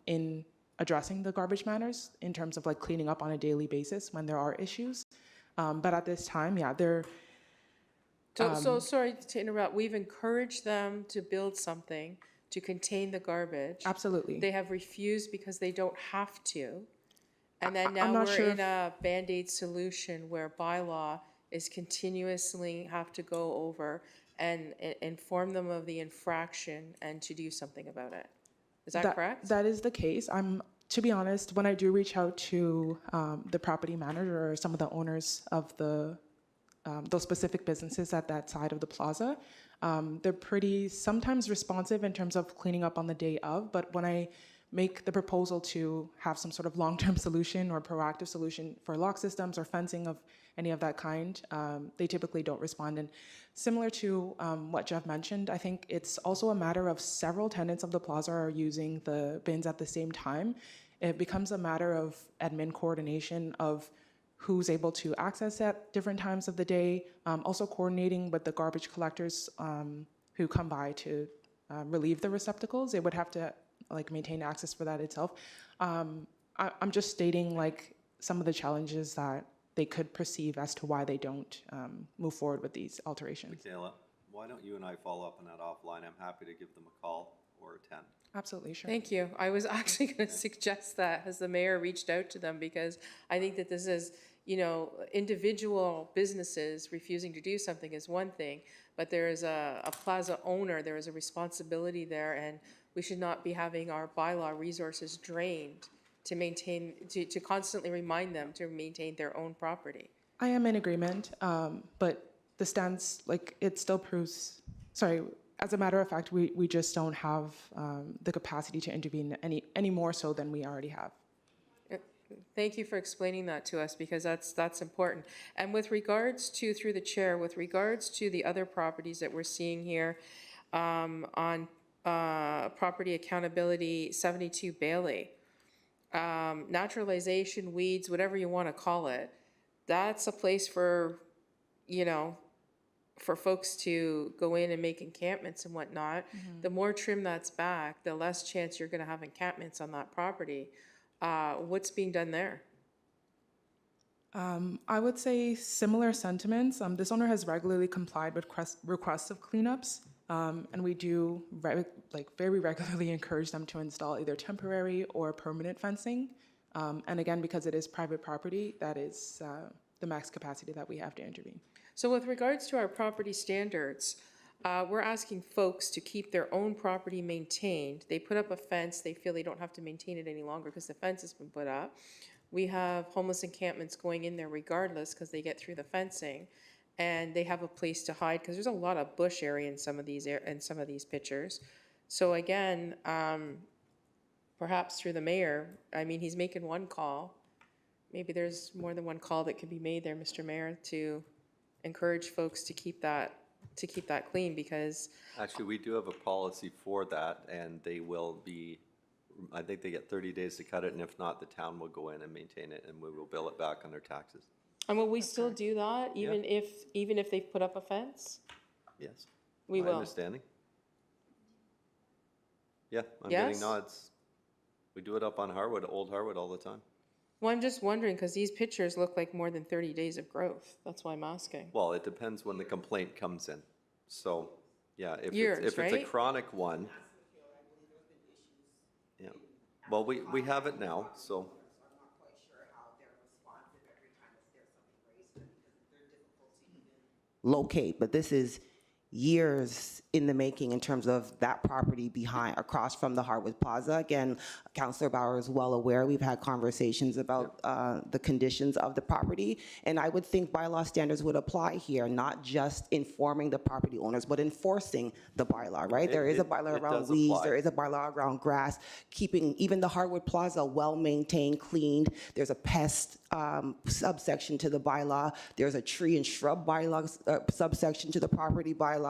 in addressing the garbage matters in terms of like cleaning up on a daily basis when there are issues. But at this time, yeah, they're... So sorry to interrupt, we've encouraged them to build something to contain the garbage. Absolutely. They have refused because they don't have to. And then I'm now not we're sure in a Band-Aid solution where bylaw is continuously have to go over and inform them of the infraction and to do something about it. Is that correct? That is the case. To be honest, when I do reach out to the property manager or some of the owners of those specific businesses at that side of the plaza, they're pretty sometimes responsive in terms of cleaning up on the day of, but when I make the proposal to have some sort of long-term solution or proactive solution for lock systems or fencing of any of that kind, they typically don't respond. And similar to what Jeff mentioned, I think it's also a matter of several tenants of the plaza are using the bins at the same time. It becomes a matter of admin coordination of who's able to access at different times of the day, also coordinating with the garbage collectors who come by to relieve the receptacles. They would have to like maintain access for that itself. I'm just stating like some of the challenges that they could perceive as to why they don't move forward with these alterations. Michaela, why don't you and I follow up on that offline? I'm happy to give them a call or attend. Absolutely, sure. Thank you. I was actually going to suggest that as the mayor reached out to them, because I think that this is, individual businesses refusing to do something is one thing, but there is a plaza owner, there is a responsibility there, and we should not be having our bylaw resources drained to maintain, to constantly remind them to maintain their own property. I am in agreement, but the stance, like, it still proves, as a matter of fact, we just don't have the capacity to intervene any more so than we already have. Thank you for explaining that to us, because that's important. And with regards to, through the chair, with regards to the other properties that we're seeing here on property accountability 72 Bailey, naturalization, weeds, whatever you want to call it, that's a place for, for folks to go in and make encampments and whatnot. The more trim that's back, the less chance you're going to have encampments on that property. What's being done there? I would say similar sentiments. This owner has regularly complied with requests of cleanups, and we do very regularly encourage them to install either temporary or permanent fencing And again, because it is private property, that is the max capacity that we have to intervene. So with regards to our property standards, we're asking folks to keep their own property maintained. They put up a fence, they feel they don't have to maintain it any longer because the fence has been put up. We have homeless encampments going in there regardless because they get through the fencing, and they have a place to hide because there's a lot of bush area in some of these pictures. So again, perhaps through the mayor, I mean, he's making one call. Maybe there's more than one call that could be made there, Mr. Mayor, to encourage folks to keep that clean, because Actually, we do have a policy for that, and they will be, I think they get 30 days to cut it, and if not, the town will go in and maintain it, and we will bill it back on their taxes. and will we still do that even if they've put up a fence? Yes. We My will. understanding. Yeah, I'm Yes? getting nods. We do it up on Harwood, Old Harwood, all the time. Well, I'm just wondering because these pictures look like more than 30 days of growth. That's why I'm asking. Well, it depends when the complaint comes in. So, yeah, if Years, it's a right? chronic one. Yeah, well, we have it now, so. Locate, but this is years in the making in terms of that property across from the Harwood Plaza. Again, Councillor Bauer is well aware, we've had conversations about the conditions of the property, and I would think bylaw standards would apply here, not just informing the property owners, but enforcing the bylaw, right? There is a bylaw it around does weeds, apply. there is a bylaw around grass, keeping even the Harwood Plaza well-maintained, cleaned. There's a pest subsection to the bylaw. There's a tree and shrub bylaw subsection to the property bylaw.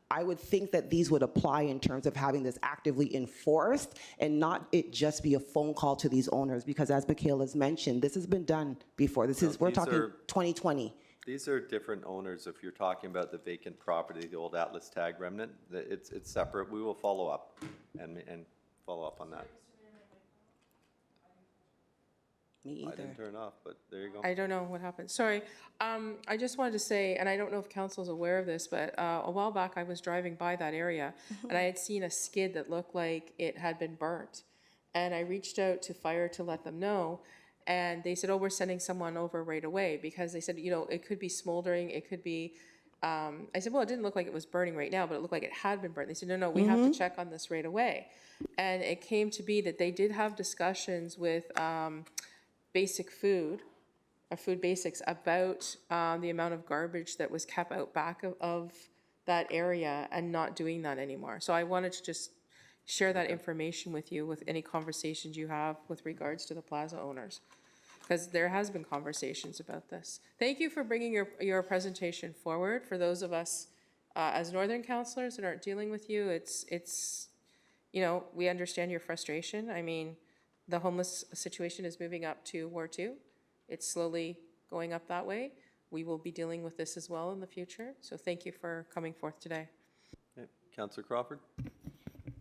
I would think that these would apply in terms of having this actively enforced and not it just be a phone call to these owners, because as Michaela's mentioned, this has been done before. We're these talking are- 2020. These are different owners. If you're talking about the vacant property, the old Atlas Tag remnant, it's separate. We will follow up and follow up on that. Me I either. didn't turn off, but there you go. I don't know what happened. Sorry. I just wanted to say, and I don't know if council's aware of this, but a while back I was driving by that area and I had seen a skid that looked like it had been burnt. And I reached out to fire to let them know. And they said, oh, we're sending someone over right away, because they said, it could be smoldering, it could be, I said, well, it didn't look like it was burning right now, but it looked like it had been burnt. They said, no, we have to check on this right away. And it came to be that they did have discussions with Basic Food, or Food Basics, about the amount of garbage that was kept out back of that area and not doing that anymore. So I wanted to just share that information with you with any conversations you have with regards to the plaza owners, because there has been conversations about this. Thank you for bringing your presentation forward. For those of us as Northern councillors that aren't dealing with you, it's we understand your frustration. I mean, the homeless situation is moving up to Ward 2. It's slowly going up that way. We will be dealing with this as well in the future. So thank you for coming forth today. Okay. Councillor Crawford?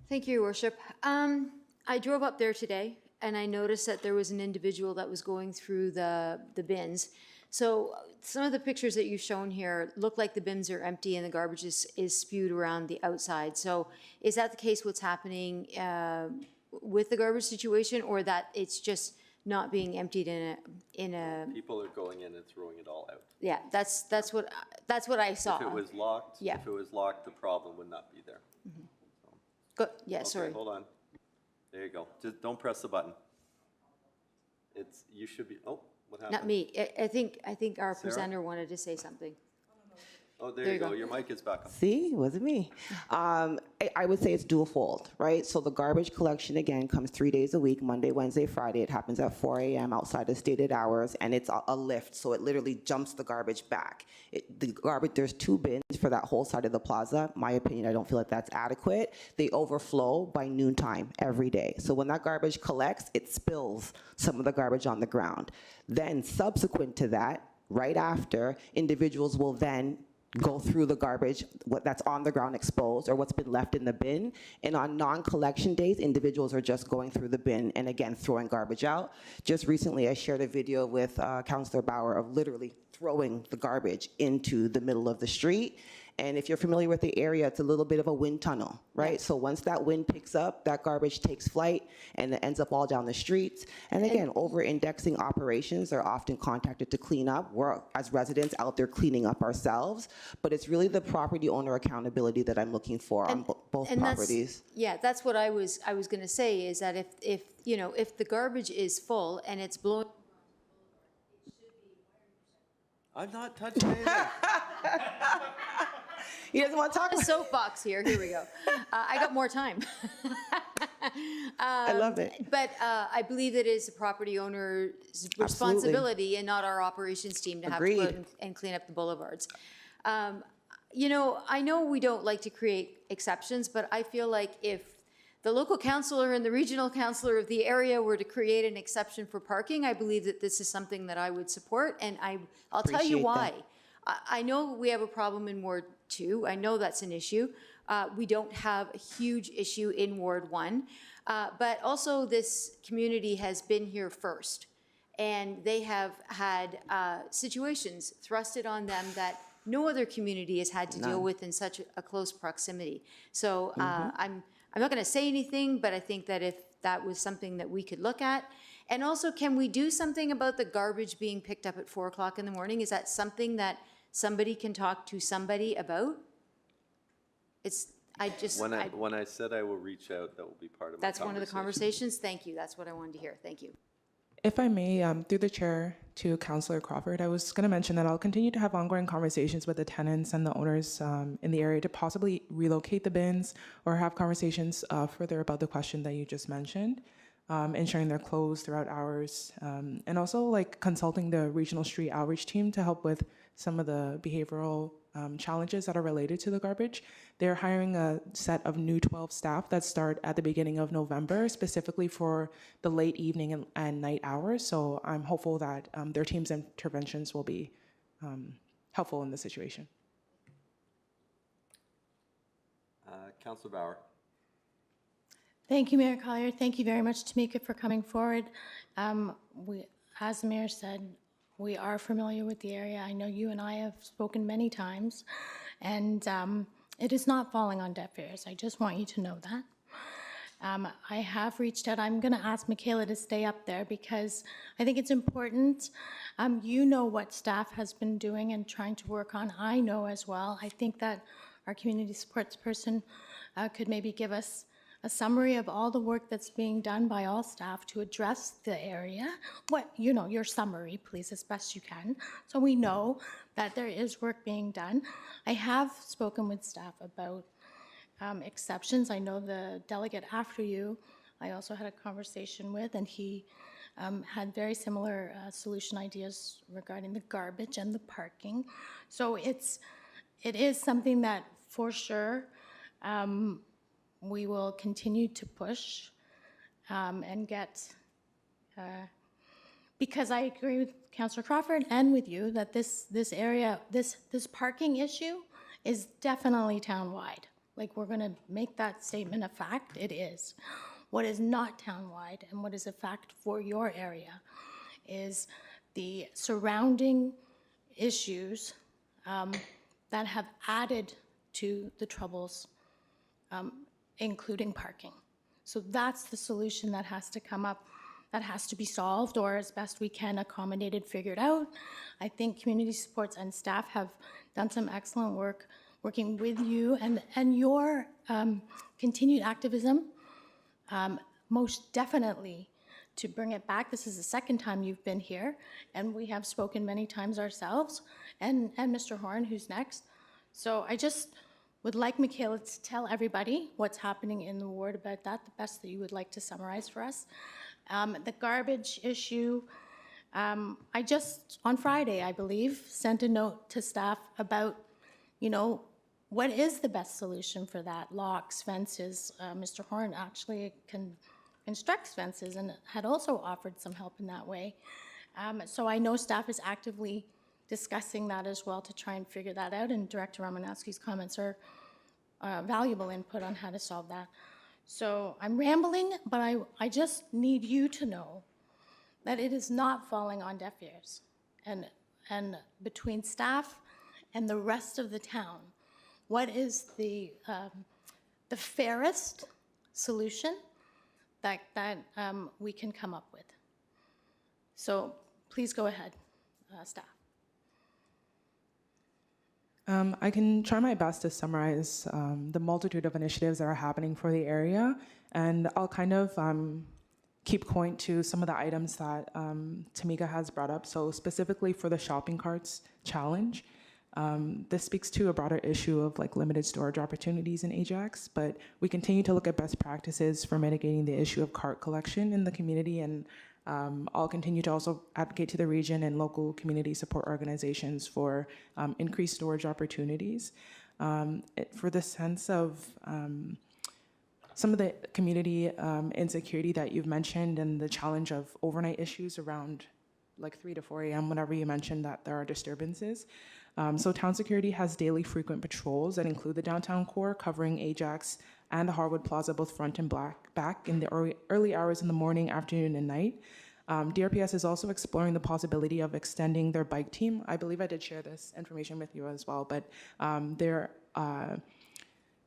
Thank you, Your Worship. I drove up there today, and I noticed that there was an individual that was going through the bins. So some of the pictures that you've shown here look like the bins are empty and the garbage is spewed around the outside. So is that the case, what's happening with the garbage situation, or that it's just not being emptied in a People are going in and throwing it all out. yeah, that's what I saw. If it was locked, Yeah. the problem would not be there. Good, yeah, Okay, sorry. hold on. There you go. Just don't press the button. You should be, oh, what happened? Not me. I think our Sarah? presenter wanted to say something. Oh, there you go. Your mic is back on. See, wasn't me. I would say it's dual-fold, right? So the garbage collection, again, comes 3 days a week, Monday, Wednesday, Friday. It happens at 4 a.m. outside of stated hours, and it's a lift, so it literally jumps the garbage back. There's 2 bins for that whole side of the plaza. My opinion, I don't feel like that's adequate. They overflow by noontime every day. So when that garbage collects, it spills some of the garbage on the ground. Then subsequent to that, right after, individuals will then go through the garbage, what that's on the ground exposed or what's been left in the bin. And on non-collection days, individuals are just going through the bin and again, throwing garbage out. Just recently, I shared a video with Councillor Bauer of literally throwing the garbage into the middle of the street. And if you're familiar with the area, it's a little bit of a wind tunnel, right? So once that wind picks up, that garbage takes flight and it ends up all down the streets. And again, over-indexing operations are often contacted to clean up. We're, as residents, out there cleaning up ourselves, but it's really the property owner accountability that I'm looking for on both properties. Yeah, that's what I was going to say, is that if you know, if the garbage is full and it's blowing. I'm not touching anything. He doesn't want to talk A about soapbox here. Here we go. I got more time. I love it. But I believe that it is the property owner's responsibility and not our operations team to have to go out and clean up the boulevards. You know, I know we don't like to create exceptions, but I feel like if the local councillor and the regional councillor of the area were to create an exception for parking, I believe that this is something that I would support, and I'll tell you Appreciate why. that. I know we have a problem in Ward 2. I know that's an issue. We don't have a huge issue in Ward 1. But also this community has been here first. And they have had situations thrusted on them that no other community has had to deal with in such a close proximity. So I'm not going to say anything, but I think that if that was something that we could look at. And also, can we do something about the garbage being picked up at 4 o'clock in the morning? Is that something that somebody can talk to somebody about? When I said I will reach out, that will be part of my That's one of the conversations. Thank you. That's what I wanted to hear. Thank you. If I may, through the chair to Councillor Crawford, I was going to mention that I'll continue to have ongoing conversations with the tenants and the owners in the area to possibly relocate the bins or have conversations further about the question that you just mentioned, ensuring they're closed throughout hours, and also like consulting the regional street outreach team to help with some of the behavioral challenges that are related to the garbage. They're hiring a set of new 12 staff that start at the beginning of November, specifically for the late evening and night hours. So I'm hopeful that their team's interventions will be helpful in the situation. Councilor Bauer. Thank you, Mayor Collier. Thank you very much, Tamika, for coming forward. As the mayor said, we are familiar with the area. I know you and I have spoken many times, and it is not falling on deaf ears. I just want you to know that. I have reached out. I'm going to ask Michaela to stay up there because I think it's important. You know what staff has been doing and trying to work on. I know as well. I think that our community supports person could maybe give us a summary of all the work that's being done by all staff to address the area. Your summary, please, as best you can, so we know that there is work being done. I have spoken with staff about exceptions. I know the delegate after you, I also had a conversation with, and he had very similar solution ideas regarding the garbage and the parking. So it is something that for sure we will continue to push and get, because I agree with Councillor Crawford and with you that this area, this parking issue is definitely townwide. Like, we're going to make that statement a fact. It is. What is not townwide and what is a fact for your area is the surrounding issues that have added to the troubles, including parking. So that's the solution that has to come up, that has to be solved, or as best we can accommodated, figured out. I think community supports and staff have done some excellent work working with you and your continued activism, most definitely to bring it back. This is the second time you've been here, and we have spoken many times ourselves, and Mr. Horn, who's next. So I just would like Michaela to tell everybody what's happening in the ward about that, the best that you would like to summarize for us. The garbage issue, I just, on Friday, I believe, sent a note to staff about, what is the best solution for that? Locks, fences. Mr. Horn actually constructs fences and had also offered some help in that way. So I know staff is actively discussing that as well to try and figure that out, and Director Romanowski's comments are valuable input on how to solve that. So I'm rambling, but I just need you to know that it is not falling on deaf ears. And between staff and the rest of the town, what is the fairest solution that we can come up with? So please go ahead, staff. I can try my best to summarize the multitude of initiatives that are happening for the area, and I'll kind of keep point to some of the items that Tamika has brought up. So specifically for the shopping carts challenge, this speaks to a broader issue of like limited storage opportunities in Ajax, but we continue to look at best practices for mitigating the issue of cart collection in the community, and I'll continue to also advocate to the region and local community support organizations for increased storage opportunities. For the sense of some of the community insecurity that you've mentioned and the challenge of overnight issues around like 3 to 4 a.m. whenever you mentioned that there are disturbances. So town security has daily frequent patrols that include the downtown core covering Ajax and the Harwood Plaza, both front and back in the early hours in the morning, afternoon, and night. DRPS is also exploring the possibility of extending their bike team. I believe I did share this information with you as well, but there are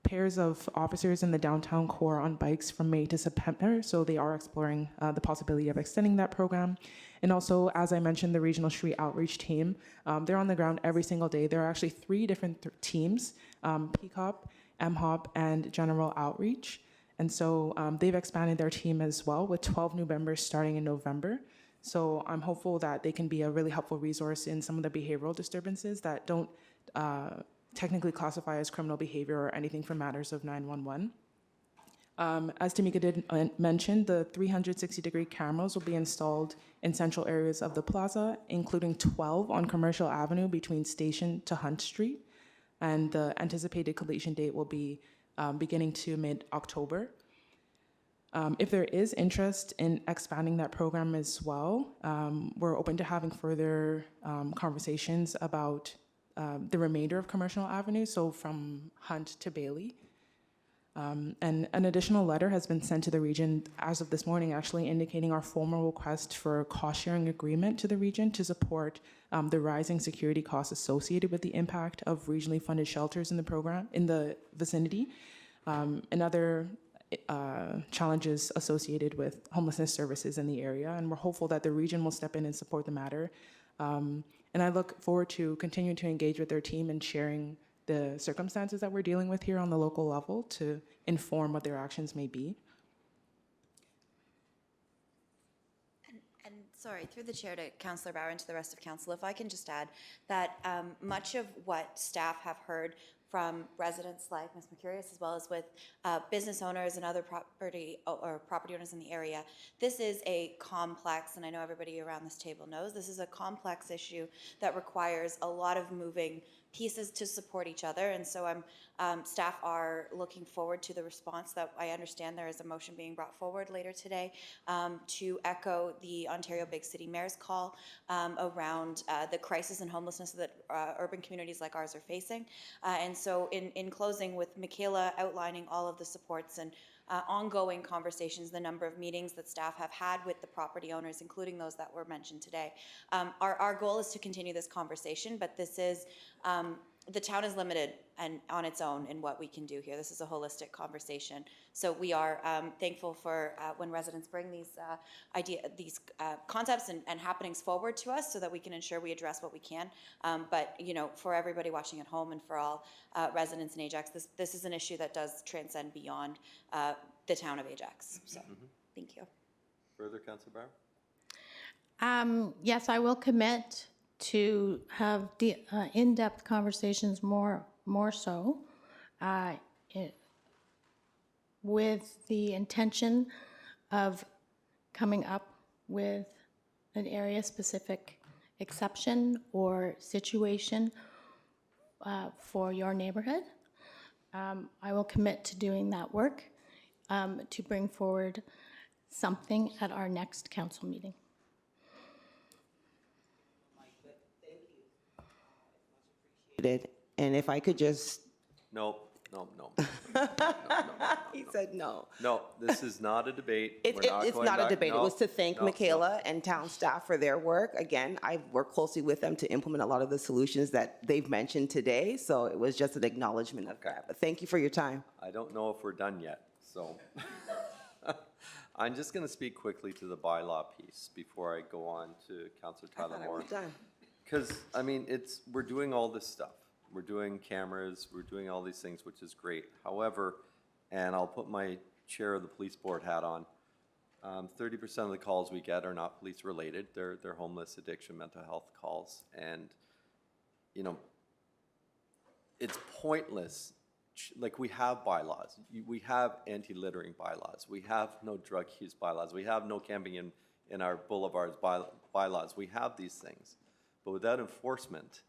pairs of officers in the downtown core on bikes from May to September, so they are exploring the possibility of extending that program. And also, as I mentioned, the regional street outreach team, they're on the ground every single day. There are actually 3 different teams, PCOP, MHOP, and General Outreach. And so they've expanded their team as well with 12 new members starting in November. So I'm hopeful that they can be a really helpful resource in some of the behavioral disturbances that don't technically classify as criminal behavior or anything from matters of 911. As Tamika did mention, the 360-degree cameras will be installed in central areas of the plaza, including 12 on Commercial Avenue between Station to Hunt Street. And the anticipated completion date will be beginning to mid-October. If there is interest in expanding that program as well, we're open to having further conversations about the remainder of Commercial Avenue, so from Hunt to Bailey. And an additional letter has been sent to the region as of this morning, actually indicating our formal request for a cost-sharing agreement to the region to support the rising security costs associated with the impact of regionally funded shelters in the program, in the vicinity, and other challenges associated with homelessness services in the area. And we're hopeful that the region will step in and support the matter. And I look forward to continuing to engage with their team and sharing the circumstances that we're dealing with here on the local level to inform what their actions may be. And sorry, through the chair to Councillor Bauer and to the rest of council, if I can just add that much of what staff have heard from residents like Ms. Mercurius, as well as with business owners and other property owners in the area. This is a complex, and I know everybody around this table knows, this is a complex issue that requires a lot of moving pieces to support each other, and so staff are looking forward to the response that I understand there is a motion being brought forward later today to echo the Ontario Big City Mayor's call around the crisis and homelessness that urban communities like ours are facing. And so in closing, with Michaela outlining all of the supports and ongoing conversations, the number of meetings that staff have had with the property owners, including those that were mentioned today. Our goal is to continue this conversation, but this is, the town is limited and on its own in what we can do here. This is a holistic conversation. So we are thankful for when residents bring these concepts and happenings forward to us so that we can ensure we address what we can. But you know, for everybody watching at home and for all residents in Ajax, this is an issue that does transcend beyond the town of Ajax. So thank you. Further, Councillor Bauer? Yes, I will commit to have in-depth conversations more so with the intention of coming up with an area-specific exception or situation for your neighborhood. I will commit to doing that work to bring forward something at our next council meeting. And if I could just, No, He said no. No, this is not a debate. It's We're it's going not a back. debate. It No, was to thank no, no. Michaela and town staff for their work. Again, I've worked closely with them to implement a lot of the solutions that they've mentioned today, so it was just an acknowledgement of that. But thank you for your time. I don't know if we're done yet, so. I'm just going to speak quickly to the bylaw piece before I go on to Councillor I Tyler thought I Moore. was done. Because, I mean, we're doing all this stuff. We're doing cameras, we're doing all these things, which is great. However, and I'll put my chair of the police board hat on, 30% of the calls we get are not police related. They're homeless, addiction, mental health calls. And, you know, it's pointless. Like, we have bylaws. We have anti-littering bylaws. We have no drug use bylaws. We have no camping in our boulevards bylaws. We have these things. But without enforcement,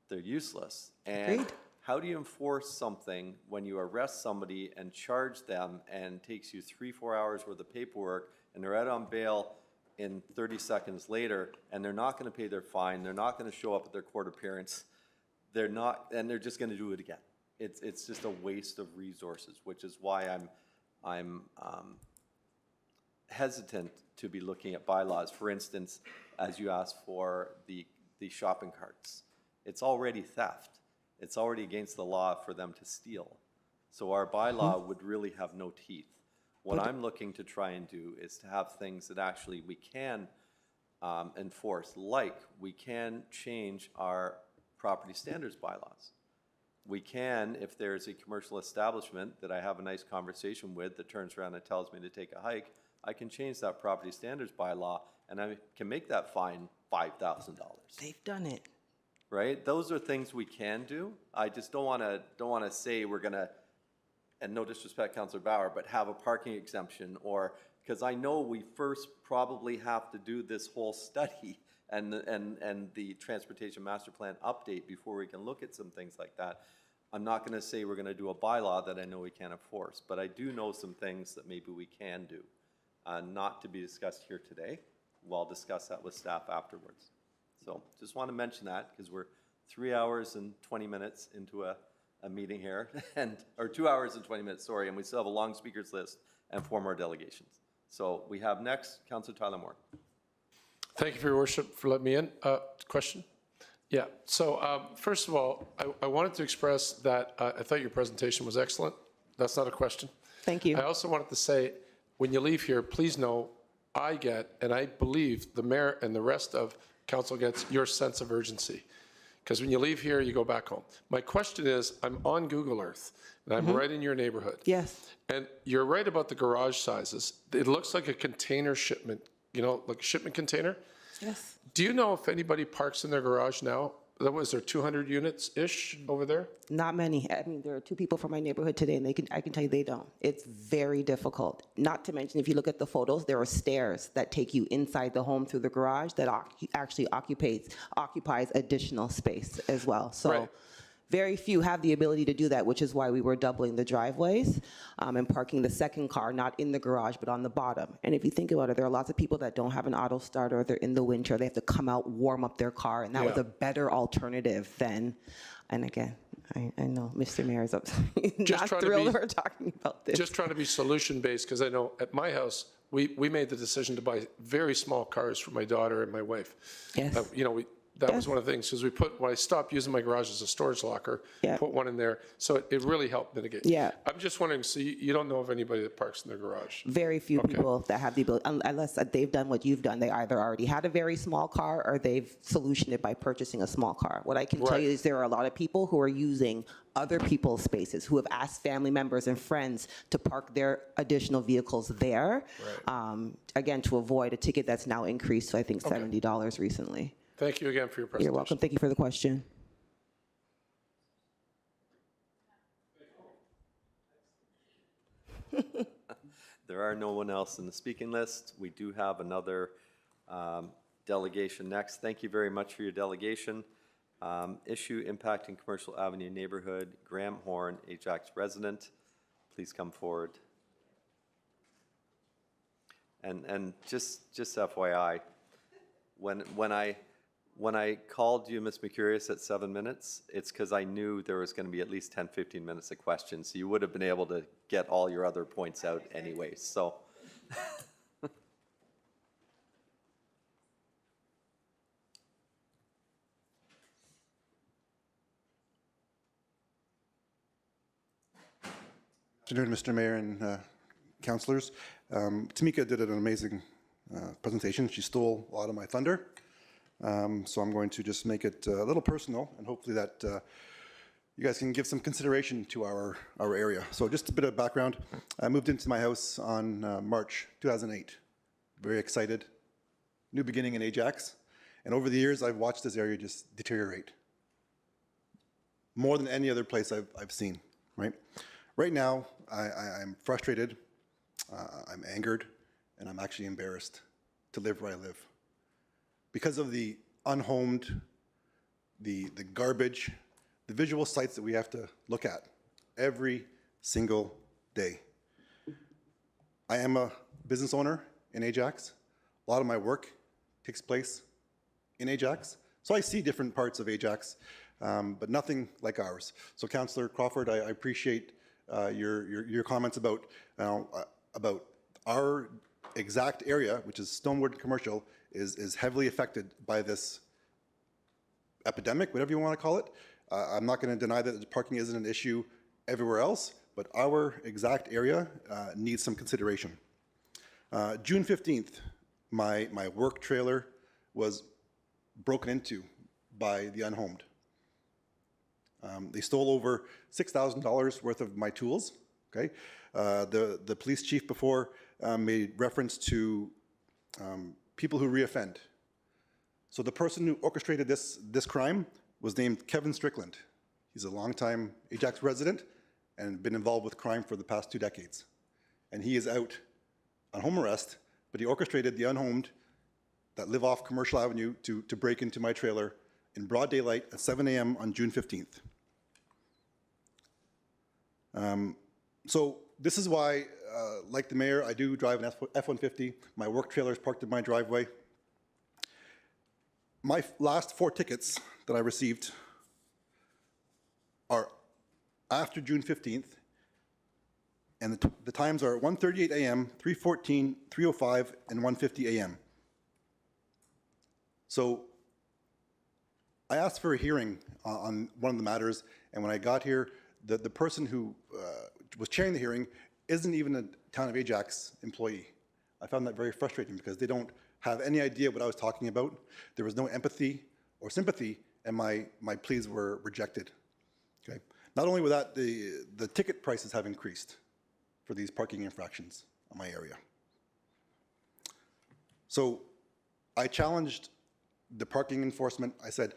they're useless. And Agreed. how do you enforce something when you arrest somebody and charge them and takes you 3-4 hours worth of paperwork and they're out on bail in 30 seconds later and they're not going to pay their fine, they're not going to show up at their court appearance, they're not, and they're just going to do it again. It's just a waste of resources, which is why I'm hesitant to be looking at bylaws. For instance, as you asked for the shopping carts, it's already theft. It's already against the law for them to steal. So our bylaw would really have no teeth. What I'm looking to try and do is to have things that actually we can enforce, like we can change our property standards bylaws. We can, if there's a commercial establishment that I have a nice conversation with that turns around and tells me to take a hike, I can change that property standards bylaw and I can make that fine $5,000. They've done it. Right? Those are things we can do. I just don't want to say we're going to, and no disrespect, Councillor Bauer, but have a parking exemption, or because I know we first probably have to do this whole study and the transportation master plan update before we can look at some things like that. I'm not going to say we're going to do a bylaw that I know we can't enforce, but I do know some things that maybe we can do, not to be discussed here today. We'll discuss that with staff afterwards. So just want to mention that because we're 3 hours and 20 minutes into a meeting here, or 2 hours and 20 minutes, sorry, and we still have a long speakers list and 4 more delegations. So we have next, Councillor Tyler Moore. Thank you for your worship for letting me in. Question? Yeah, so first of all, I wanted to express that I thought your presentation was excellent. That's not a question. Thank you. I also wanted to say, when you leave here, please know I get, and I believe the mayor and the rest of council gets, your sense of urgency. Because when you leave here, you go back home. My question is, I'm on Google Earth, and I'm right in your neighborhood. Yes. And you're right about the garage sizes. It looks like a container shipment, you know, like a shipment container. Yes. Do you know if anybody parks in their garage now? Was there 200 units-ish over there? Not many. I mean, there are 2 people from my neighborhood today, and I can tell you they don't. It's very difficult. Not to mention, if you look at the photos, there are stairs that take you inside the home through the garage that actually occupies additional space as well. So. Right. Very few have the ability to do that, which is why we were doubling the driveways and parking the second car not in the garage but on the bottom. And if you think about it, there are lots of people that don't have an auto starter. They're in the winter. They have to come out, warm up their car, and that was Yeah. a better alternative than. And again, I know Mr. Mayor is not trying to thrilled be- we're talking about this. Just trying to be solution-based, because I know at my house, we made the decision to buy very small cars for my daughter and my wife. Yes. You know, that was one of the things, because when I stopped using my garage as a storage locker, Yeah. put one in there, so it really helped mitigate. Yeah. I'm just wondering, so you don't know of anybody that parks in their garage? Very few Okay. people that have the ability, unless they've done what you've done. They either already had a very small car or they've solutioned it by purchasing a small car. What I can tell Right. you is there are a lot of people who are using other people's spaces, who have asked family members and friends to park their additional vehicles there. Again, to avoid a ticket that's now increased to, I think, $70 recently. Thank you again for your presentation. You're welcome. Thank you for the question. There are no one else in the speaking list. We do have another delegation next. Thank you very much for your delegation. Issue impacting Commercial Avenue neighborhood, Graham Horn, Ajax resident. Please come forward. And just FYI, when When I called you, Ms. Mercurius, at 7 minutes, it's because I knew there was going to be at least 10, 15 minutes of questions. So you would have been able to get all your other points out anyway, so. Afternoon, Mr. Mayor and councilors. Tamika did an amazing presentation. She stole a lot of my thunder. So I'm going to just make it a little personal, and hopefully that you guys can give some consideration to our area. So just a bit of background. I moved into my house on March 2008. Very excited. New beginning in Ajax. And over the years, I've watched this area just deteriorate. More than any other place I've seen, right? Right now, I'm frustrated, I'm angered, and I'm actually embarrassed to live where I live. Because of the unhomed, the garbage, the visual sights that we have to look at every single day. I am a business owner in Ajax. A lot of my work takes place in Ajax. So I see different parts of Ajax, but nothing like ours. So Councillor Crawford, I appreciate your comments about our exact area, which is Stonewood Commercial, is heavily affected by this epidemic, whatever you want to call it. I'm not going to deny that parking isn't an issue everywhere else, but our exact area needs some consideration. June 15th, my work trailer was broken into by the unhomed. They stole over $6,000 worth of my tools, okay? The police chief before made reference to people who reoffend. So the person who orchestrated this crime was named Kevin Strickland. He's a longtime Ajax resident and been involved with crime for the past 2 decades. And he is out on home arrest, but he orchestrated the unhomed that live off Commercial Avenue to break into my trailer in broad daylight at 7 a.m. on June 15th. So this is why, like the mayor, I do drive an F-150. My work trailer is parked in my driveway. My last 4 tickets that I received are after June 15th, and the times are 1:38 a.m., 3:14, 3:05, and 1:50 a.m. So I asked for a hearing on one of the matters, and when I got here, the person who was chairing the hearing isn't even a Town of Ajax employee. I found that very frustrating because they don't have any idea what I was talking about. There was no empathy or sympathy, and my pleas were rejected. Okay. Not only with that, the ticket prices have increased for these parking infractions in my area. So I challenged the parking enforcement. I said,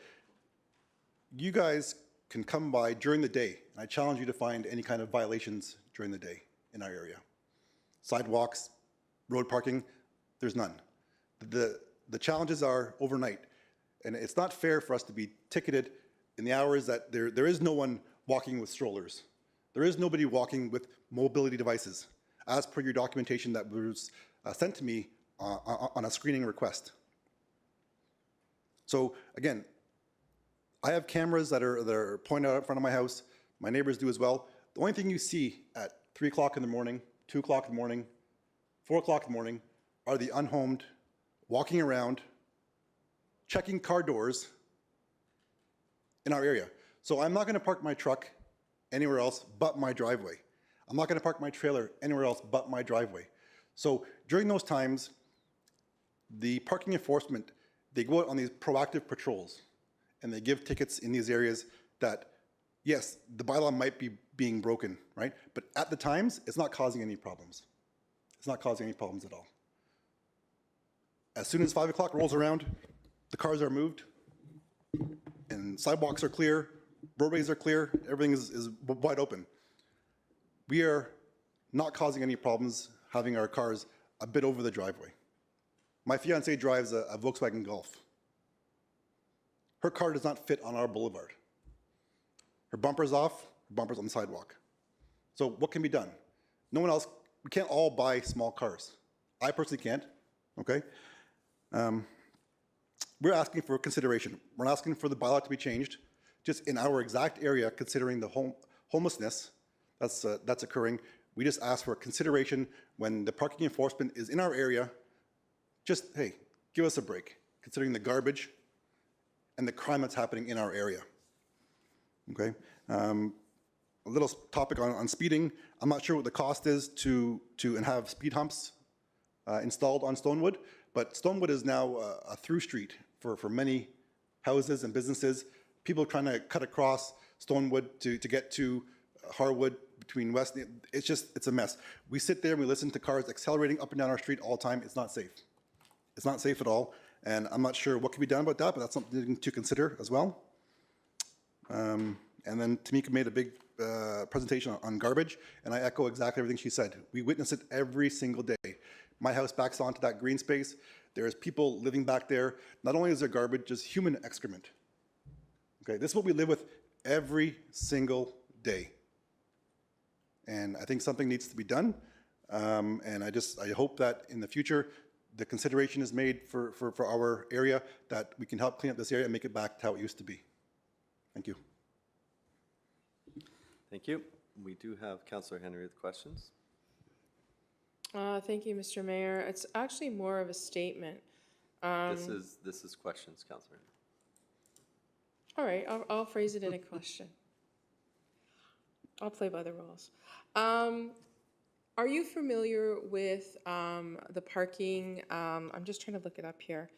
you guys can come by during the day, and I challenge you to find any kind of violations during the day in our area. Sidewalks, road parking, there's none. The challenges are overnight, and it's not fair for us to be ticketed in the hours that there is no one walking with strollers. There is nobody walking with mobility devices, as per your documentation that was sent to me on a screening request. So again, I have cameras that are pointed out in front of my house. My neighbors do as well. The only thing you see at 3 o'clock in the morning, 2 o'clock in the morning, 4 o'clock in the morning are the unhomed walking around, checking car doors in our area. So I'm not going to park my truck anywhere else but my driveway. I'm not going to park my trailer anywhere else but my driveway. So during those times, the parking enforcement, they go out on these proactive patrols, and they give tickets in these areas that, yes, the bylaw might be being broken, right? But at the times, it's not causing any problems. It's not causing any problems at all. As soon as 5 o'clock rolls around, the cars are moved, and sidewalks are clear, roadways are clear, everything is wide open. We are not causing any problems having our cars a bit over the driveway. My fiancée drives a Volkswagen Golf. Her car does not fit on our boulevard. Her bumper's off, her bumper's on the sidewalk. So what can be done? No one else, we can't all buy small cars. I personally can't, okay? we're asking for consideration. We're not asking for the bylaw to be changed, just in our exact area, considering the homelessness that's occurring. We just ask for consideration when the parking enforcement is in our area. Just, hey, give us a break, considering the garbage and the crime that's happening in our area. Okay? A little topic on speeding. I'm not sure what the cost is to and have speed humps installed on Stonewood, but Stonewood is now a through street for many houses and businesses. People trying to cut across Stonewood to get to Harwood between West. It's a mess. We sit there and we listen to cars accelerating up and down our street all the time. It's not safe. It's not safe at all. And I'm not sure what can be done about that, but that's something to consider as well. And then Tamika made a big presentation on garbage, and I echo exactly everything she said. We witness it every single day. My house backs onto that green space. There's people living back there. Not only is there garbage, there's human excrement. Okay, this is what we live with every single day. And I think something needs to be done. And I hope that in the future, the consideration is made for our area, that we can help clean up this area and make it back to how it used to be. Thank you. Thank you. We do have Councillor Henry with questions. Thank you, Mr. Mayor. It's actually more of a statement. This is questions, Councillor. All right, I'll phrase it in a question. I'll play by the rules. Are you familiar with the parking? I'm just trying to look it up here.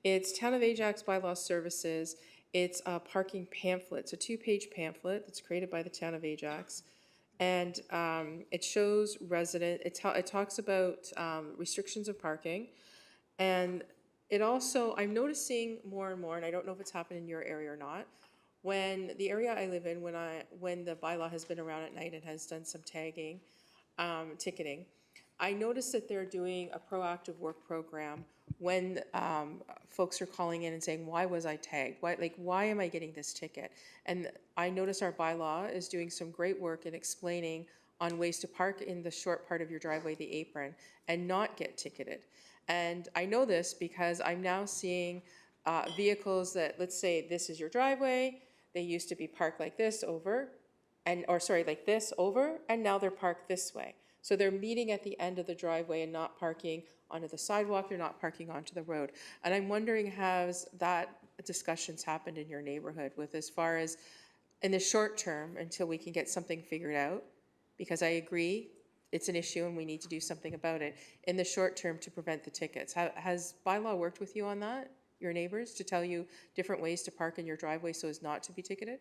It's Town of Ajax Bylaw Services. It's a parking pamphlet. It's a 2-page pamphlet that's created by the Town of Ajax. And it shows it talks about restrictions of parking. And it also, I'm noticing more and more, and I don't know if it's happened in your area or not, when the area I live in, when the bylaw has been around at night and has done some tagging, ticketing, I noticed that they're doing a proactive work program when folks are calling in and saying, why was I tagged? Why am I getting this ticket? And I notice our bylaw is doing some great work in explaining on ways to park in the short part of your driveway, the apron, and not get ticketed. And I know this because I'm now seeing vehicles that, let's say this is your driveway, they used to be parked like this over, like this over, and now they're parked this way. So they're meeting at the end of the driveway and not parking onto the sidewalk, they're not parking onto the road. And I'm wondering, has that discussions happened in your neighborhood with, as far as in the short term until we can get something figured out? Because I agree, it's an issue and we need to do something about it. In the short term to prevent the tickets, has bylaw worked with you on that, your neighbors, to tell you different ways to park in your driveway so as not to be ticketed?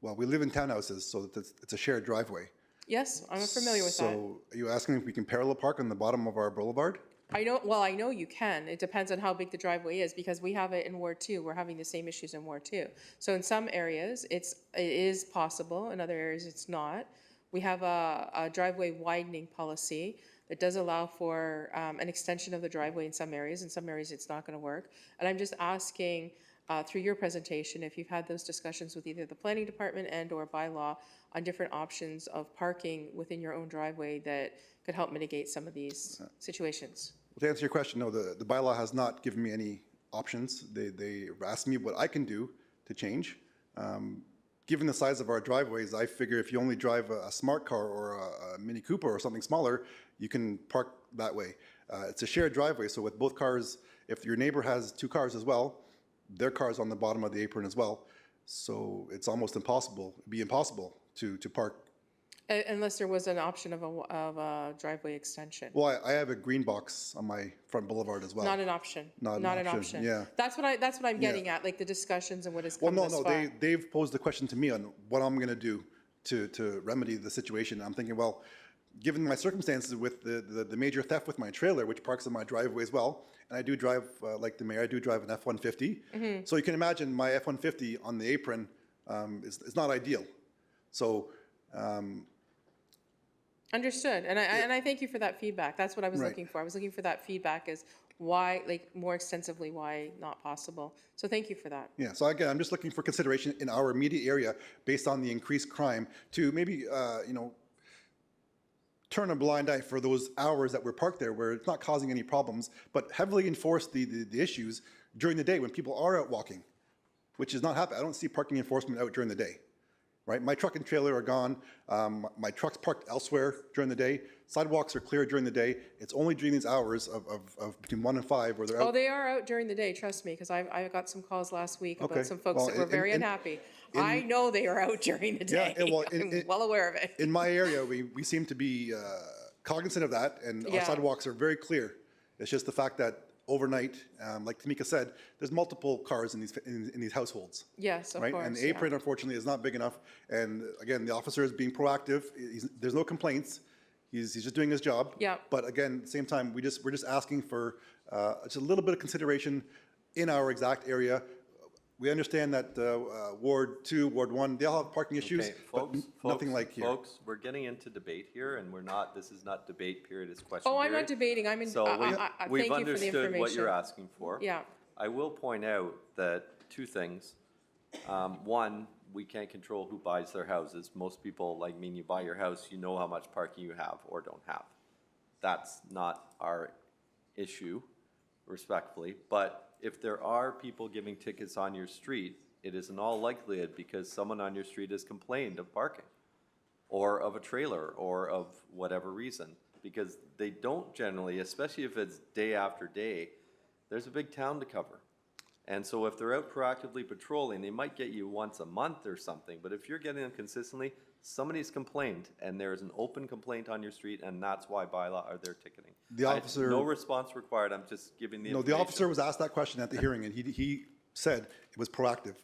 Well, we live in townhouses, so it's a shared driveway. Yes, I'm familiar with that. So are you asking if we can parallel park on the bottom of our boulevard? I know you can. It depends on how big the driveway is, because we have it in Ward 2. We're having the same issues in Ward 2. So in some areas, it is possible. In other areas, it's not. We have a driveway widening policy that does allow for an extension of the driveway in some areas. In some areas, it's not going to work. And I'm just asking, through your presentation, if you've had those discussions with either the planning department and or bylaw on different options of parking within your own driveway that could help mitigate some of these situations. Well, to answer your question, no, the bylaw has not given me any options. They asked me what I can do to change. Given the size of our driveways, I figure if you only drive a smart car or a Mini Cooper or something smaller, you can park that way. It's a shared driveway, so with both cars, if your neighbor has 2 cars as well, their car's on the bottom of the apron as well. So it's almost impossible, it'd be impossible to park. Unless there was an option of a driveway extension. Well, I have a green box on my front boulevard as well. Not an option. Not an option, yeah. That's what I'm getting at, like the discussions and what has come this far. Well, no, they've posed the question to me on what I'm gonna do to remedy the situation. I'm thinking, well, given my circumstances with the major theft with my trailer, which parks in my driveway as well, and I do drive, like the mayor, I do drive an F-150. So you can imagine my F-150 on the apron is not ideal. So, understood, and I thank you for that feedback. That's what I was looking for. I was looking for that feedback, is why, like more extensively, why not possible. So thank you for that. Yeah, so again, I'm just looking for consideration in our immediate area based on the increased crime to maybe, turn a blind eye for those hours that we're parked there where it's not causing any problems, but heavily enforce the issues during the day when people are out walking, which is not happening. I don't see parking enforcement out during the day, right? My truck and trailer are gone. My truck's parked elsewhere during the day. Sidewalks are clear during the day. It's only during these hours of between 1 and 5 where they're out. Oh, they are out during the day, trust me, because I got some calls last week Okay. about some folks Well, that were very unhappy. I know they are out during the day. I'm well aware of it. In my area, we seem to be cognizant of that, and our Yeah. sidewalks are very clear. It's just the fact that overnight, like Tamika said, there's multiple cars in these households. Yes, of Right? course. And the apron, unfortunately, is not big enough. And again, the officer is being proactive. There's no complaints. He's just doing his job. Yeah. But again, at the same time, we're just asking for just a little bit of consideration in our exact area. We understand that Ward 2, Ward 1, they all have parking issues, Okay, but nothing like here. Folks, we're getting into debate here, and this is not debate period, it's question Oh, period. I'm not debating, I'm in, So thank you we've for the understood information. what you're asking for. Yeah. I will point out that two things. One, we can't control who buys their houses. Most people, like me, you buy your house, you know how much parking you have or don't have. That's not our issue, respectfully. But if there are people giving tickets on your street, it is in all likelihood because someone on your street has complained of parking or of a trailer or of whatever reason. Because they don't generally, especially if it's day after day, there's a big town to cover. And so if they're out proactively patrolling, they might get you once a month or something. But if you're getting them consistently, somebody's complained and there's an open complaint on your street, and that's why bylaw are there ticketing. The officer- No response required, I'm just giving the No, information. the officer was asked that question at the hearing, and he said it was proactive.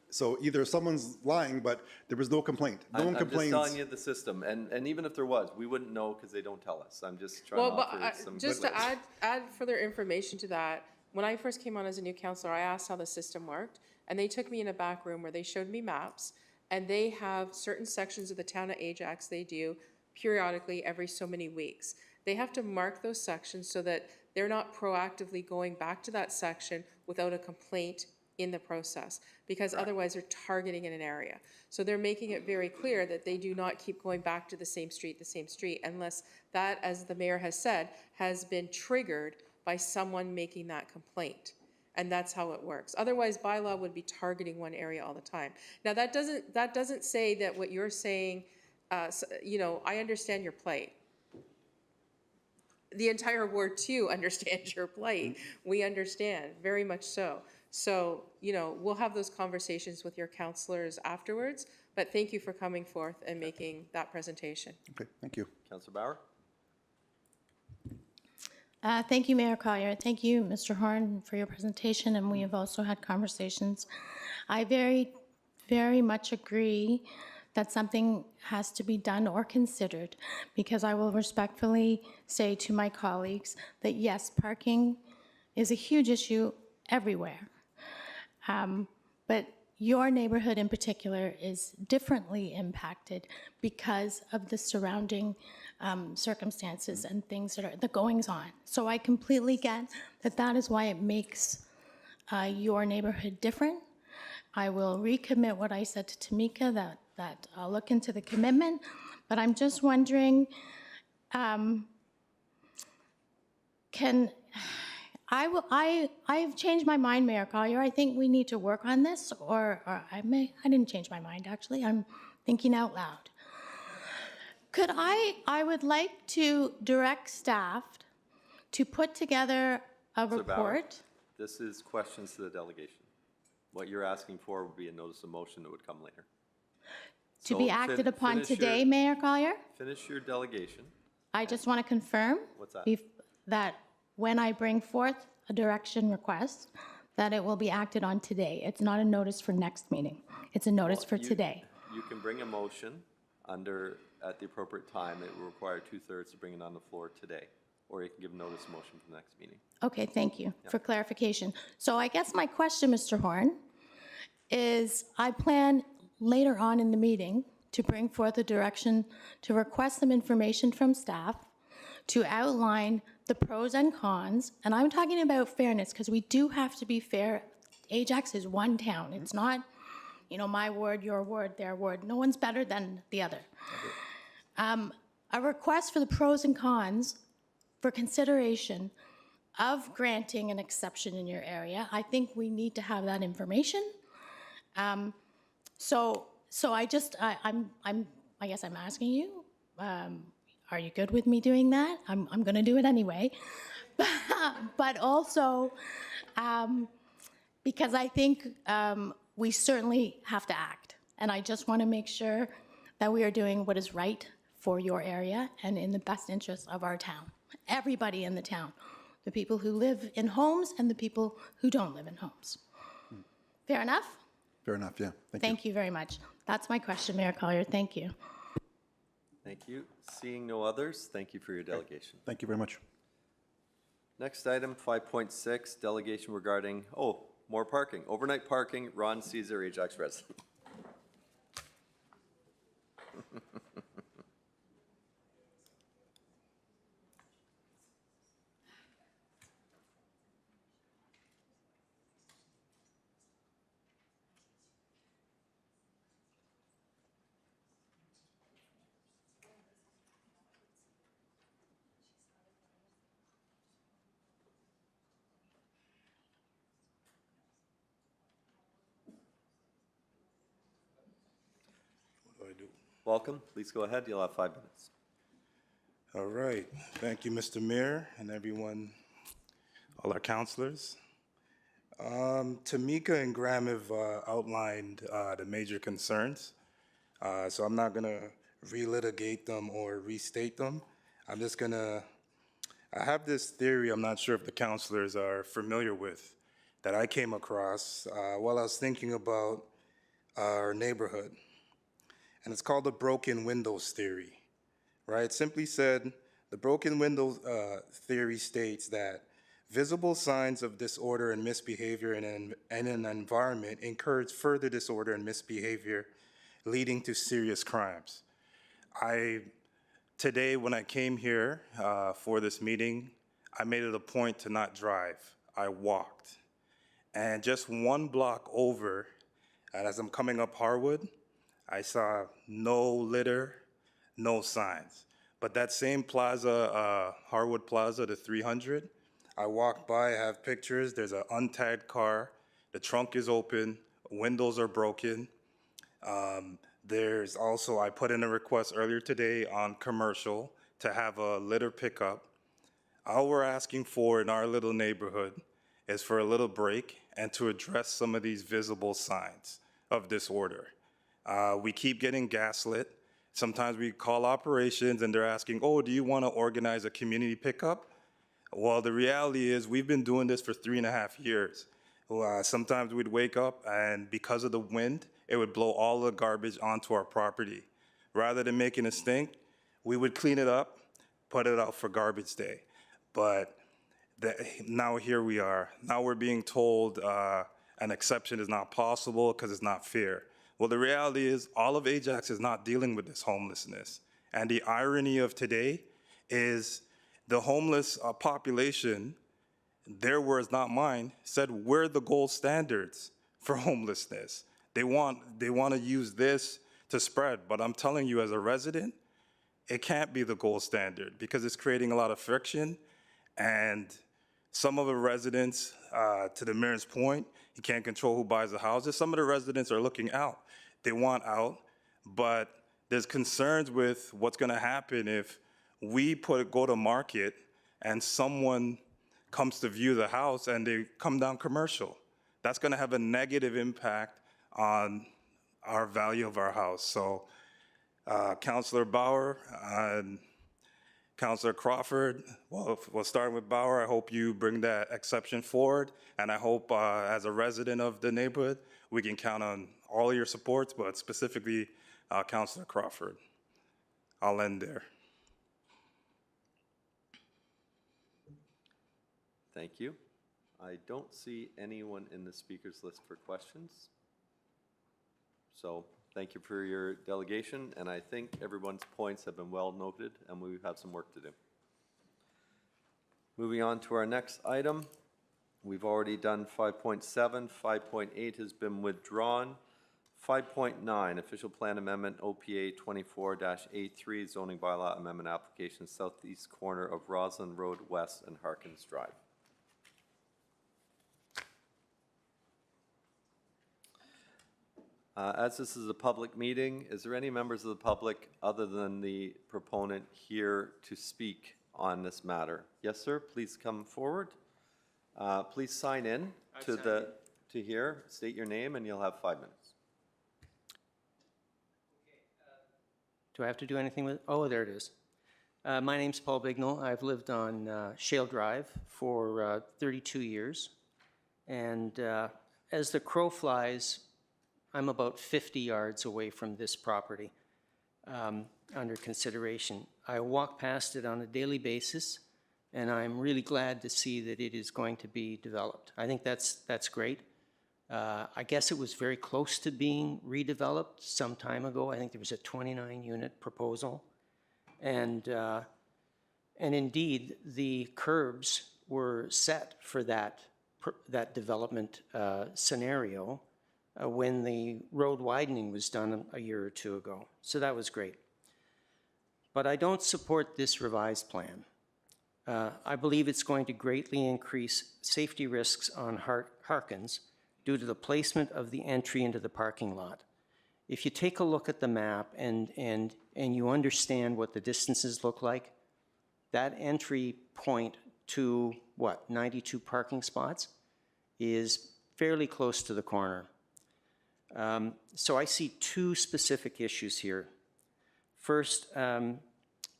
So either someone's lying, but there was no complaint. No one I'm just complains. telling you the system, and even if there was, we wouldn't know because they don't tell us. I'm just trying Well, to but offer some. just to clarity. add further information to that, when I first came on as a new counselor, I asked how the system worked, and they took me in a back room where they showed me maps, and they have certain sections of the town of Ajax they do periodically every so many weeks. They have to mark those sections so that they're not proactively going back to that section without a complaint in the process, because otherwise they're targeting in an area. So they're making it very clear that they do not keep going back to the same street, unless that, as the mayor has said, has been triggered by someone making that complaint. And that's how it works. Otherwise, bylaw would be targeting one area all the time. Now, that doesn't say that what you're saying, I understand your plight. The entire Ward 2 understands your plight. We understand, very much so. So, we'll have those conversations with your counselors afterwards, but thank you for coming forth and making that presentation. Okay, thank you. Councilor Bauer? Thank you, Mayor Collier. Thank you, Mr. Horn, for your presentation, and we have also had conversations. I very, very much agree that something has to be done or considered, because I will respectfully say to my colleagues that yes, parking is a huge issue everywhere. But your neighborhood in particular is differently impacted because of the surrounding circumstances and things that are the goings on. So I completely get that that is why it makes your neighborhood different. I will recommit what I said to Tamika, that I'll look into the commitment, but I'm just wondering, I've changed my mind, Mayor Collier. I think we need to work on this, or I didn't change my mind, actually. I'm thinking out loud. I would like to direct staff to put together a Councilor Bauer, report. This is questions to the delegation. What you're asking for would be a notice of motion that would come later. To So be acted upon finish your- today, Mayor Collier? Finish your delegation. I just want to confirm. What's that? That when I bring forth a direction request, that it will be acted on today. It's not a notice for next meeting. It's a notice for today. You can bring a motion at the appropriate time. It will require 2/3 to bring it on the floor today, or you can give notice of motion for the next meeting. Okay, thank you for clarification. So I guess my question, Mr. Horn, is I plan later on in the meeting to bring forth a direction to request some information from staff to outline the pros and cons, and I'm talking about fairness, because we do have to be fair. Ajax is one town. It's not, my ward, your ward, their ward. No one's better than the other. a request for the pros and cons for consideration of granting an exception in your area. I think we need to have that information. So I guess I'm asking you, are you good with me doing that? I'm going to do it anyway. But also, because I think we certainly have to act. And I just want to make sure that we are doing what is right for your area and in the best interest of our town. Everybody in the town, the people who live in homes and the people who don't live in homes. Fair enough? Fair enough, yeah. Thank you very much. That's my question, Mayor Collier. Thank you. Thank you. Seeing no others, thank you for your delegation. Thank you very much. Next item, 5.6, delegation regarding, more parking. Overnight parking, Ron Caesar, Ajax resident. Welcome. Please go ahead. You'll have 5 minutes. All right. Thank you, Mr. Mayor, and everyone, all our councilors. Tamika and Graham have outlined the major concerns, so I'm not going to relitigate them or restate them. I'm just going to, I have this theory I'm not sure if the councilors are familiar with that I came across while I was thinking about our neighborhood. And it's called the broken windows theory, right? Simply said, the broken windows theory states that visible signs of disorder and misbehavior in an environment encourage further disorder and misbehavior, leading to serious crimes. Today, when I came here for this meeting, I made it a point to not drive. I walked. And just 1 block over, and as I'm coming up Harwood, I saw no litter, no signs. But that same plaza, Harwood Plaza, the 300, I walked by, I have pictures, there's an untagged car, the trunk is open, windows are broken. There's also, I put in a request earlier today on commercial to have a litter pickup. All we're asking for in our little neighborhood is for a little break and to address some of these visible signs of disorder. We keep getting gaslit. Sometimes we call operations and they're asking, do you want to organize a community pickup? Well, the reality is we've been doing this for 3.5 years. Sometimes we'd wake up and because of the wind, it would blow all the garbage onto our property. Rather than making a stink, we would clean it up, put it out for garbage day. But now here we are. Now we're being told an exception is not possible because it's not fair. Well, the reality is all of Ajax is not dealing with this homelessness. And the irony of today is the homeless population, their words, not mine, said we're the gold standards for homelessness. They want to use this to spread, but I'm telling you as a resident, it can't be the gold standard because it's creating a lot of friction. And some of the residents, to the mayor's point, he can't control who buys the houses. Some of the residents are looking out. They want out, but there's concerns with what's going to happen if we go to market and someone comes to view the house and they come down commercial. That's going to have a negative impact on our value of our house. So Councilor Bauer and Councilor Crawford, well, we'll start with Bauer. I hope you bring that exception forward. And I hope as a resident of the neighborhood, we can count on all your supports, but specifically Councilor Crawford. I'll end there. Thank you. I don't see anyone in the speakers list for questions. So thank you for your delegation, and I think everyone's points have been well noted, and we have some work to do. Moving on to our next item. We've already done 5.7, 5.8 has been withdrawn. 5.9, official plan amendment, OPA 24-A3, zoning bylaw amendment application, southeast corner of Roslyn Road West and Harkins Drive. As this is a public meeting, is there any members of the public other than the proponent here to speak on this matter? Yes, sir, please come forward. Please sign in to here, state your name, and you'll have 5 minutes. Do I have to do anything with, oh, there it is. My name's Paul Bignell. I've lived on Shale Drive for 32 years. And as the crow flies, I'm about 50 yards away from this property under consideration. I walk past it on a daily basis, and I'm really glad to see that it is going to be developed. I think that's great. I guess it was very close to being redeveloped some time ago. I think there was a 29-unit proposal. And indeed, the curbs were set for that development scenario when the road widening was done a year or two ago. So that was great. But I don't support this revised plan. I believe it's going to greatly increase safety risks on Harkins due to the placement of the entry into the parking lot. If you take a look at the map and you understand what the distances look like, that entry point to, 92 parking spots is fairly close to the corner. So I see 2 specific issues here. First,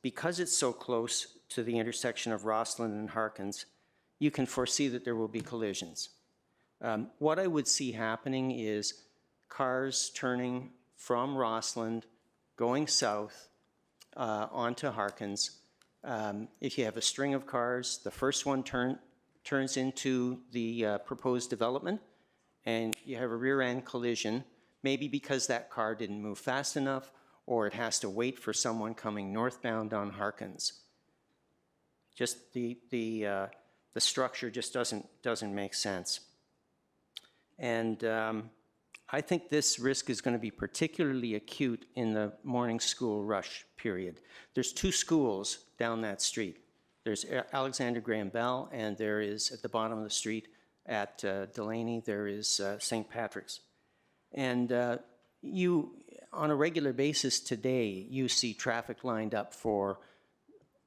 because it's so close to the intersection of Roslyn and Harkins, you can foresee that there will be collisions. What I would see happening is cars turning from Roslyn, going south onto Harkins. If you have a string of cars, the first one turns into the proposed development, and you have a rear-end collision, maybe because that car didn't move fast enough, or it has to wait for someone coming northbound on Harkins. Just the structure just doesn't make sense. And I think this risk is going to be particularly acute in the morning school rush period. There's 2 schools down that street. There's Alexander Graham Bell, and there is at the bottom of the street at Delaney, there is St. Patrick's. And you, on a regular basis today, you see traffic lined up for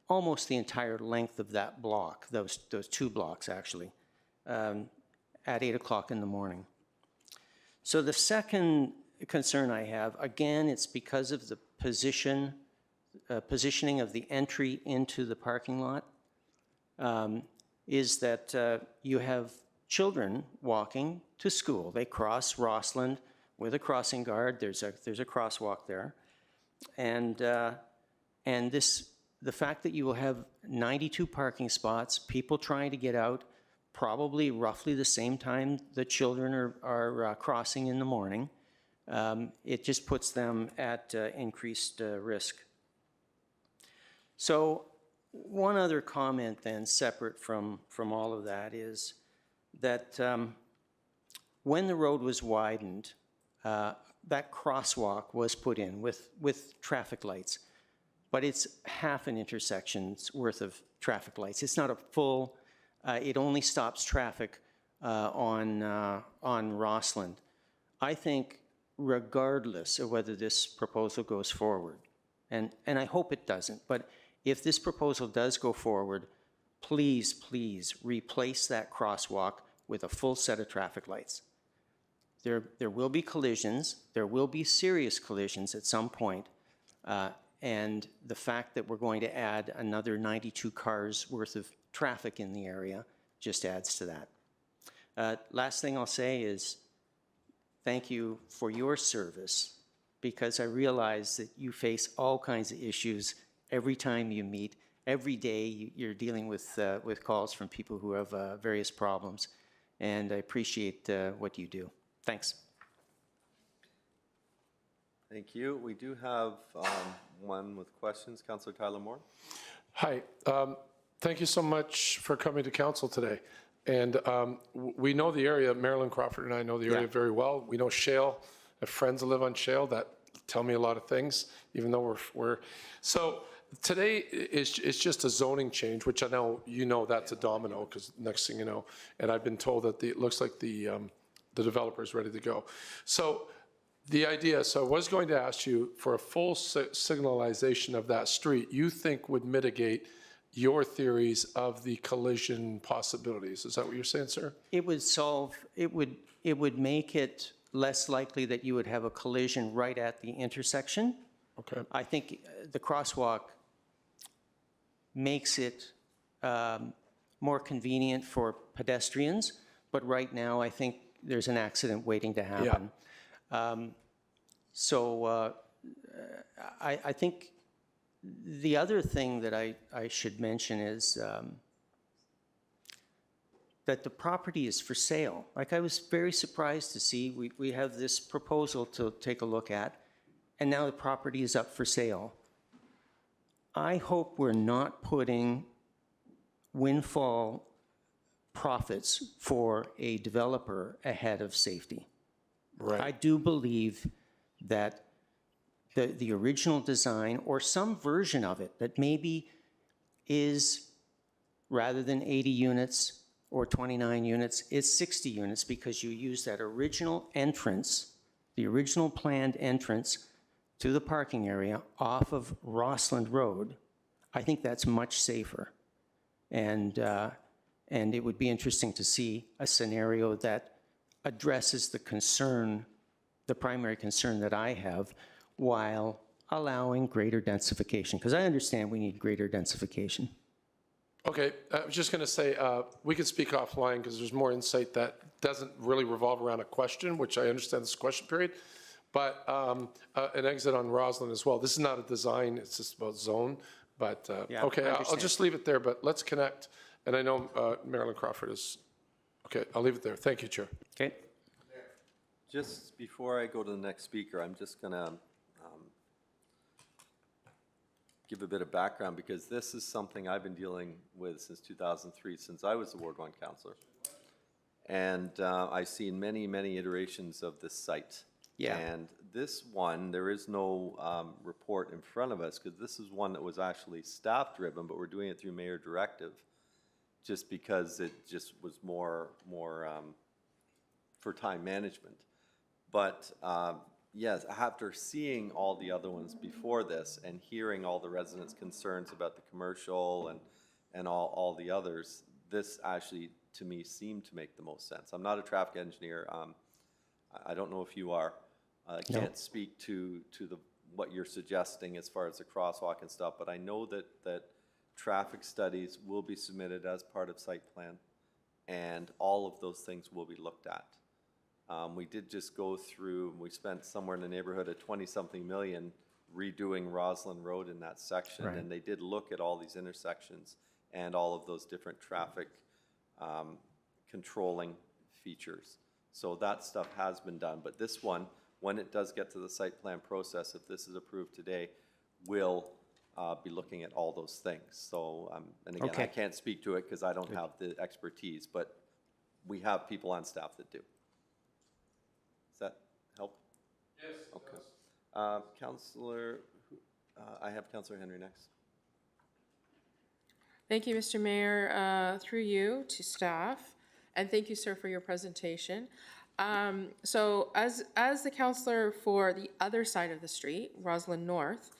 almost the entire length of that block, those 2 blocks actually, at 8 o'clock in the morning. So the second concern I have, again, it's because of the positioning of the entry into the parking lot, is that you have children walking to school. They cross Roslyn with a crossing guard. There's a crosswalk there, and the fact that you will have 92 parking spots, people trying to get out, probably roughly the same time the children are crossing in the morning, it just puts them at increased risk. So one other comment then, separate from all of that, is that when the road was widened, that crosswalk was put in with traffic lights, but it's half an intersection's worth of traffic lights. It's not a full, it only stops traffic on Roslyn. I think regardless of whether this proposal goes forward, and I hope it doesn't, but if this proposal does go forward, please, please replace that crosswalk with a full set of traffic lights. There will be collisions. There will be serious collisions at some point. And the fact that we're going to add another 92 cars worth of traffic in the area just adds to that. Last thing I'll say is thank you for your service, because I realize that you face all kinds of issues every time you meet. Every day you're dealing with calls from people who have various problems, and I appreciate what you do. Thanks. Thank you. We do have one with questions. Councillor Tyler Moore. Hi. Thank you so much for coming to council today. And we know the area, Marilyn Crawford and I know the area very well. We know Shale have friends that live on Shale that tell me a lot of things, even though so today is just a zoning change, which I know, that's a domino, because next thing you know, and I've been told that it looks like the developer is ready to go. So the idea, so I was going to ask you for a full signalization of that street, you think would mitigate your theories of the collision possibilities. Is that what you're saying, sir? It would make it less likely that you would have a collision right at the intersection. Okay. I think the crosswalk makes it more convenient for pedestrians, but right now I think there's an accident waiting to happen. I think the other thing that I should mention is that the property is for sale. Like, I was very surprised to see we have this proposal to take a look at, and now the property is up for sale. I hope we're not putting windfall profits for a developer ahead of safety. Right. I do believe that the original design, or some version of it that maybe is, rather than 80 units or 29 units, is 60 units, because you use that original entrance, the original planned entrance to the parking area off of Rossland Road. I think that's much safer. And it would be interesting to see a scenario that addresses the concern, the primary concern that I have, while allowing greater densification, because I understand we need greater densification. Okay, I was just going to say, we could speak offline because there's more insight that doesn't really revolve around a question, which I understand this question period, but an exit on Roslyn as well. This is not a design, it's just about zone, but Yeah, okay, I I'll understand. just leave it there, but let's connect. And I know Marilyn Crawford is, okay, I'll leave it there. Thank you, Chair. Okay. Just before I go to the next speaker, I'm just going to give a bit of background, because this is something I've been dealing with since 2003, since I was the Ward 1 councillor. And I've seen many, many iterations of this site. Yeah. And this one, there is no report in front of us, because this is one that was actually staff-driven, but we're doing it through mayor directive, just because it just was more for time management. But yes, after seeing all the other ones before this and hearing all the residents' concerns about the commercial and all the others, this actually, to me, seemed to make the most sense. I'm not a traffic engineer. I don't know if you are. I can't speak to what you're suggesting as far as the crosswalk and stuff, but I know that traffic studies will be submitted as part of site plan, and all of those things will be looked at. We did just go through, we spent somewhere in the neighborhood of 20-something million redoing Roslyn Road in that section. Right. And they did look at all these intersections and all of those different traffic controlling features. So that stuff has been done. But this one, when it does get to the site plan process, if this is approved today, will be looking at all those things. So, and again, Okay. I can't speak to it because I don't have the expertise, but we have people on staff that do. Does that help? Yes. Okay. Councillor, I have Councillor Henry next. Thank you, Mr. Mayor, through you to staff, and thank you, sir, for your presentation. So as the councillor for the other side of the street, Roslyn North,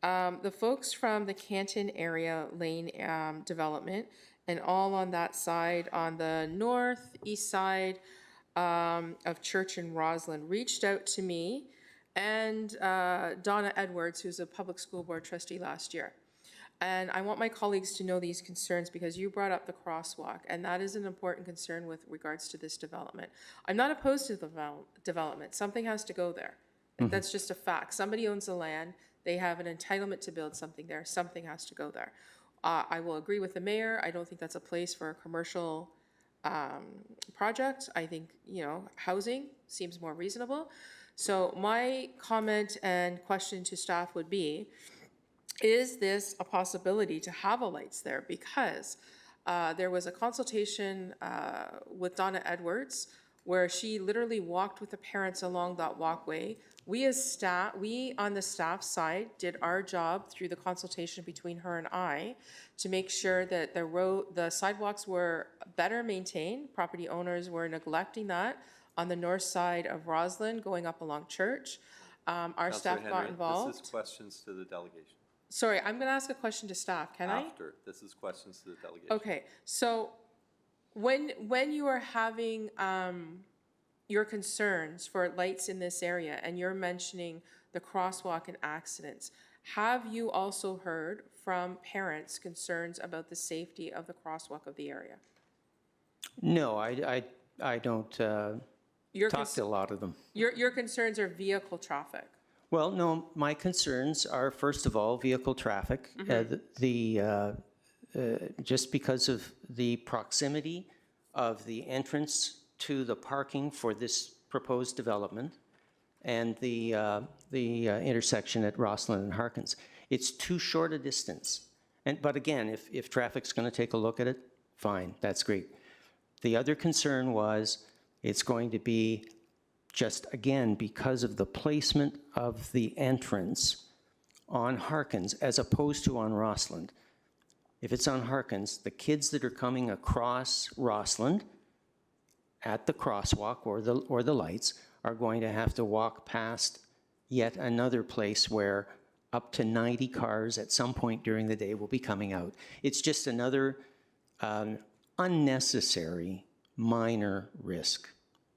the folks from the Canton area lane development and all on that side, on the northeast side of Church and Roslyn, reached out to me and Donna Edwards, who's a public school board trustee last year. And I want my colleagues to know these concerns because you brought up the crosswalk, and that is an important concern with regards to this development. I'm not opposed to the development. Something has to go there. That's just a fact. Somebody owns the land. They have an entitlement to build something there. Something has to go there. I will agree with the mayor. I don't think that's a place for a commercial project. I think, housing seems more reasonable. So my comment and question to staff would be, is this a possibility to have a lights there? Because there was a consultation with Donna Edwards where she literally walked with the parents along that walkway. We as staff, we on the staff side did our job through the consultation between her and I to make sure that the sidewalks were better maintained. Property owners were neglecting that on the north side of Roslyn going up along Church. Our Councillor staff got Henry, involved. This is questions to the delegation. Sorry, I'm going to ask a question to staff, can I? After, this is questions to the delegation. Okay, so when you are having your concerns for lights in this area and you're mentioning the crosswalk and accidents, have you also heard from parents concerns about the safety of the crosswalk of the area? No, I don't Your talk to a lot of them. Your concerns are vehicle traffic. Well, no, my concerns are, first of all, vehicle traffic. Just because of the proximity of the entrance to the parking for this proposed development and the intersection at Roslyn and Harkins. It's too short a distance. But again, if traffic's going to take a look at it, fine, that's great. The other concern was it's going to be just, again, because of the placement of the entrance on Harkins as opposed to on Rossland. If it's on Harkins, the kids that are coming across Rossland at the crosswalk or the lights are going to have to walk past yet another place where up to 90 cars at some point during the day will be coming out. It's just another unnecessary minor risk.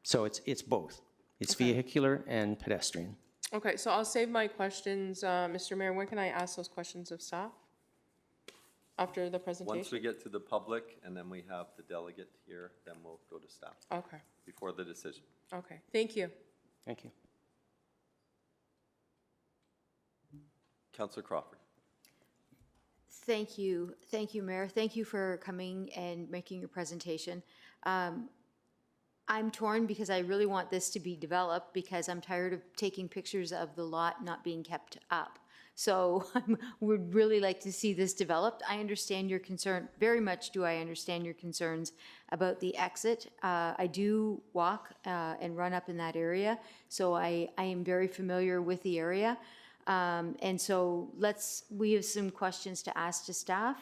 So it's both. It's vehicular and pedestrian. Okay, so I'll save my questions. Mr. Mayor, when can I ask those questions of staff? After the presentation? Once we get to the public and then we have the delegate here, then we'll go to staff. Okay. Before the decision. Okay, thank you. Thank you. Councillor Crawford. Thank you, Mayor. Thank you for coming and making your presentation. I'm torn because I really want this to be developed because I'm tired of taking pictures of the lot not being kept up. So I would really like to see this developed. I understand your concern, very much do I understand your concerns about the exit. I do walk and run up in that area, so I am very familiar with the area. And so we have some questions to ask to staff,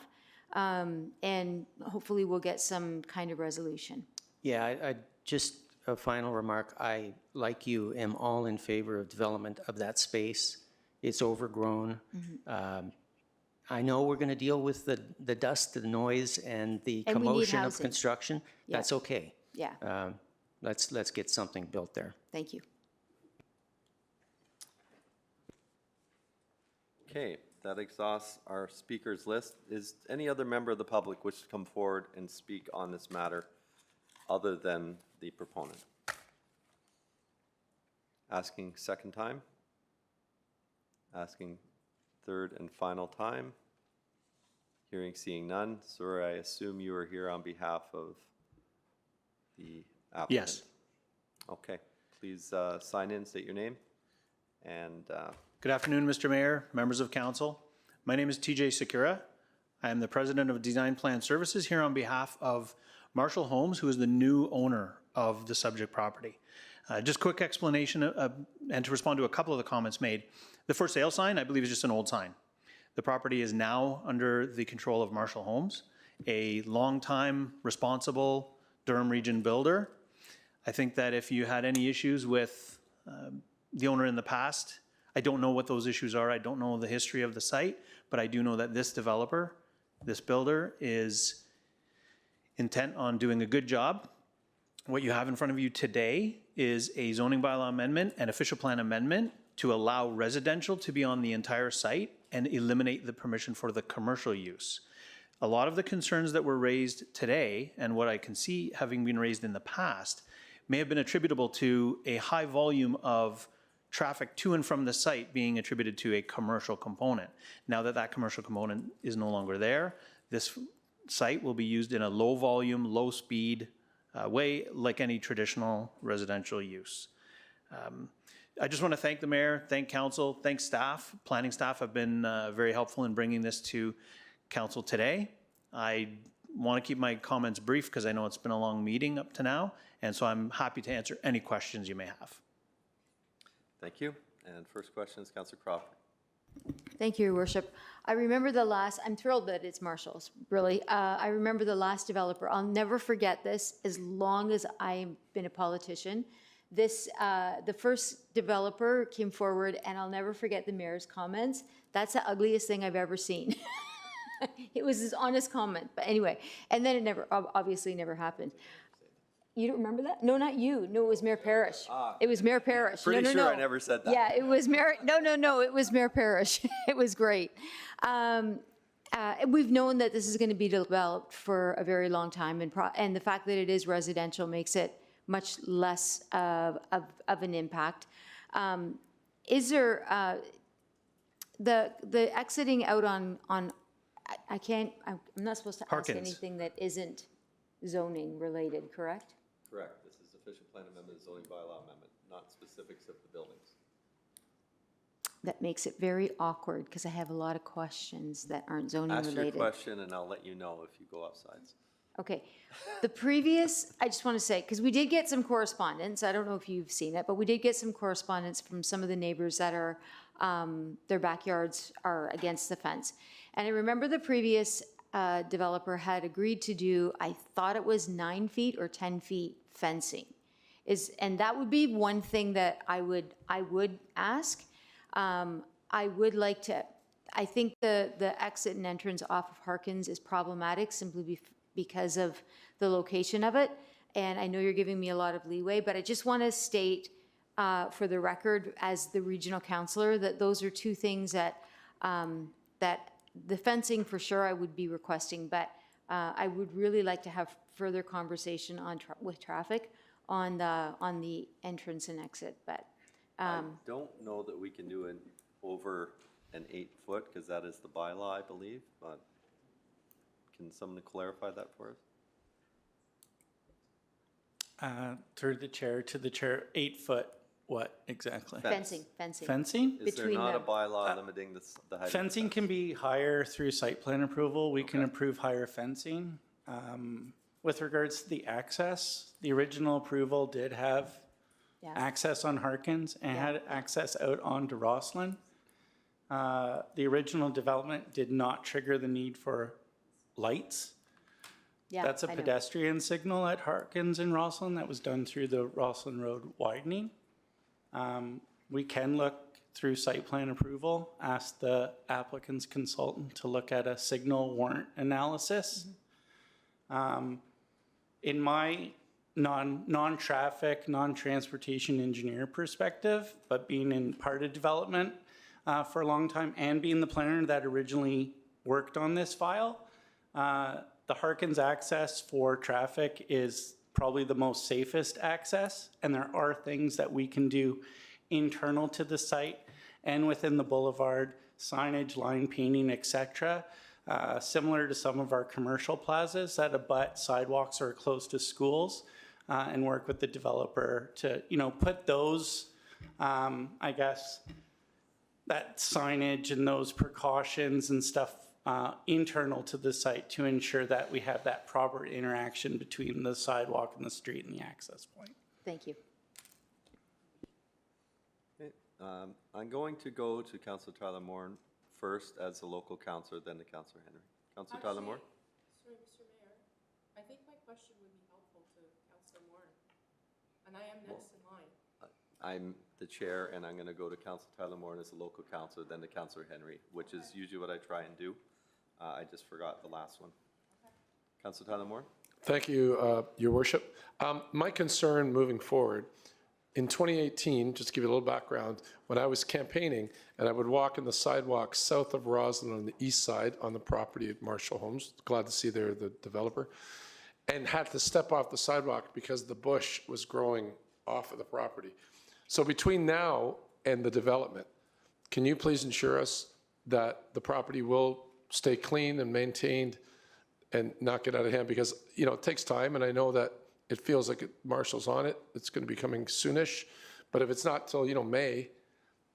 and hopefully we'll get some kind of resolution. Yeah, I just a final remark. I, like you, am all in favor of development of that space. It's overgrown. I know we're going to deal with the dust, the noise, and the And we need commotion of housing. construction. Yeah. That's okay. Yeah, Let's get something built there. thank you. Okay, that exhausts our speakers list. Is any other member of the public wish to come forward and speak on this matter other than the proponent? Asking second time? Asking third and final time? Hearing, seeing none. Sir, I assume you are here on behalf of the applicant? Yes. Okay, please sign in, state your name, and Good afternoon, Mr. Mayor, members of council. My name is TJ Sakura. I am the president of Design Plan Services here on behalf of Marshall Homes, who is the new owner of the subject property. Just quick explanation and to respond to a couple of the comments made. The for sale sign, I believe, is just an old sign. The property is now under the control of Marshall Homes, a longtime responsible Durham Region builder. I think that if you had any issues with the owner in the past, I don't know what those issues are. I don't know the history of the site, but I do know that this developer, this builder, is intent on doing a good job. What you have in front of you today is a zoning bylaw amendment and official plan amendment to allow residential to be on the entire site and eliminate the permission for the commercial use. A lot of the concerns that were raised today, and what I can see having been raised in the past, may have been attributable to a high volume of traffic to and from the site being attributed to a commercial component. Now that that commercial component is no longer there, this site will be used in a low volume, low speed way like any traditional residential use. I just want to thank the mayor, thank council, thank staff. Planning staff have been very helpful in bringing this to council today. I want to keep my comments brief because I know it's been a long meeting up to now, And so I'm happy to answer any questions you may have. Thank you. And first question is Councillor Crawford. Thank you, Your Worship. I remember the last, I'm thrilled that it's Marshall's, really. I remember the last developer. I'll never forget this as long as I've been a politician. This, the first developer came forward, and I'll never forget the mayor's comments. That's the ugliest thing I've ever seen. It was his honest comment, but anyway. And then it never, obviously never happened. You don't remember that? No, not you. No, it was Mayor Parrish. It was Mayor Parrish. Pretty no, sure I never said that. Yeah, it was Mayor, no, it was Mayor Parrish. It was great. We've known that this is going to be developed for a very long time, and the fact that it is residential makes it much less of an impact. Is there, the exiting out on I'm not supposed to ask Harkins. anything that isn't zoning related, correct? Correct. This is official plan amendment, zoning bylaw amendment, not specifics of the buildings. That makes it very awkward because I have a lot of questions that aren't zoning Ask your related. question and I'll let you know if you go outside. Okay. The previous, I just want to say, because we did get some correspondence, I don't know if you've seen it, but we did get some correspondence from some of the neighbors that are, their backyards are against the fence. And I remember the previous developer had agreed to do, I thought it was 9 feet or 10 feet fencing. And that would be one thing that I would ask. I would like to, I think the exit and entrance off of Harkins is problematic simply because of the location of it. And I know you're giving me a lot of leeway, but I just want to state for the record as the regional councillor that those are two things that, that the fencing for sure I would be requesting, but I would really like to have further conversation on with traffic on the entrance and exit, but. I don't know that we can do it over an 8 foot because that is the bylaw, I believe, but can someone clarify that for us? Through the chair to the chair, 8 foot, what exactly? Fencing. Fencing? Is there not a bylaw limiting the height? of the Fencing fence? can be higher through site plan approval. We can approve higher fencing. With regards to the access, the original approval did have access on Harkins and had access out onto Rosslyn. The original development did not trigger the need for lights. Yeah, That's a I know. pedestrian signal at Harkins and Rosslyn that was done through the Rosslyn Road widening. We can look through site plan approval, ask the applicant's consultant to look at a signal warrant analysis. In my non-traffic, non-transportation engineer perspective, but being in part of development for a long time and being the planner that originally worked on this file, the Harkins access for traffic is probably the most safest access, and there are things that we can do internal to the site and within the boulevard, signage, line painting, etc., similar to some of our commercial plazas that abut sidewalks or close to schools, and work with the developer to, put those, I guess, that signage and those precautions and stuff internal to the site to ensure that we have that proper interaction between the sidewalk and the street and the access point. Thank you. Okay, I'm going to go to Councillor Tyler Moore first as the local councillor, then to Councillor Henry. Councillor Tyler Moore? Sorry, Mr. Mayor, I think my question would be helpful to Councillor Moore, and I am next in line. I'm the chair, and I'm going to go to Councillor Tyler Moore as the local councillor, then to Councillor Henry, which is usually what I try and do. I just forgot the last one. Councillor Tyler Moore? Thank you, Your Worship. My concern moving forward, in 2018, just to give you a little background, when I was campaigning and I would walk in the sidewalk south of Roslyn on the east side on the property of Marshall Homes, glad to see they're the developer, and had to step off the sidewalk because the bush was growing off of the property. So between now and the development, can you please ensure us that the property will stay clean and maintained and not get out of hand? Because, it takes time, and I know that it feels like Marshall's on it. It's going to be coming soonish. But if it's not till, May,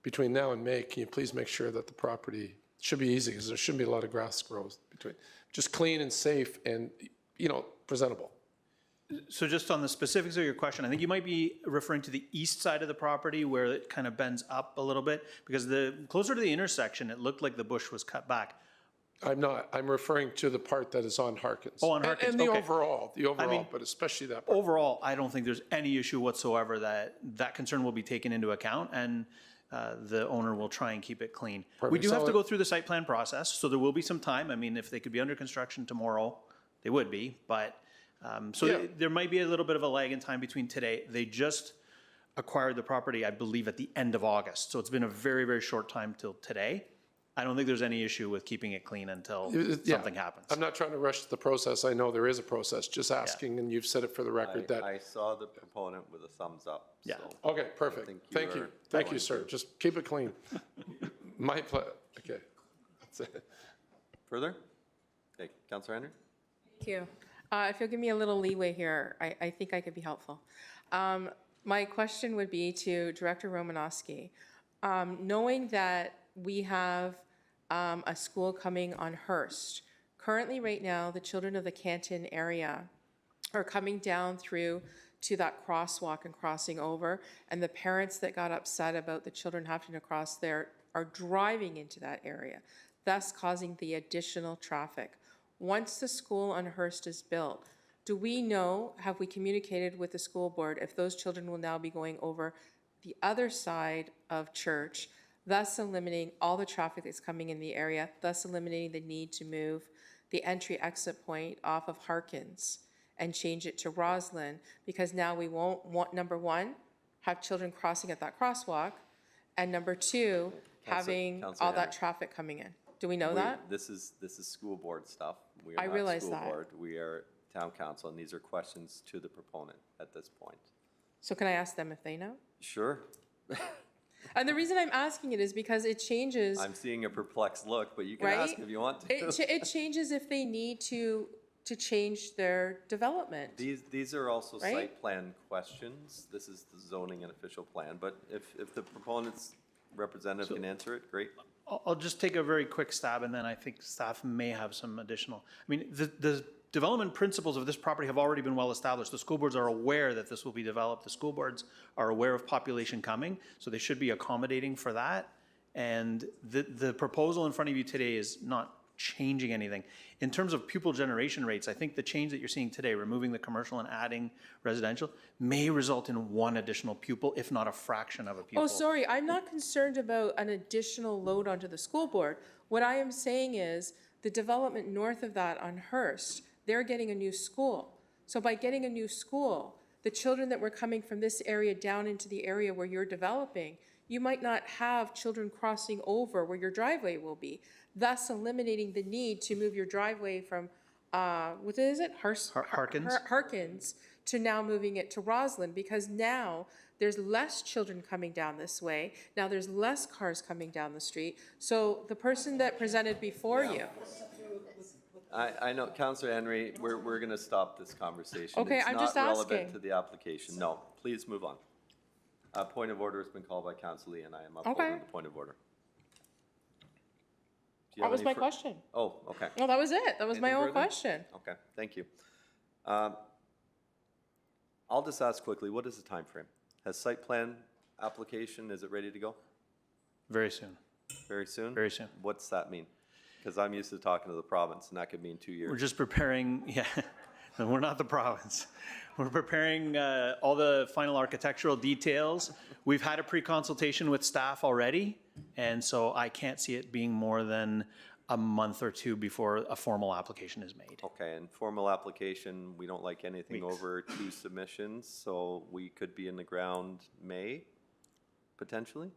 between now and May, can you please make sure that the property should be easy, because there shouldn't be a lot of grass growth between, just clean and safe and, presentable. So just on the specifics of your question, I think you might be referring to the east side of the property where it kind of bends up a little bit, because closer to the intersection, it looked like the bush was cut back. I'm not, I'm referring to the part that is on Harkins. Oh, on Harkins, And the okay. overall, but especially that part. Overall, I don't think there's any issue whatsoever that concern will be taken into account, and the owner will try and keep it clean. We Perfect. do have So to it- go through the site plan process, so there will be some time. I mean, if they could be under construction tomorrow, they would be, but, Yeah. there might be a little bit of a lag in time between today. They just acquired the property, I believe, at the end of August, so it's been a very, very short time till today. I don't think there's any issue with keeping it clean until Yeah. something happens. I'm not trying to rush the process. I know there is a process, just asking, and you've said it for the record that. I saw the proponent with a thumbs up. Yeah. so Okay, I perfect. think Thank are you. Thank you, going sir. to- Just keep it clean. Okay. That's it. Further? Okay, Councillor Henry? Thank you. If you'll give me a little leeway here, I think I could be helpful. My question would be to Director Romanowski. Knowing that we have a school coming on Hearst, currently right now, the children of the Canton area are coming down through to that crosswalk and crossing over, and the parents that got upset about the children having to cross there are driving into that area, thus causing the additional traffic. Once the school on Hearst is built, do we know, have we communicated with the school board if those children will now be going over the other side of Church, thus eliminating all the traffic that's coming in the area, thus eliminating the need to move the entry-exit point off of Harkins and change it to Roslyn, because now we won't want, number one, have children crossing at that crosswalk, and number two, having Councillor all that Henry. traffic coming in. Do we know that? This is school board stuff. We I are not realize school that. board. We are town council, and these are questions to the proponent at this point. So can I ask them if they know? Sure. And the reason I'm asking it is because it changes, I'm seeing a perplexed look, but you can ask right? if you want to. It changes if they need to change their development. These are also Right? site plan questions. This is the zoning and official plan, but if the proponent's representative can answer it, great. I'll just take a very quick stab, and then I think staff may have some additional. I mean, the development principles of this property have already been well established. The school boards are aware that this will be developed. The school boards are aware of population coming, so they should be accommodating for that. And the proposal in front of you today is not changing anything. In terms of pupil generation rates, I think the change that you're seeing today, removing the commercial and adding residential, may result in one additional pupil, if not a fraction of a pupil. Oh, sorry, I'm not concerned about an additional load onto the school board. What I am saying is the development north of that on Hearst, they're getting a new school. So by getting a new school, the children that were coming from this area down into the area where you're developing, you might not have children crossing over where your driveway will be, thus eliminating the need to move your driveway from, what is it? Harkins. Harkins to now moving it to Roslyn, because now there's less children coming down this way. Now there's less cars coming down the street. So the person that presented before you. I know, Councillor Henry, we're going to stop this conversation. Okay, I'm just It's not relevant asking. to the application. No, please move on. A point of order has been called by Councillor Lee, and I am upholding Okay. the point of order. Do you That have was any my fur- question. Oh, okay. No, that was it. That was my Anything own further? question. Okay, thank you. I'll just ask quickly, what is the time frame? Has site plan application, is it ready to go? Very soon. Very soon? Very soon. What's that mean? Because I'm used to talking to the province, and that could mean 2 years. We're just preparing, yeah, no, we're not the province. We're preparing all the final architectural details. We've had a pre-consultation with staff already, and so I can't see it being more than a month or two before a formal application is made. Okay, and formal application, we don't like anything Weeks. over 2 submissions, so we could be in the ground May, potentially?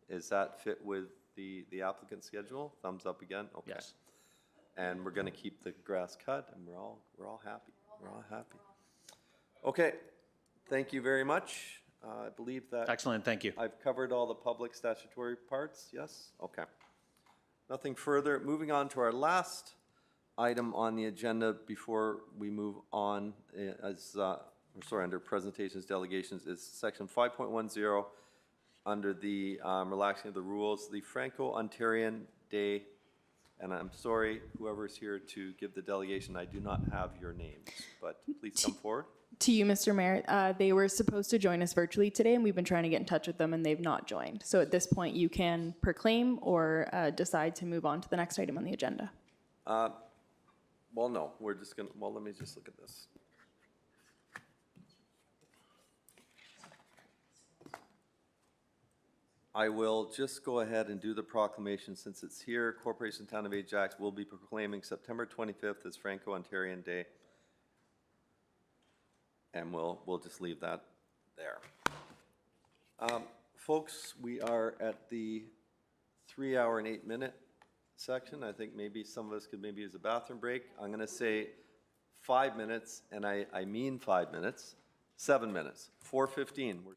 Is that fit with the applicant schedule? Thumbs up again? Okay. Yes. And we're gonna keep the grass cut, and we're all happy. We're all happy. Okay, thank you very much. I believe that. Excellent, thank you. I've covered all the public statutory parts, yes? Okay. Nothing further. Moving on to our last item on the agenda before we move on, under presentations, delegations, is section 5.10 under the relaxing of the rules, the Franco-Ontarian Day And I'm sorry, whoever's here to give the delegation, I do not have your names, but please come forward. To you, Mr. Mayor, they were supposed to join us virtually today, and we've been trying to get in touch with them, and they've not joined. So at this point, you can proclaim or decide to move on to the next item on the agenda. Well, no, we're just gonna, well, let me just look at this. I will just go ahead and do the proclamation since it's here. Corporation Town of Ajax will be proclaiming September 25th as Franco-Ontarian Day. And we'll just leave that there. Folks, we are at the 3 hour and 8 minute section. I think maybe some of us could maybe use a bathroom break. I'm gonna say 5 minutes, and I mean 5 minutes, 7 minutes, 4:15.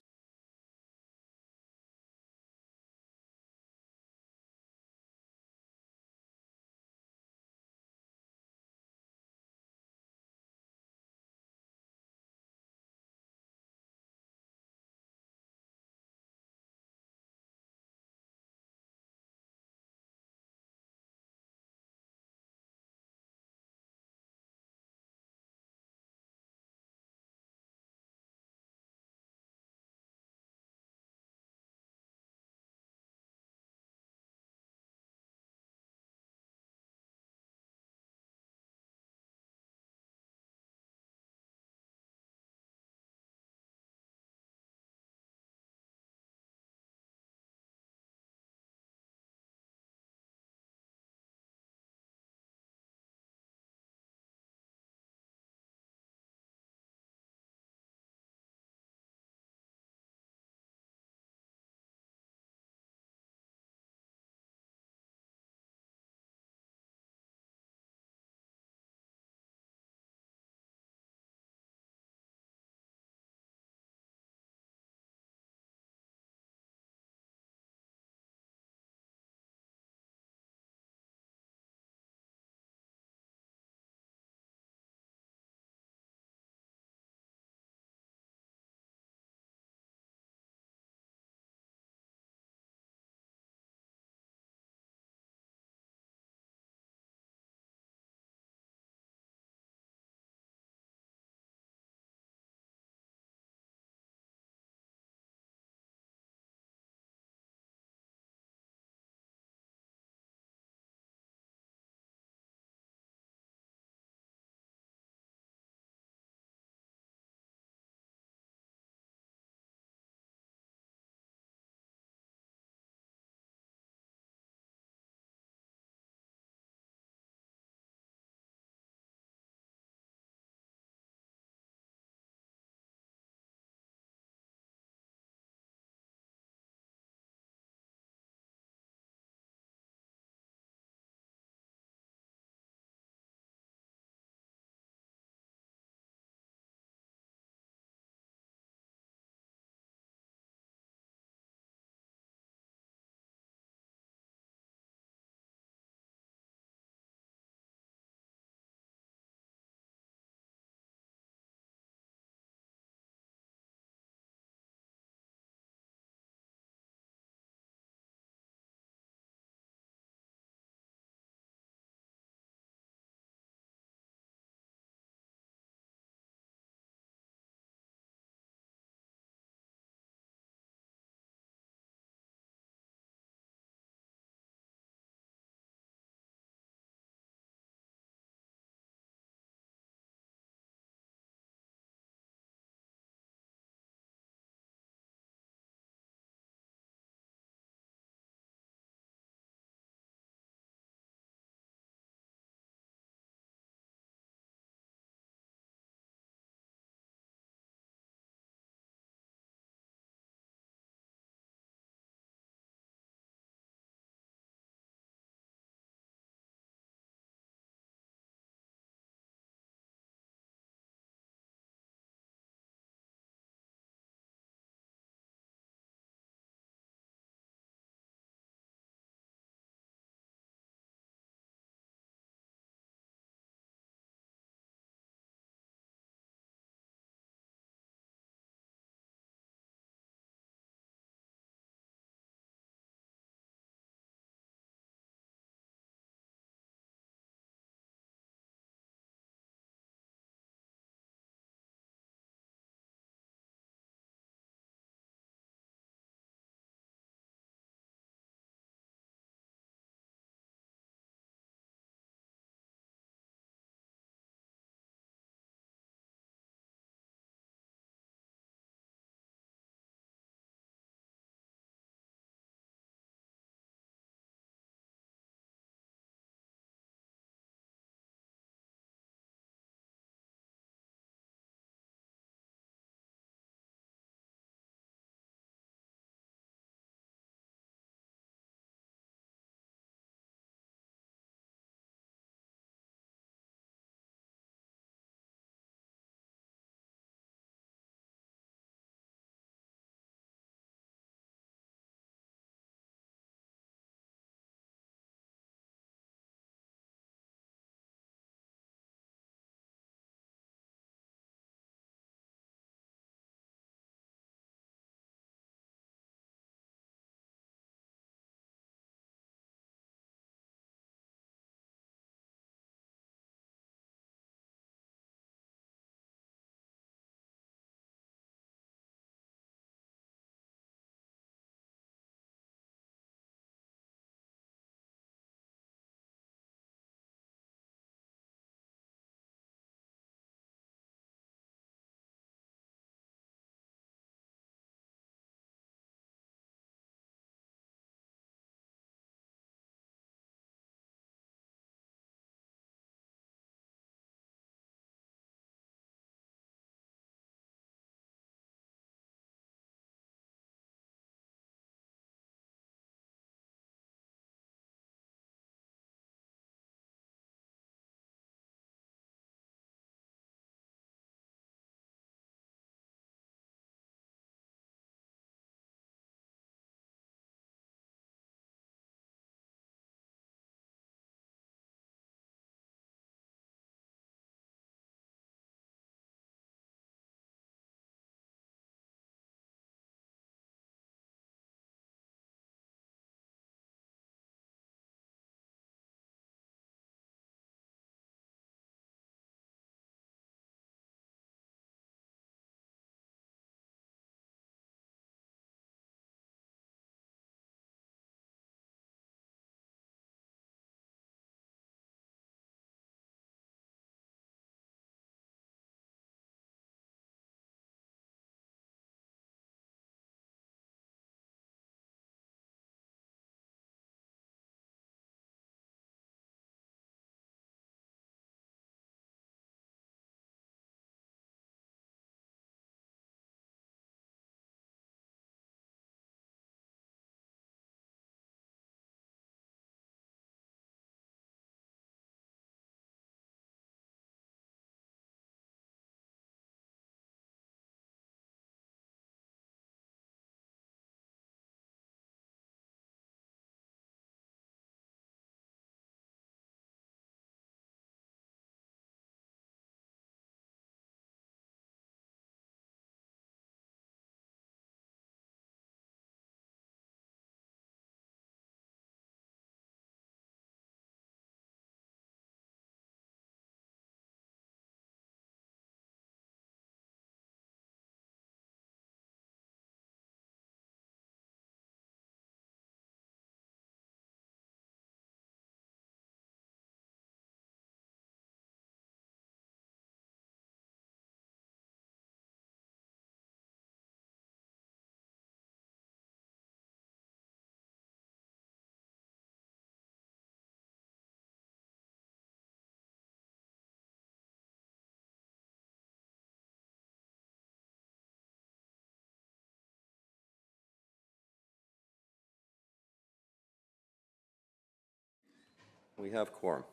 We have quorum.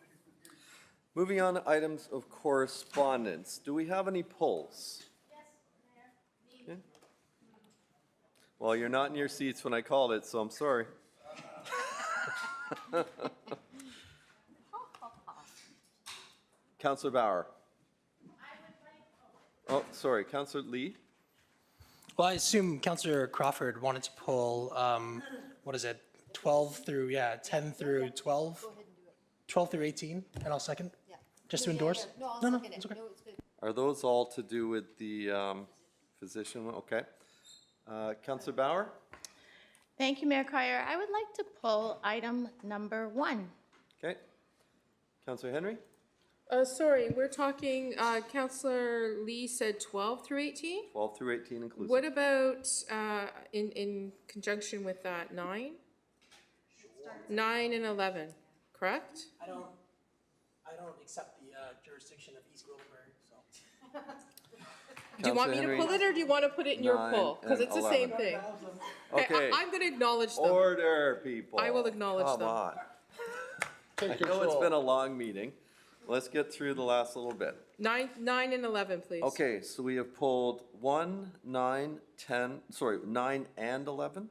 Moving on to items of correspondence. Do we have any polls? Yes, Mayor. Well, you're not in your seats when I called it, so I'm sorry. Councillor Bauer. Oh, sorry, Councillor Lee. Well, I assume Councillor Crawford wanted to pull, what is it, 12 through, 10 through 12? 12 through 18, and I'll second? Yeah. Just to endorse? No, it's okay. Are those all to do with the physician? Okay. Councillor Bauer? Thank you, Mayor Collier. I would like to pull item number 1. Okay. Councillor Henry? Sorry, we're talking, Counselor Lee said 12 through 18? 12 through 18 inclusive. What about, in conjunction with that, 9? 9 and 11, correct? I don't accept the jurisdiction of East Goldberg, so. Do you want me to pull it, or do you want to put it in your pull? Because it's the same thing. Okay. I'm going to acknowledge them. Order, people. I will acknowledge them. Come on. I know it's been a long meeting. Let's get through the last little bit. 9 and 11, please. Okay, so we have pulled 1, 9, 10, sorry, 9 and 11?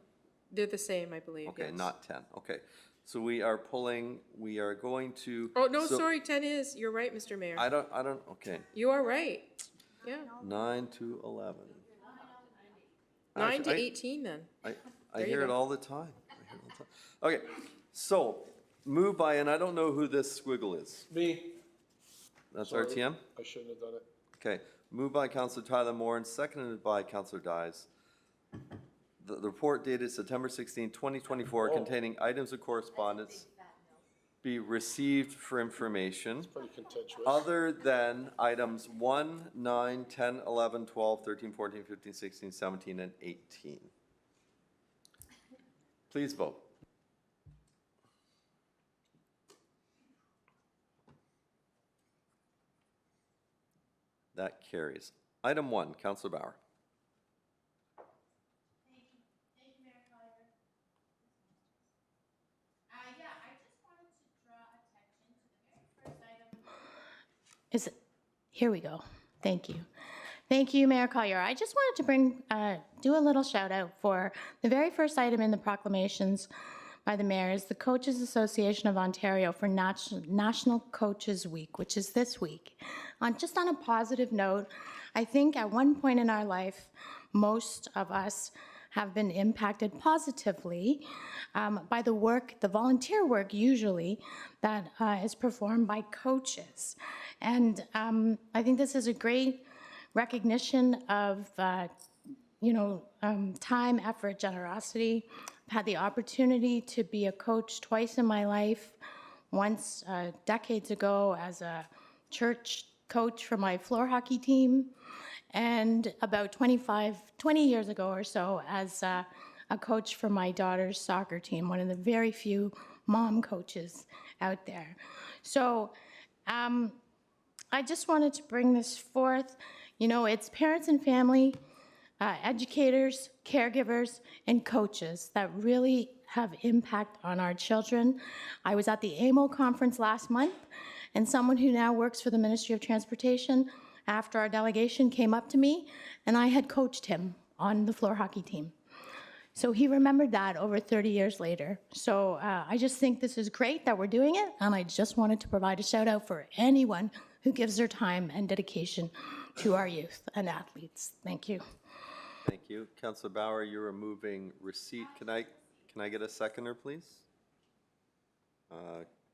They're the same, I believe. Okay, yes. not 10, okay. So we are going to. Oh, no, so- sorry, 10 is. You're right, Mr. Mayor. I don't, okay. You are right. Yeah. 9 to 11. 9 Actually, to 18 then. I There you hear it go. all the time. Okay, so move by, and I don't know who this squiggle is. Me. That's Sorry, RTM? I shouldn't have done it. Okay, moved by Councillor Tyler Moore and seconded by Councillor Dyes. The report dated September 16, 2024, containing items of correspondence be received for information Pretty contentious. other than items 1, 9, 10, 11, 12, 13, 14, 15, 16, 17, and 18. Please vote. That carries. Item 1, Councillor Bauer. Here we go. Thank you. Thank you, Mayor Collier. I just wanted to do a little shout out for the very first item in the proclamations by the mayor is the Coaches Association of Ontario for National Coaches Week, which is this week. Just on a positive note, I think at one point in our life, most of us have been impacted positively by the work, the volunteer work usually, that is performed by coaches. And I think this is a great recognition of, time, effort, generosity. I've had the opportunity to be a coach twice in my life, once decades ago as a church coach for my floor hockey team, and about 20 years ago or so as a coach for my daughter's soccer team, one of the very few mom coaches out there. So I just wanted to bring this forth. You know, it's parents and family, educators, caregivers, and coaches that really have impact on our children. I was at the AMO conference last month, and someone who now works for the Ministry of Transportation, after our delegation came up to me, and I had coached him on the floor hockey team. So he remembered that over 30 years later. So I just think this is great that we're doing it, and I just wanted to provide a shout out for anyone who gives their time and dedication to our youth and athletes. Thank you. Thank you. Councillor Bauer, you're removing receipt. Can I get a seconder, please?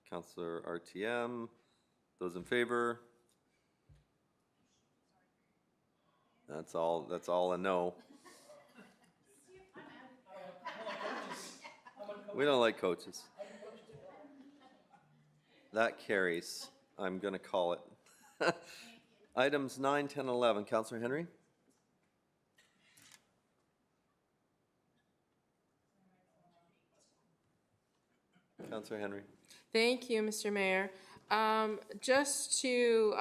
Councillor RTM, those in favor? That's all a no. We don't like coaches. That carries. I'm going to call it. Items 9, 10, 11. Councillor Henry? Councillor Henry. Thank you, Mr. Mayor. Just to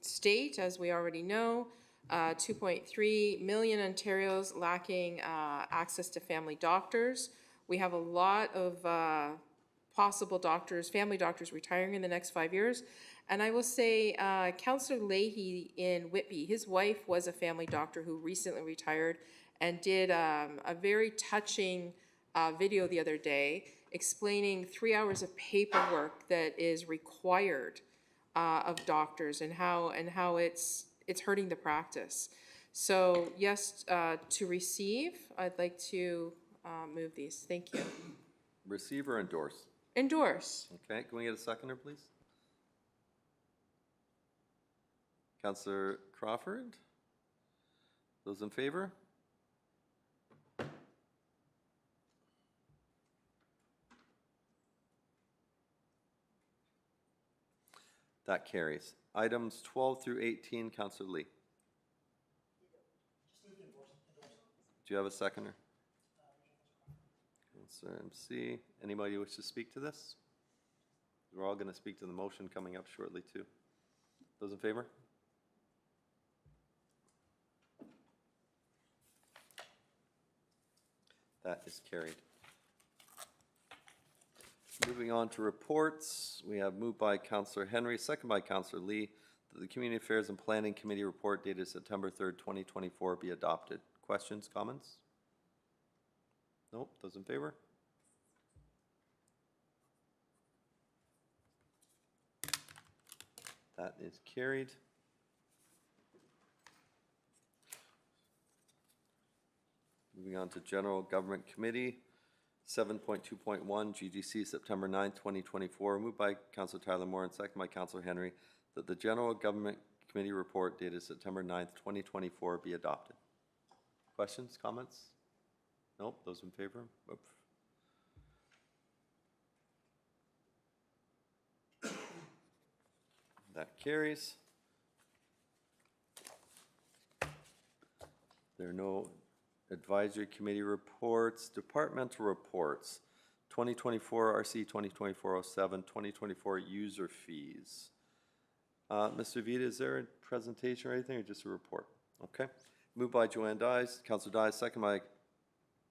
state, as we already know, 2.3 million Ontarios lacking access to family doctors. We have a lot of possible doctors, family doctors retiring in the next 5 years. And I will say, Councillor Leahy in Whitby, his wife was a family doctor who recently retired and did a very touching video the other day explaining 3 hours of paperwork that is required of doctors and how it's hurting the practice. So yes, to receive, I'd like to move these. Thank you. Receive or endorse? Endorse. Okay, can we get a seconder, please? Councillor Crawford? Those in favor? That carries. Items 12 through 18, Councillor Lee. Do you have a seconder? Councillor MC. Anybody wish to speak to this? We're all going to speak to the motion coming up shortly, too. Those in favor? That is carried. Moving on to reports, we have moved by Councillor Henry, second by Councillor Lee, that the Community Affairs and Planning Committee report dated September 3rd, 2024 be adopted. Questions, comments? Nope, those in favor? That is carried. Moving on to General Government Committee, 7.2.1 GGC, September 9th, 2024, moved by Councillor Tyler Moore and second by Councillor Henry, that the General Government Committee report dated September 9th, 2024 be adopted. Questions, comments? Nope, those in favor? Whoop. That carries. There are no advisory committee reports, departmental reports, 2024 RC 2024-07, 2024 user fees. Mr. Vita, is there a presentation or anything, or just a report? Okay. Moved by Joanne Dyes, Councillor Dyes, second by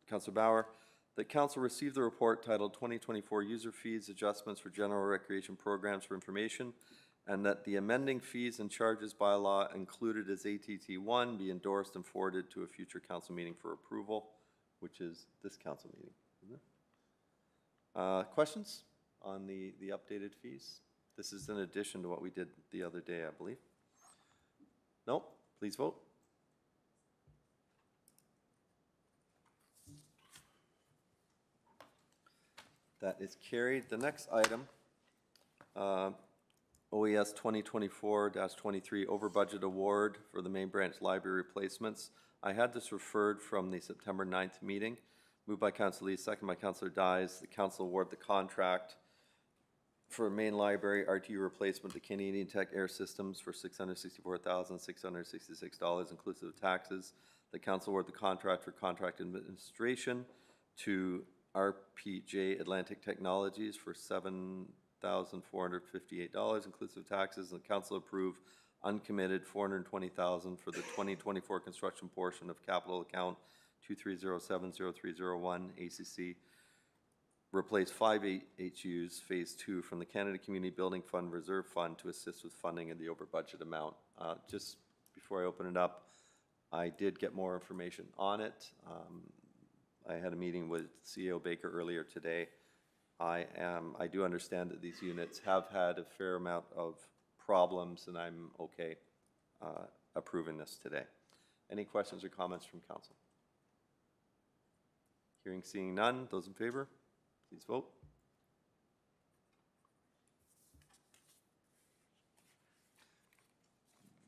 Councillor Bauer, that Council received the report titled 2024 User Fees Adjustments for General Recreation Programs for Information, and that the amending fees and charges bylaw included as ATT1 be endorsed and forwarded to a future council meeting for approval, which is this council meeting, isn't it? Questions on the updated fees? This is in addition to what we did the other day, I believe. No? Please vote. That is carried. The next item, OES 2024-23 over budget award for the main branch library replacements. I had this referred from the September 9th meeting. Moved by Councillor Lee, second by Councillor Dyes. The council award the contract for main library RTU replacement to Canadian Tech Air Systems for $664,666 inclusive of taxes. The council award the contract for contract administration to RPJ Atlantic Technologies for $7,458 inclusive of taxes. And the council approve uncommitted $420,000 for the 2024 construction portion of capital account 23070301 ACC. Replace 5 HUs Phase 2 from the Canada Community Building Fund Reserve Fund to assist with funding of the over budget amount. Just before I open it up, I did get more information on it. I had a meeting with CEO Baker earlier today. I do understand that these units have had a fair amount of problems, and I'm okay approving this today. Any questions or comments from council? Hearing, seeing none. Those in favor, please vote.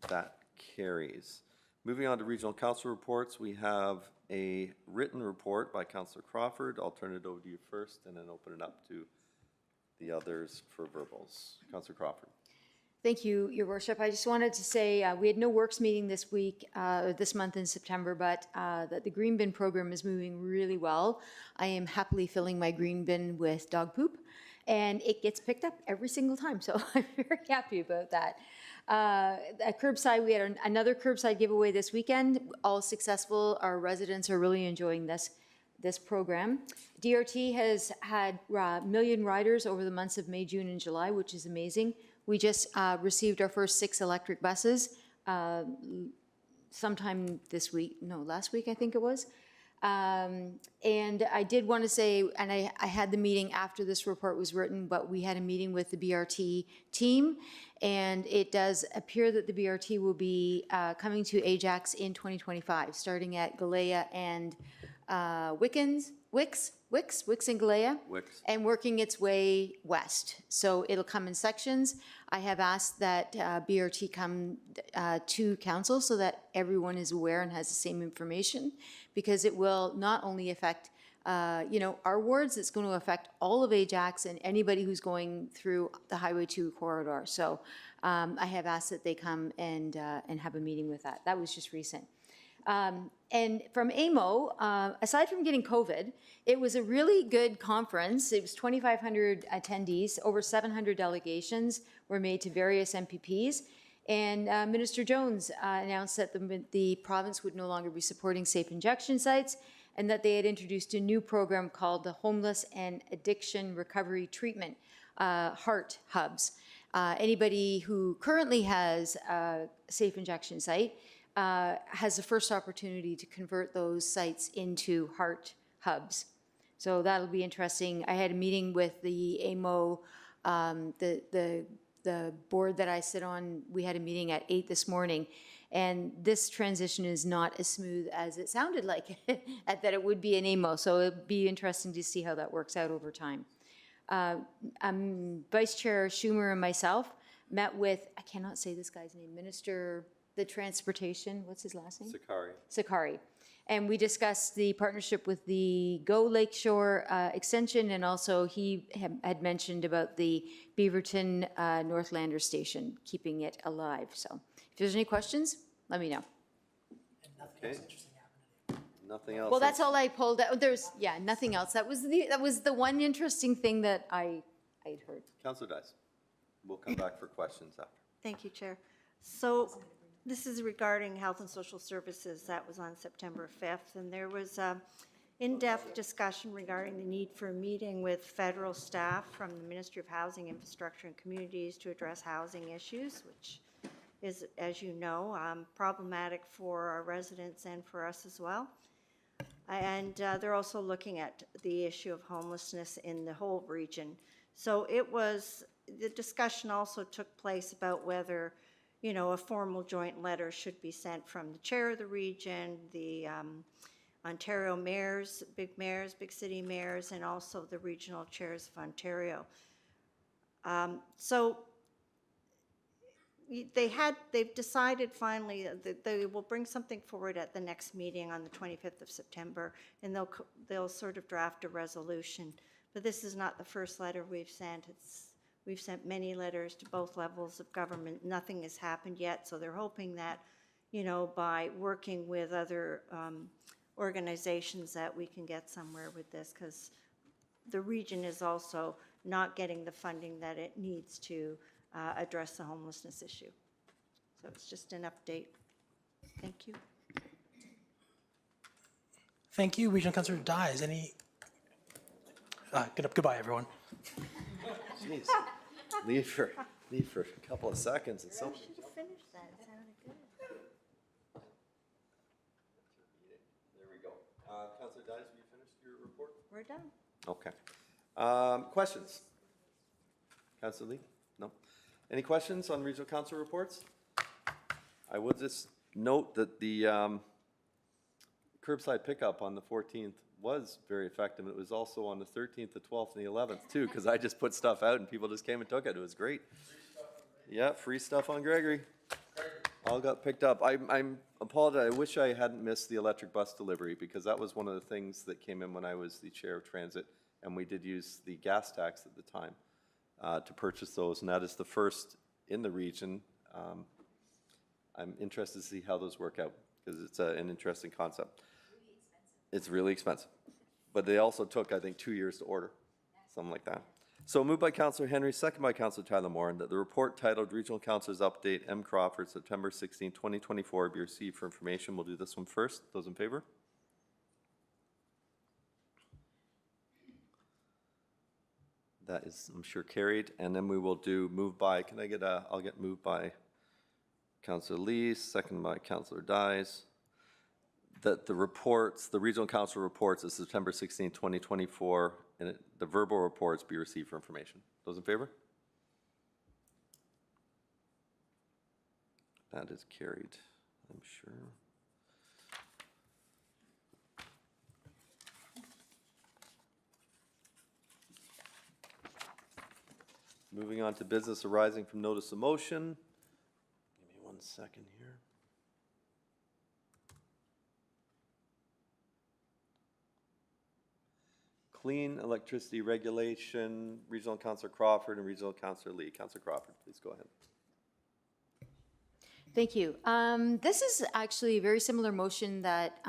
That carries. Moving on to regional council reports, we have a written report by Councillor Crawford. I'll turn it over to you first and then open it up to the others for verbals. Councillor Crawford. Thank you, Your Worship. I just wanted to say we had no works meeting this week, this month in September, but that the green bin program is moving really well. I am happily filling my green bin with dog poop, and it gets picked up every single time, so I'm very happy about that. At curbside, we had another curbside giveaway this weekend, all successful. Our residents are really enjoying this. this program. DRT has had million riders over the months of May, June, and July, which is amazing. We just received our first 6 electric buses sometime this week, no, last week I think it was. And I did want to say, and I had the meeting after this report was written, but we had a meeting with the BRT team, and it does appear that the BRT will be coming to Ajax in 2025, starting at Galea and Wicks and Galea. Wicks. And working its way west. So it'll come in sections. I have asked that BRT come to council so that everyone is aware and has the same information, because it will not only affect our wards, it's going to affect all of Ajax and anybody who's going through the Highway 2 corridor. So I have asked that they come and have a meeting with that. That was just recent. And from AMO, aside from getting COVID, it was a really good conference. It was 2,500 attendees, over 700 delegations were made to various MPPs. And Minister Jones announced that the province would no longer be supporting safe injection sites, and that they had introduced a new program called the Homeless and Addiction Recovery Treatment HART hubs. Anybody who currently has a safe injection site has the first opportunity to convert those sites into HART hubs. So that'll be interesting. I had a meeting with the AMO, the board that I sit on. We had a meeting at 8 this morning, and this transition is not as smooth as it sounded like that it would be in AMO. So it'd be interesting to see how that works out over time. Vice Chair Schumer and myself met with, I cannot say this guy's name, Minister the Transportation, what's his last name? Sakari. And we discussed the partnership with the Go Lakeshore extension, and also he had mentioned about the Beaverton Northlander station, keeping it alive. So if there's any questions, let me know. Okay. Nothing else? Well, that's all I pulled out. There's, nothing else. That was the one interesting thing that I had heard. Councillor Dice. We'll come back for questions after. Thank you, Chair. So this is regarding Health and Social Services. That was on September 5th, and there was in-depth discussion regarding the need for a meeting with federal staff from the Ministry of Housing, Infrastructure and Communities to address housing issues, which is, as you know, problematic for our residents and for us as well. And they're also looking at the issue of homelessness in the whole region. So the discussion also took place about whether, a formal joint letter should be sent from the chair of the region, the Ontario mayors, big city mayors, and also the regional chairs of Ontario. So they've decided finally that they will bring something forward at the next meeting on the 25th of September, and they'll sort of draft a resolution. But this is not the first letter we've sent. We've sent many letters to both levels of government. Nothing has happened yet, so they're hoping that, by working with other organizations that we can get somewhere with this, because the region is also not getting the funding that it needs to address the homelessness issue. So it's just an update. Thank you. Thank you, Regional Councillor Dyes. Goodbye, everyone. Jeez. Leave for a couple of seconds. It's so. I should have finished that. It sounded good. There we go. Councillor Dice, have you finished your report? We're done. Okay. Questions? Councillor Lee? No? Any questions on regional council reports? I will just note that the curbside pickup on the 14th was very effective. It was also on the 13th, the 12th, and the 11th too, because I just put stuff out and people just came and took it. It was great. Yeah, free stuff on Gregory. All got picked up. I'm apologize. I wish I hadn't missed the electric bus delivery, because that was one of the things that came in when I was the chair of transit, and we did use the gas tax at the time to purchase those, and that is the first in the region. I'm interested to see how those work out, because it's an interesting concept. It's really expensive. But they also took, I think, 2 years to order, something like that. So moved by Councillor Henry, second by Councillor Tyler Moore, that the report titled Regional Councilors Update M. Crawford, September 16, 2024, be received for information. We'll do this one first. Those in favor? That is, I'm sure, carried. And then we will do move by, can I get I'll get moved by Councillor Lee, second by Councillor Dyes. That the reports, the regional council reports of September 16, 2024, and the verbal reports be received for information. Those in favor? That is carried, I'm sure. Moving on to business arising from notice of motion. Give me 1 second here. Clean electricity regulation, Regional Councillor Crawford and Regional Councillor Lee. Councillor Crawford, please go ahead. Thank you. This is actually a very similar motion that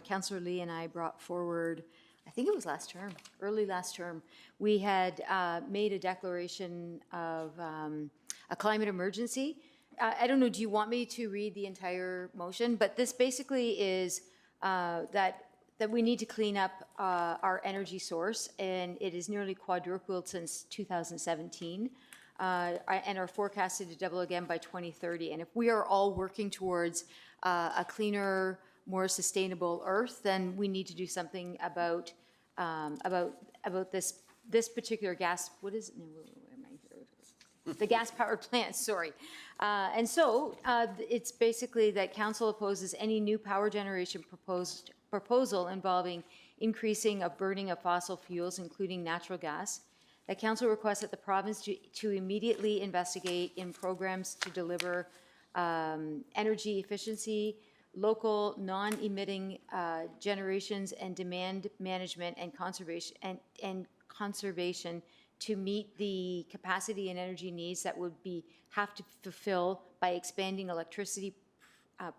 Councillor Lee and I brought forward, I think it was last term, early last term. We had made a declaration of a climate emergency. I don't know, do you want me to read the entire motion? But this basically is that we need to clean up our energy source, and it is nearly quadrupled since 2017. And are forecasted to double again by 2030. And if we are all working towards a cleaner, more sustainable Earth, then we need to do something about this particular gas. What is it? No, where am I here? The gas-powered plants. Sorry. And so it's basically that council opposes any new power generation proposal involving increasing of burning of fossil fuels, including natural gas. That council requests that the province to immediately investigate in programs to deliver energy efficiency, local non-emitting generations, and demand management and conservation to meet the capacity and energy needs that would have to fulfill by expanding electricity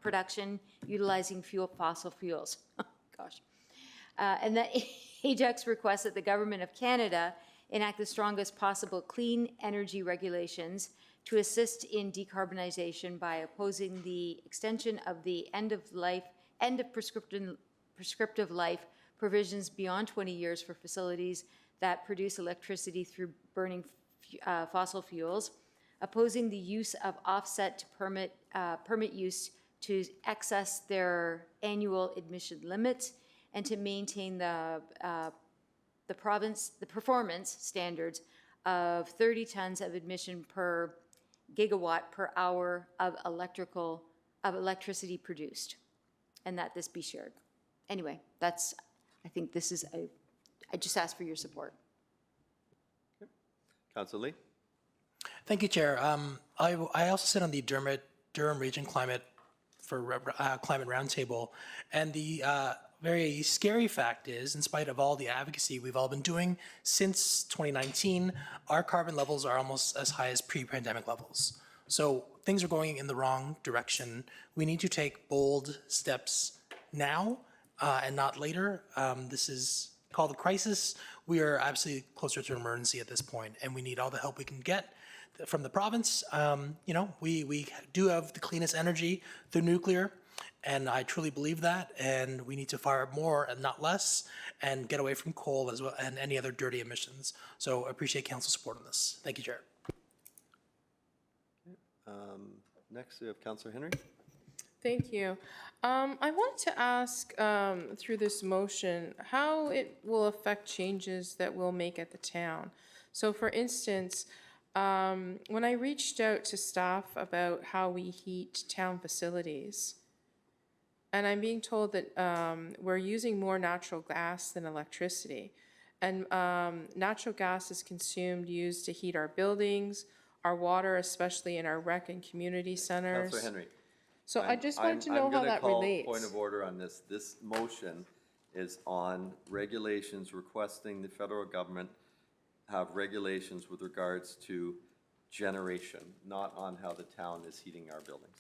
production utilizing fossil fuels. Gosh. And that Ajax requests that the Government of Canada enact the strongest possible clean energy regulations to assist in decarbonization by opposing the extension of the end of prescriptive life provisions beyond 20 years for facilities that produce electricity through burning fossil fuels, opposing the use of offset to permit use to access their annual emission limits, and to maintain the performance standards of 30 tons of emission per gigawatt per hour of electricity produced, and that this be shared. Anyway, I think this is I just ask for your support. Councillor Lee. Thank you, Chair. I also sit on the Durham Region Climate Roundtable, and the very scary fact is, in spite of all the advocacy we've all been doing since 2019, our carbon levels are almost as high as pre-pandemic levels. So things are going in the wrong direction. We need to take bold steps now and not later. This is called a crisis. We are absolutely closer to an emergency at this point, and we need all the help we can get from the province. We do have the cleanest energy through nuclear, and I truly believe that, and we need to fire more and not less, and get away from coal as well and any other dirty emissions. So I appreciate council support on this. Thank you, Chair. Next, we have Councillor Henry. Thank you. I wanted to ask through this motion how it will affect changes that we'll make at the town. So for instance, when I reached out to staff about how we heat town facilities, and I'm being told that we're using more natural gas than electricity. And natural gas is used to heat our buildings, our water, especially in our rec and community centers. Councillor Henry. So I just wanted to know how that relates. Point of order on this. This motion is on regulations requesting the federal government have regulations with regards to generation, not on how the town is heating our buildings.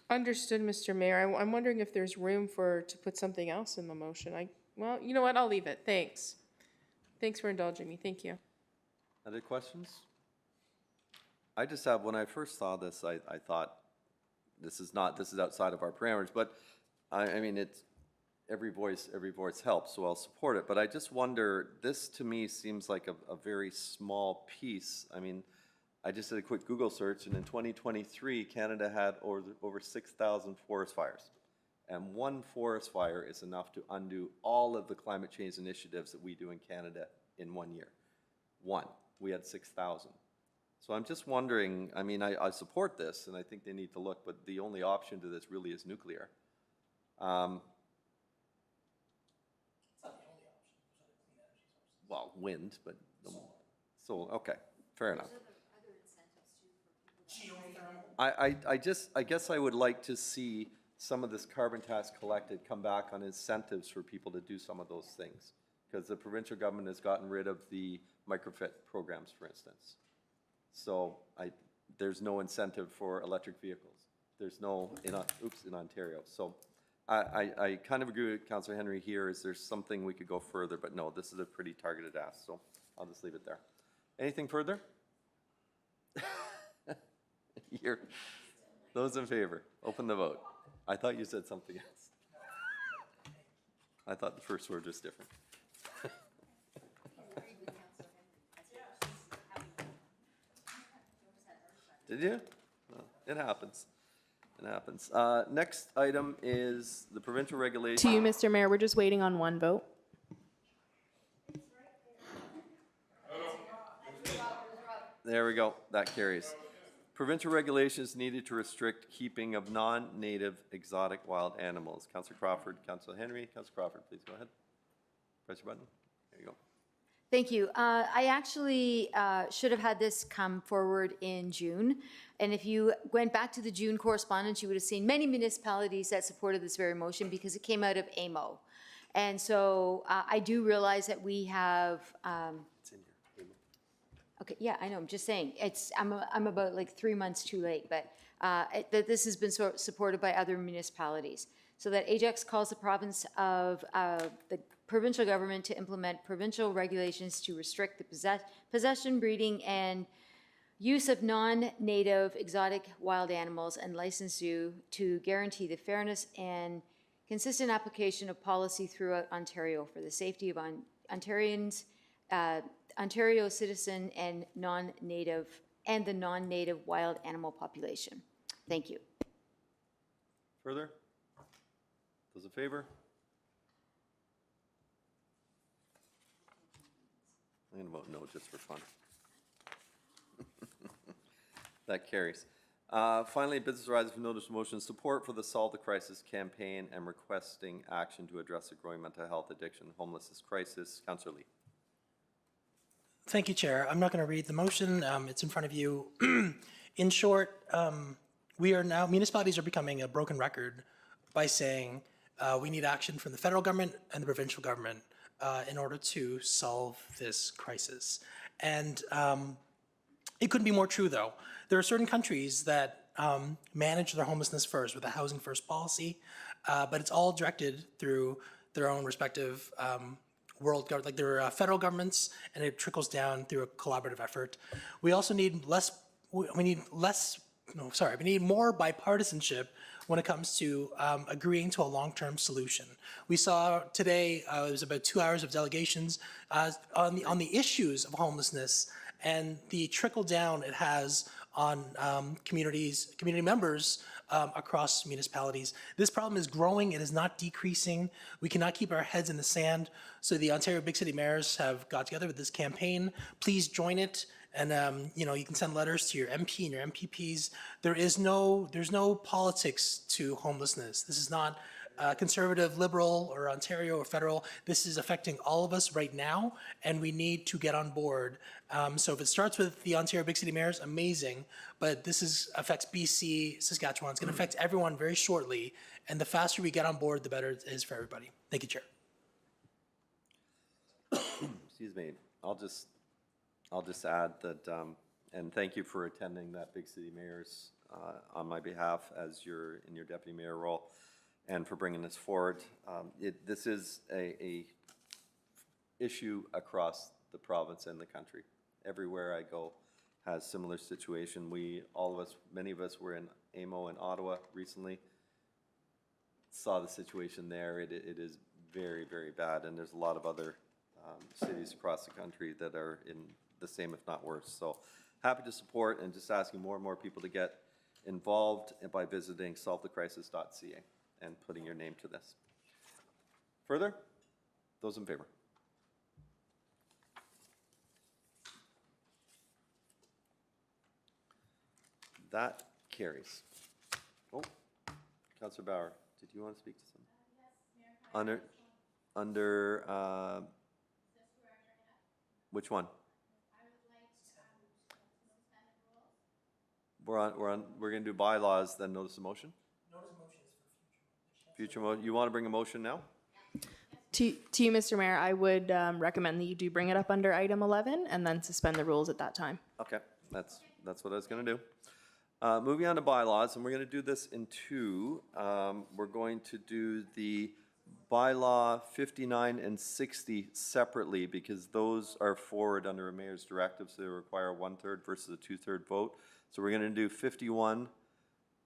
Understood, Mr. Mayor. I'm wondering if there's room to put something else in the motion. Well, you know what? I'll leave it. Thanks. Thanks for indulging me. Thank you. Other questions? I just have, when I first saw this, I thought, this is outside of our parameters, but I mean, every voice helps, so I'll support it. But I just wonder, this to me seems like a very small piece. I mean, I just did a quick Google search, and in 2023, Canada had over 6,000 forest fires. And one forest fire is enough to undo all of the climate change initiatives that we do in Canada in 1 year. One. We had 6,000. So I'm just wondering, I mean, I support this, and I think they need to look, but the only option to this really is nuclear. Well, wind, but, so, okay, fair enough. I guess I would like to see some of this carbon tax collected come back on incentives for people to do some of those things. Because the provincial government has gotten rid of the microfit programs, for instance. So there's no incentive for electric vehicles. There's no, in Ontario. So I kind of agree with Councillor Henry here, is there's something we could go further, but no, this is a pretty targeted ask, so I'll just leave it there. Anything further? Those in favor, open the vote. I thought you said something else. I thought the first word was different. Did you? Well, it happens. It happens. Next item is the provincial regulation. To you, Mr. Mayor, we're just waiting on one vote. There we go. That carries. Provincial regulations needed to restrict keeping of non-native exotic wild animals. Councillor Crawford, Councillor Henry. Councillor Crawford, please go ahead. Press your button. There you go. Thank you. I actually should have had this come forward in June. And if you went back to the June correspondence, you would have seen many municipalities that supported this very motion because it came out of AMO. And so I do realize that we have, It's in here. okay, yeah, I know, I'm just saying, I'm about like 3 months too late, but that this has been supported by other municipalities. So that Ajax calls the province of the provincial government to implement provincial regulations to restrict the possession, breeding, and use of non-native exotic wild animals and licensed zoo to guarantee the fairness and consistent application of policy throughout Ontario for the safety of Ontarians, Ontario citizen and the non-native wild animal population. Thank you. Further? Those in favor? I'm going to vote no just for fun. That carries. Finally, business arises from notice of motion support for the Solve the Crisis campaign and requesting action to address the growing mental health, addiction, homelessness crisis. Councillor Lee. Thank you, Chair. I'm not going to read the motion. It's in front of you. In short, municipalities are becoming a broken record by saying we need action from the federal government and the provincial government in order to solve this crisis. And it couldn't be more true, though. There are certain countries that manage their homelessness first with a housing first policy, but it's all directed through their own respective like their federal governments, and it trickles down through a collaborative effort. We also need we need more bipartisanship when it comes to agreeing to a long-term solution. We saw today, it was about 2 hours of delegations on the issues of homelessness and the trickle down it has on community members across municipalities. This problem is growing, it is not decreasing. We cannot keep our heads in the sand. So the Ontario Big City Mayors have got together with this campaign. Please join it. And you can send letters to your MP and your MPPs. There's no politics to homelessness. This is not conservative, liberal, or Ontario or federal. This is affecting all of us right now, and we need to get on board. So if it starts with the Ontario Big City Mayors, amazing. But this affects BC, Saskatchewan. It's going to affect everyone very shortly. And the faster we get on board, the better it is for everybody. Thank you, Chair. Excuse me. I'll just add that, and thank you for attending that Big City Mayor's on my behalf as you're in your deputy mayor role, and for bringing this forward. This is a issue across the province and the country. Everywhere I go has similar situation. Many of us were in AMO in Ottawa recently. saw the situation there. It is very, very bad, and there's a lot of other cities across the country that are in the same, if not worse. So happy to support, and just asking more and more people to get involved by visiting solvethecrisis.ca and putting your name to this. Further? Those in favor? That carries. Oh, Councillor Bauer, did you want to speak to something? Under, which one? We're gonna do bylaws, then notice of motion? Notice of motion is for future motion. You want to bring a motion now? To you, Mr. Mayor, I would recommend that you do bring it up under item 11 and then suspend the rules at that time. Okay, that's what I was gonna do. Moving on to bylaws, and we're gonna do this in two. We're going to do the bylaw 59 and 60 separately because those are forward under a mayor's directive, so they require a 1/3 versus a 2/3 vote. So we're gonna do 51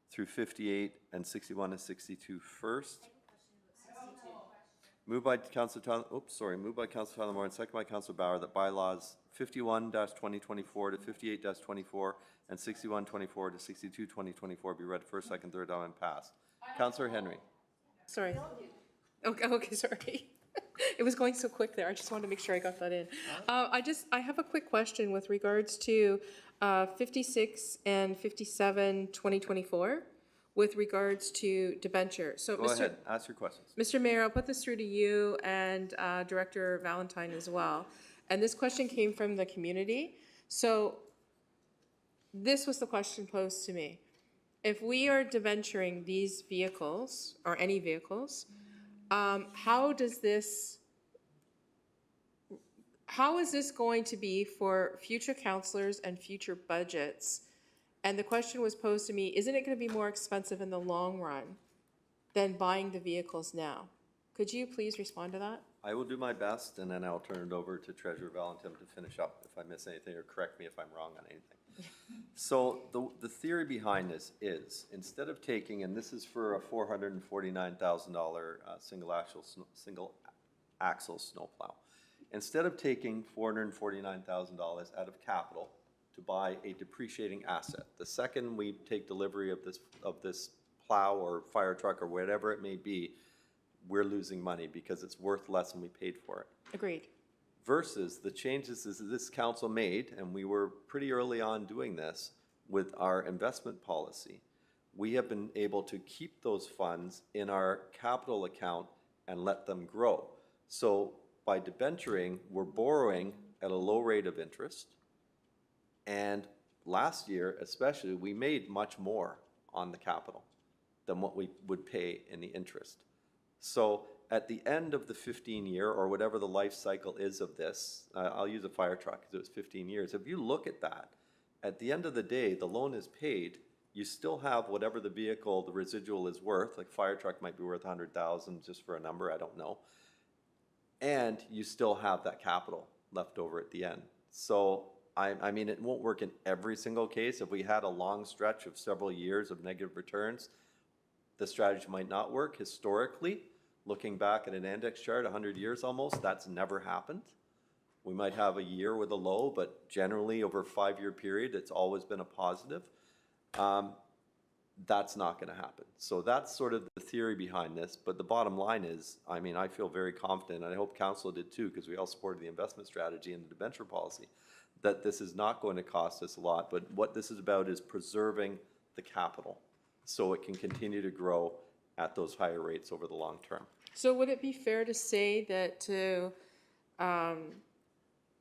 through 58 and 61 and 62 first. Moved by Councilor Tyler Moore and second by Councilor Bauer that bylaws 51-2024 to 58-24 and 61-24 to 62-2024 be read first, second, third, and passed. Councilor Henry. Sorry. Okay, sorry. It was going so quick there. I just wanted to make sure I got that in. I have a quick question with regards to 56 and 57, 2024, with regards to debenture. So, Go ahead, ask your questions. Mr. Mayor, I'll put this through to you and Director Valentine as well. And this question came from the community. So this was the question posed to me. If we are debenturing these vehicles, or any vehicles, how is this going to be for future councillors and future budgets? And the question was posed to me, isn't it going to be more expensive in the long run than buying the vehicles now? Could you please respond to that? I will do my best, and then I'll turn it over to Treasurer Valentine to finish up if I miss anything, or correct me if I'm wrong on anything. So the theory behind this is, instead of taking, and this is for a $449,000 single axle snowplow, instead of taking $449,000 out of capital to buy a depreciating asset, the second we take delivery of this plow or fire truck or whatever it may be, we're losing money because it's worth less than we paid for it. Agreed. Versus the changes that this council made, and we were pretty early on doing this with our investment policy. We have been able to keep those funds in our capital account and let them grow. So by debenturing, we're borrowing at a low rate of interest. And last year, especially, we made much more on the capital than what we would pay in the interest. So at the end of the 15-year, or whatever the life cycle is of this, I'll use a fire truck because it was 15 years. If you look at that, at the end of the day, the loan is paid, you still have whatever the vehicle, the residual is worth, like fire truck might be worth $100,000 just for a number, I don't know. And you still have that capital left over at the end. So I mean, it won't work in every single case. If we had a long stretch of several years of negative returns, the strategy might not work. Historically, looking back at an index chart, 100 years almost, that's never happened. We might have a year with a low, but generally over a 5-year period, it's always been a positive. That's not going to happen. So that's sort of the theory behind this. But the bottom line is, I mean, I feel very confident, and I hope council did too, because we all supported the investment strategy and the debenture policy, that this is not going to cost us a lot. But what this is about is preserving the capital so it can continue to grow at those higher rates over the long term. So would it be fair to say that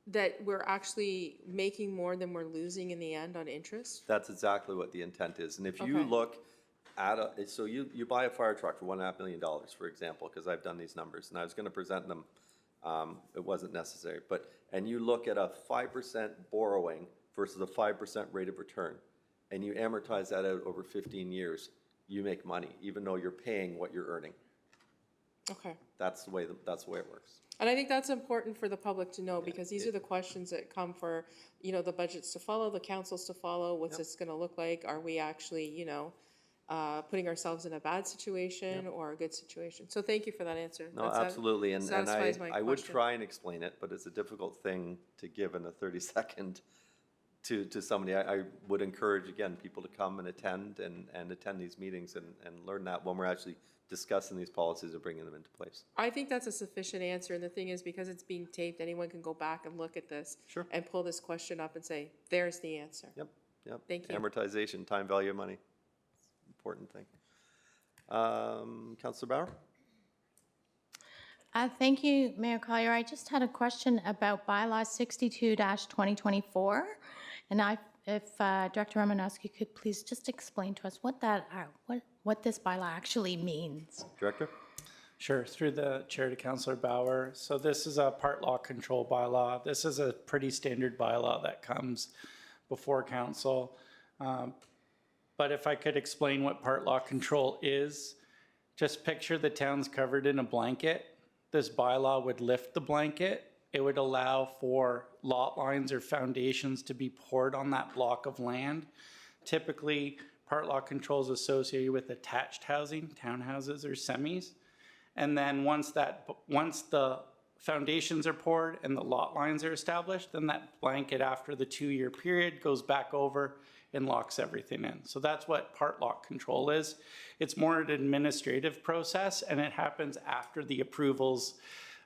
that we're actually making more than we're losing in the end on interest? That's exactly what the intent is. And if you Okay. look at so you buy a fire truck for $1.5 million, for example, because I've done these numbers, and I was going to present them. It wasn't necessary, and you look at a 5% borrowing versus a 5% rate of return, and you amortize that out over 15 years, you make money, even though you're paying what you're earning. Okay. That's the way it works. And I think that's important for the public to know, because these are the questions that come for, the budgets to follow, the councils to follow. What's this going to look like? Are we actually, putting ourselves in a bad situation or a good situation. So thank you for that answer. No, That absolutely, and satisfies my I would question. try and explain it, but it's a difficult thing to give in a 30-second to somebody. I would encourage, again, people to come and attend these meetings and learn that when we're actually discussing these policies and bringing them into place. I think that's a sufficient answer, and the thing is, because it's being taped, anyone can go back and look at this and pull this question up and say, there's the answer. Yep. Thank you. Amortization, time value of money, important thing. Councillor Bauer? Thank you, Mayor Collier. I just had a question about bylaw 62-2024. And if Director Romanowski could please just explain to us what this bylaw actually means. Director? Sure, through the chair to Councillor Bauer. So this is a part law control bylaw. This is a pretty standard bylaw that comes before council. But if I could explain what part law control is, just picture the town's covered in a blanket. This bylaw would lift the blanket. It would allow for lot lines or foundations to be poured on that block of land. Typically, part law control is associated with attached housing, townhouses or semis. And then once the foundations are poured and the lot lines are established, then that blanket after the 2-year period goes back over and locks everything in. So that's what part lock control is. It's more an administrative process, and it happens after the approvals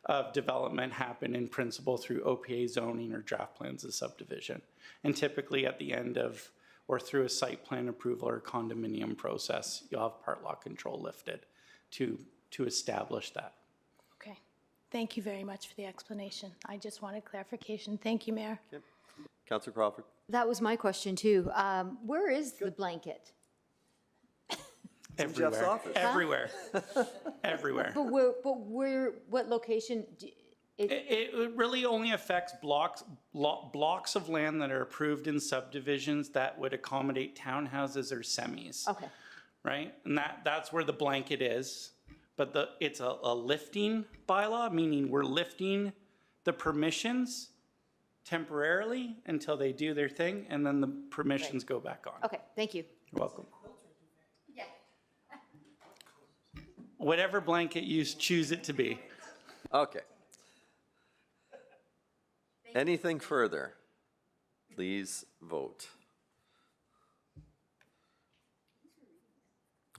of development happen in principle through OPA zoning or draft plans of subdivision. And typically at the end of or through a site plan approval or condominium process, you'll have part lock control lifted to establish that. Okay. Thank you very much for the explanation. I just wanted clarification. Thank you, Mayor. Okay. Councillor Crawford? That was my question too. Where is the blanket? Jeff's Everywhere. office. Everywhere. Everywhere. But what location? It really only affects blocks of land that are approved in subdivisions that would accommodate townhouses or semis. Okay. Right? And that's where the blanket is. But it's a lifting bylaw, meaning we're lifting the permissions temporarily until they do their thing, and then the permissions go back on. Okay, thank you. You're welcome. Whatever blanket you choose it to be. Okay. Anything further? Please vote.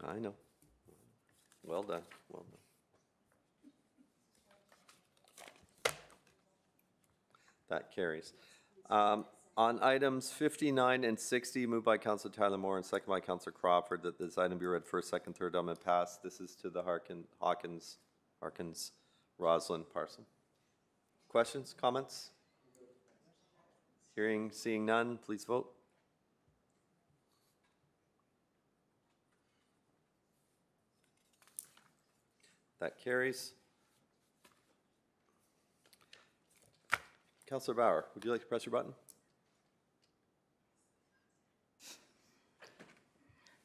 I know. Well done, well done. That carries. On items 59 and 60, moved by Councillor Tyler Moore and second by Councillor Crawford, that this item be read first, second, third, and pass. This is to the Hawkins, Roslyn parcel. Questions, comments? Hearing, seeing none, please vote. That carries. Councillor Bauer, would you like to press your button?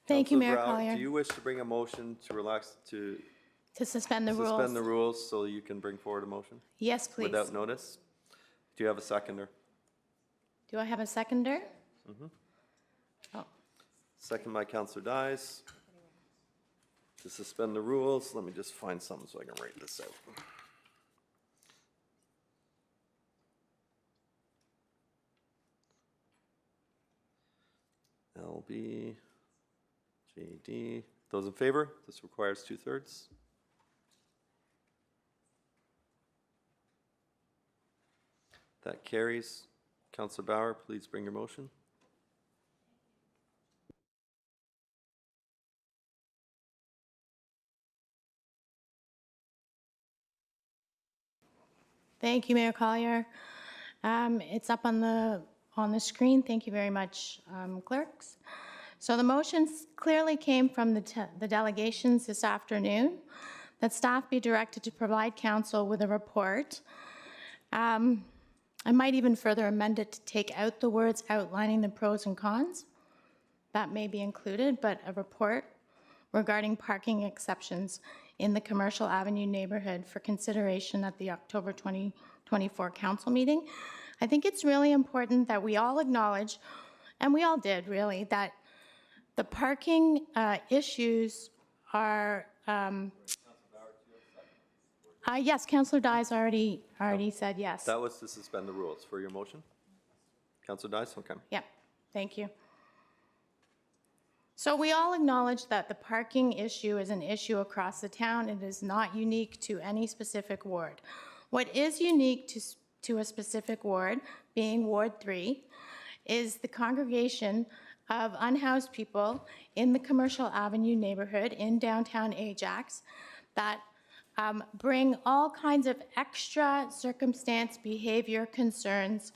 Thank you, Mayor Councillor Brown, Collier. do you wish to bring a motion to relax, to To suspend the rules. suspend the rules so you can bring forward a motion? Yes, please. Without notice? Do you have a seconder? Do I have a seconder? Oh. Second by Councillor Dies. To suspend the rules, let me just find something so I can write this out. LB, JD, those in favor? This requires 2/3. That carries. Councillor Bauer, please bring your motion. Thank you, Mayor Collier. It's up on the screen. Thank you very much, clerks. So the motions clearly came from the delegations this afternoon, that staff be directed to provide council with a report. I might even further amend it to take out the words outlining the pros and cons. That may be included, but a report regarding parking exceptions in the Commercial Avenue neighborhood for consideration at the October 2024 council meeting. I think it's really important that we all acknowledge, and we all did really, that The parking issues are, yes, Councillor Dye's already said yes. That was to suspend the rules for your motion? Councillor Dice, okay. Yep, thank you. So we all acknowledge that the parking issue is an issue across the town. It is not unique to any specific ward. What is unique to a specific ward, being Ward 3, is the congregation of unhoused people in the Commercial Avenue neighborhood in downtown Ajax that bring all kinds of extra circumstance behavior concerns,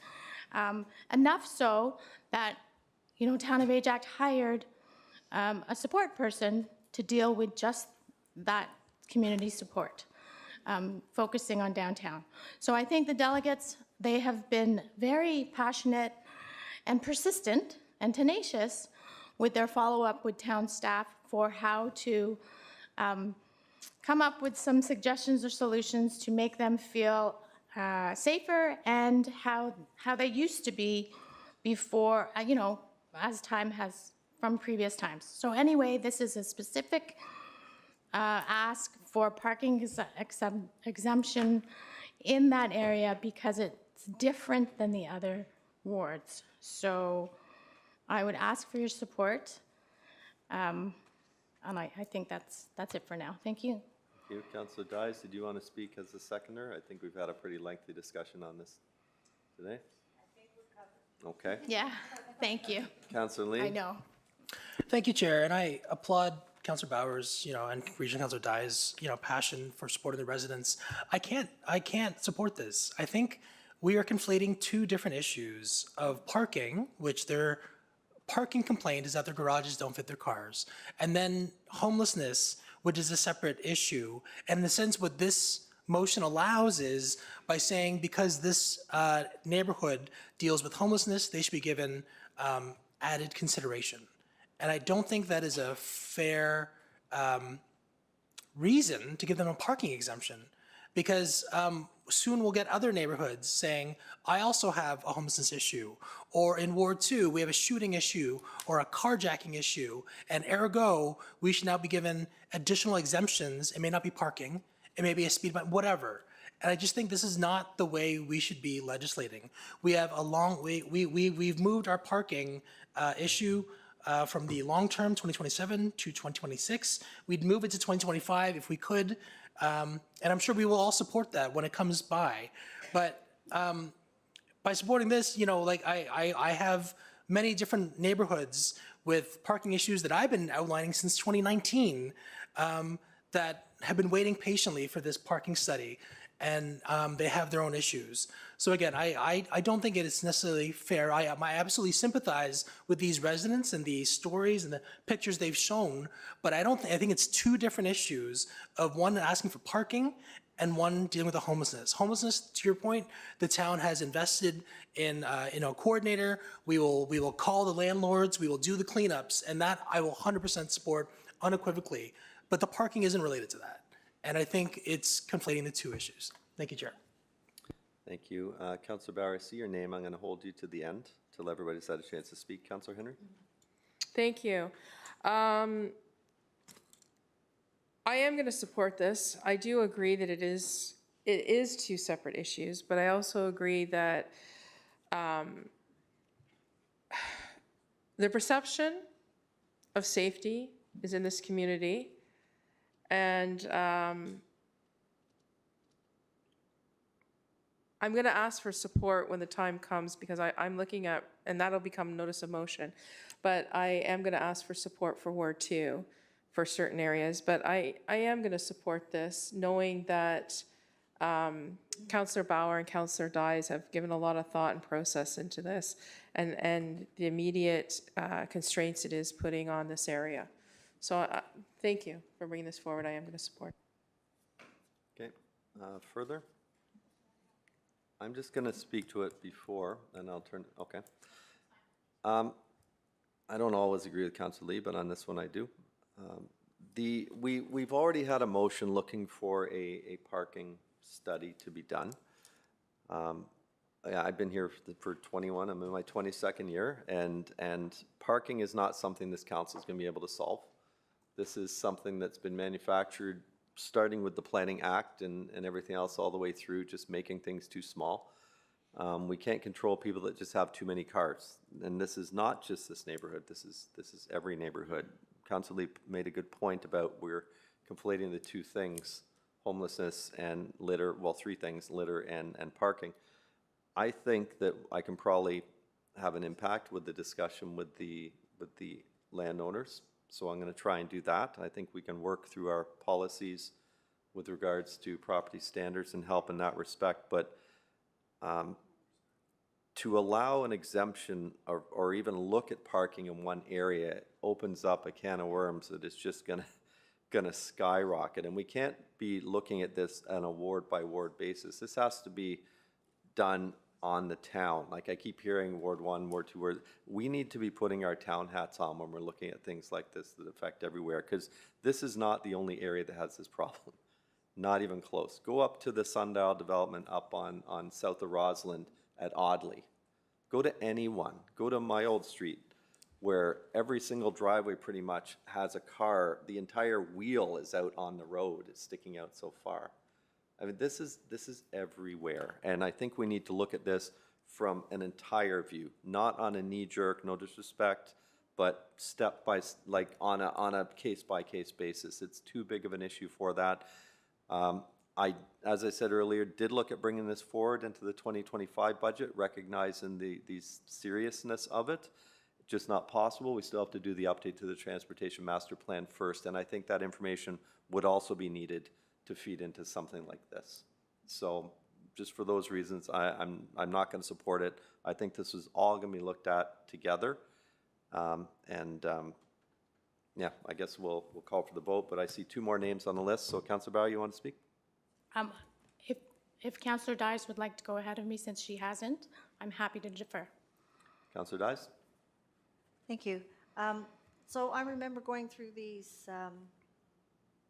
enough so that, Town of Ajax hired a support person to deal with just that community support, focusing on downtown. So I think the delegates, they have been very passionate and persistent and tenacious with their follow-up with town staff for how to come up with some suggestions or solutions to make them feel safer and how they used to be before, as time has from previous times. So anyway, this is a specific ask for parking exemption in that area because it's different than the other wards. So I would ask for your support. And I think that's it for now. Thank you. Thank you. Councillor Dice, did you want to speak as a seconder? I think we've had a pretty lengthy discussion on this today. Okay. Yeah, thank you. Councillor Lee? I know. Thank you, Chair, and I applaud Councillor Bowers, and Regional Councillor Dye's, passion for supporting the residents. I can't support this. I think we are conflating two different issues of parking, which their parking complaint is that their garages don't fit their cars, and then homelessness, which is a separate issue. And in a sense, what this motion allows is by saying because this neighborhood deals with homelessness, they should be given added consideration. And I don't think that is a fair reason to give them a parking exemption, because soon we'll get other neighborhoods saying, I also have a homelessness issue, or in Ward 2, we have a shooting issue or a carjacking issue, and ergo, we should now be given additional exemptions. It may not be parking, it may be a speed bump, whatever. And I just think this is not the way we should be legislating. We have a long, we've moved our parking issue from the long-term 2027 to 2026. We'd move it to 2025 if we could, and I'm sure we will all support that when it comes by. But by supporting this, I have many different neighborhoods with parking issues that I've been outlining since 2019 that have been waiting patiently for this parking study, and they have their own issues. So again, I don't think it is necessarily fair. I absolutely sympathize with these residents and the stories and the pictures they've shown, but I think it's two different issues of one asking for parking and one dealing with the homelessness. Homelessness, to your point, the town has invested in a coordinator. We will call the landlords, we will do the cleanups, and that I will 100% support unequivocally. But the parking isn't related to that. And I think it's conflating the two issues. Thank you, Chair. Thank you. Councillor Bauer, I see your name. I'm going to hold you to the end till everybody's had a chance to speak. Councillor Henry? Thank you. I am going to support this. I do agree that it is two separate issues, but I also agree that the perception of safety is in this community, and I'm going to ask for support when the time comes, because I'm looking at, and that'll become notice of motion, but I am going to ask for support for Ward 2 for certain areas. But I am going to support this, knowing that Councillor Bauer and Councillor Dyes have given a lot of thought and process into this, and the immediate constraints it is putting on this area. So thank you for bringing this forward. I am going to support. Okay. Further? I'm just going to speak to it before, and I'll turn, okay. I don't always agree with Councillor Lee, but on this one I do. We've already had a motion looking for a parking study to be done. yeah, I've been here for 21, I'm in my 22nd year, and parking is not something this council is going to be able to solve. This is something that's been manufactured, starting with the Planning Act and everything else all the way through, just making things too small. We can't control people that just have too many cars. And this is not just this neighborhood, this is every neighborhood. Councilor Lee made a good point about we're conflating the two things, homelessness and litter, well, three things, litter and parking. I think that I can probably have an impact with the discussion with the landowners. So I'm going to try and do that. I think we can work through our policies with regards to property standards and help in that respect. But to allow an exemption or even look at parking in one area opens up a can of worms that is just going to skyrocket. And we can't be looking at this on a ward by ward basis. This has to be done on the town. Like I keep hearing Ward 1, Ward 2, we need to be putting our town hats on when we're looking at things like this that affect everywhere, because this is not the only area that has this problem. Not even close. Go up to the Sundial development up on south of Roslyn at Audley. Go to any one. Go to my old street where every single driveway pretty much has a car. The entire wheel is out on the road. It's sticking out so far. I mean, this is everywhere. And I think we need to look at this from an entire view, not on a knee-jerk, no disrespect, but step by, like on a case-by-case basis. It's too big of an issue for that. As I said earlier, did look at bringing this forward into the 2025 budget, recognizing the seriousness of it. Just not possible. We still have to do the update to the Transportation Master Plan first, and I think that information would also be needed to feed into something like this. So just for those reasons, I'm not going to support it. I think this is all going to be looked at together. Yeah, I guess we'll call for the vote, but I see two more names on the list. So Councilor Bauer, you want to speak? If Councillor Dias would like to go ahead of me since she hasn't, I'm happy to defer. Councilor Dias? Thank you. So I remember going through these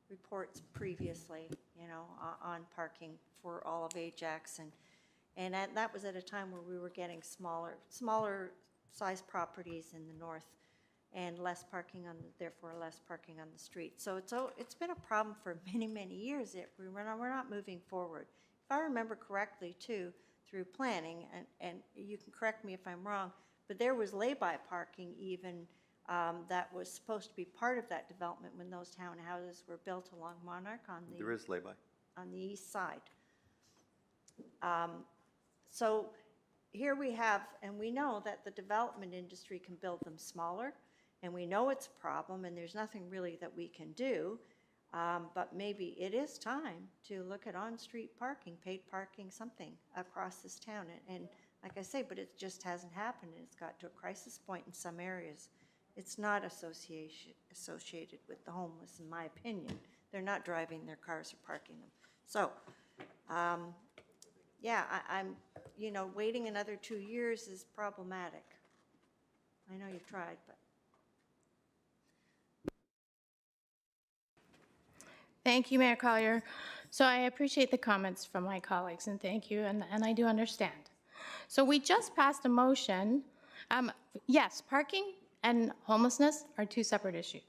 reports previously, you know, on parking for all of Ajax, and that was at a time where we were getting smaller size properties in the north, and less parking therefore less parking on the street. So it's been a problem for many years. We're not moving forward. If I remember correctly, too, through planning, and you can correct me if I'm wrong, but there was lay-by parking even that was supposed to be part of that development when those townhouses were built along Monarch There is lay-by. on the east side. So here we have, and we know that the development industry can build them smaller, and we know it's a problem, and there's nothing really that we can do, but maybe it is time to look at on-street parking, paid parking, something across this town. And like I say, but it just hasn't happened, and it's got to a crisis point in some areas. It's not associated with the homeless, in my opinion. They're not driving their cars or parking them. So, yeah, I'm, you know, waiting another 2 years is problematic. I know you've tried, but. Thank you, Mayor Collier. So I appreciate the comments from my colleagues, and thank you, and I do understand. So we just passed a motion. Yes, parking and homelessness are two separate issues.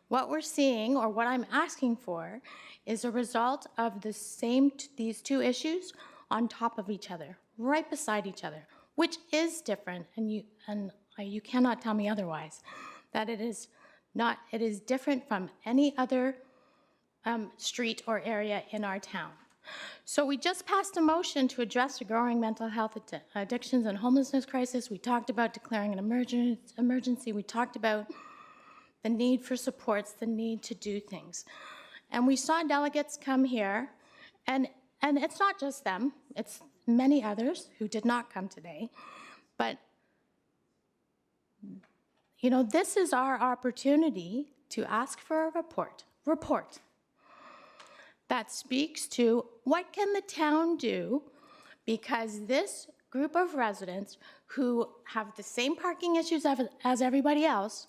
What we're seeing, or what I'm asking for, is a result of these two issues on top of each other, right beside each other, which is different, and you cannot tell me otherwise, that it is different from any other street or area in our town. So we just passed a motion to address the growing mental health addictions and homelessness crisis. We talked about declaring an emergency. We talked about the need for supports, the need to do things. And we saw delegates come here, and it's not just them, it's many others who did not come today. But, you know, this is our opportunity to ask for a report that speaks to what can the town do, because this group of residents who have the same parking issues as everybody else,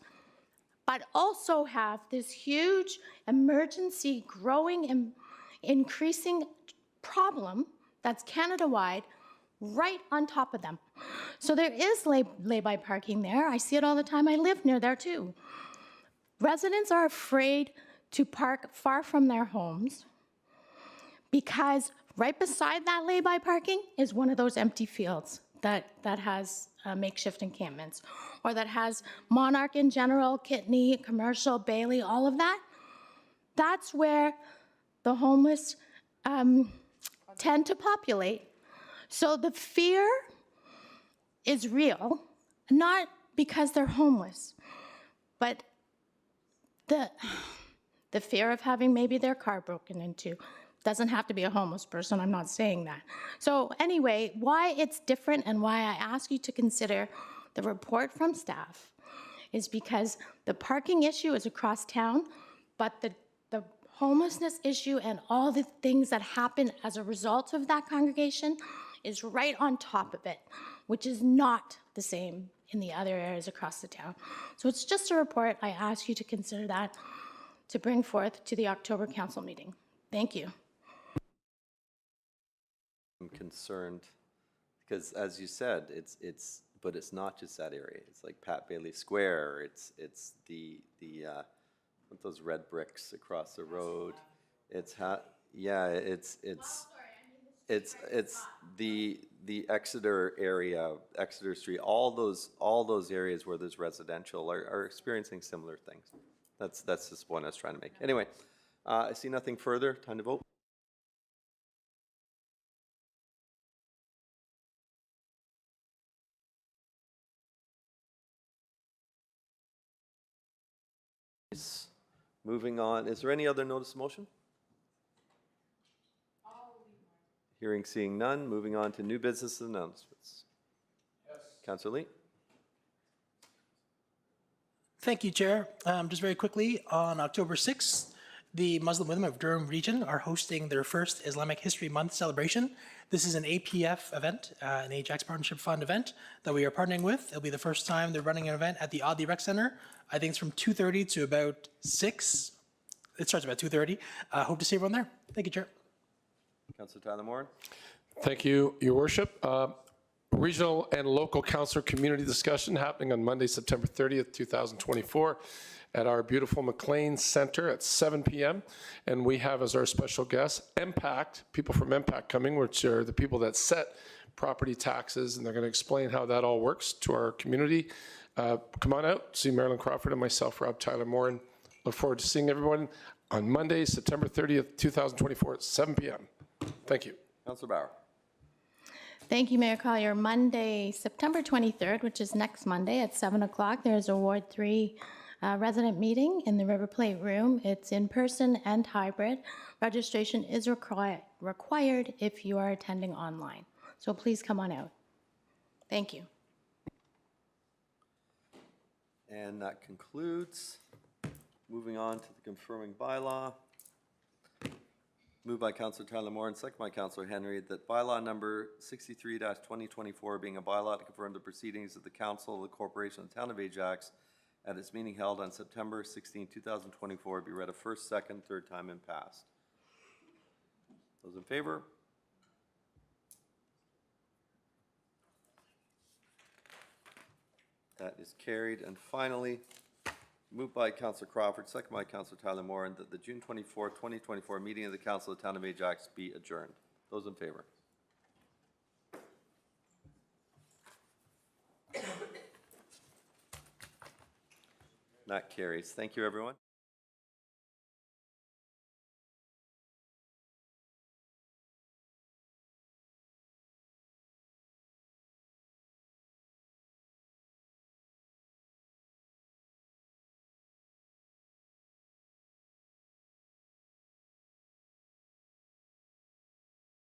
but also have this huge emergency, growing and increasing problem that's Canada-wide, right on top of them. So there is lay-by parking there. I see it all the time. I live near there too. Residents are afraid to park far from their homes because right beside that lay-by parking is one of those empty fields that has makeshift encampments, or that has Monarch in general, Kidney, Commercial, Bailey, all of that. That's where the homeless tend to populate. So the fear is real, not because they're homeless, but the fear of having maybe their car broken into. Doesn't have to be a homeless person, I'm not saying that. So anyway, why it's different and why I ask you to consider the report from staff is because the parking issue is across town, but the homelessness issue and all the things that happen as a result of that congregation is right on top of it, which is not the same in the other areas across the town. So it's just a report. I ask you to consider that to bring forth to the October council meeting. Thank you. I'm concerned because, as you said, but it's not just that area. It's like Pat Bailey Square. It's the what those red bricks across the road. It's the Exeter area, Exeter Street. All those areas where there's residential are experiencing similar things. That's just the point I was trying to make. Anyway, I see nothing further. Time to vote. Moving on, is there any other notice of motion? Hearing, seeing none, moving on to new business announcements. Yes. Councillor Lee. Thank you, Chair. Just very quickly, on October 6th, the Muslim Women of Durham Region are hosting their first Islamic History Month celebration. This is an APF event, an Ajax Partnership Fund event that we are partnering with. It'll be the first time they're running an event at the Audley Rec Center. I think it's from 2:30 to about 6. It starts about 2:30. Hope to see everyone there. Thank you, Chair. Councillor Tyler Moore. Thank you, Your Worship. Regional and local councillor community discussion happening on Monday, September 30th, 2024 at our beautiful McLean Center at 7 p.m. And we have as our special guests MPACT, people from MPACT coming, which are the people that set property taxes, and they're going to explain how that all works to our community. Come on out, see Marilyn Crawford and myself, Rob Tyler Moore, and look forward to seeing everyone on Monday, September 30th, 2024 at 7 p.m. Thank you. Councillor Bauer. Thank you, Mayor Collier. Monday, September 23rd, which is next Monday at 7 o'clock, there's a Ward 3 resident meeting in the River Plate Room. It's in person and hybrid. Registration is required if you are attending online. So please come on out. Thank you. And that concludes. Moving on to the confirming bylaw. Moved by Councillor Tyler Moore and second by Councillor Henry that bylaw number 63-2024 being a bylaw to confirm the proceedings of the Council of the Corporation of the Town of Ajax at its meeting held on September 16, 2024 be read a first, second, third time and passed. Those in favor? That is carried. And finally, moved by Councillor Crawford, second by Councillor Tyler Moore, and that the June 24, 2024 meeting of the Council of the Town of Ajax be adjourned. Those in favor? That carries. Thank you, everyone.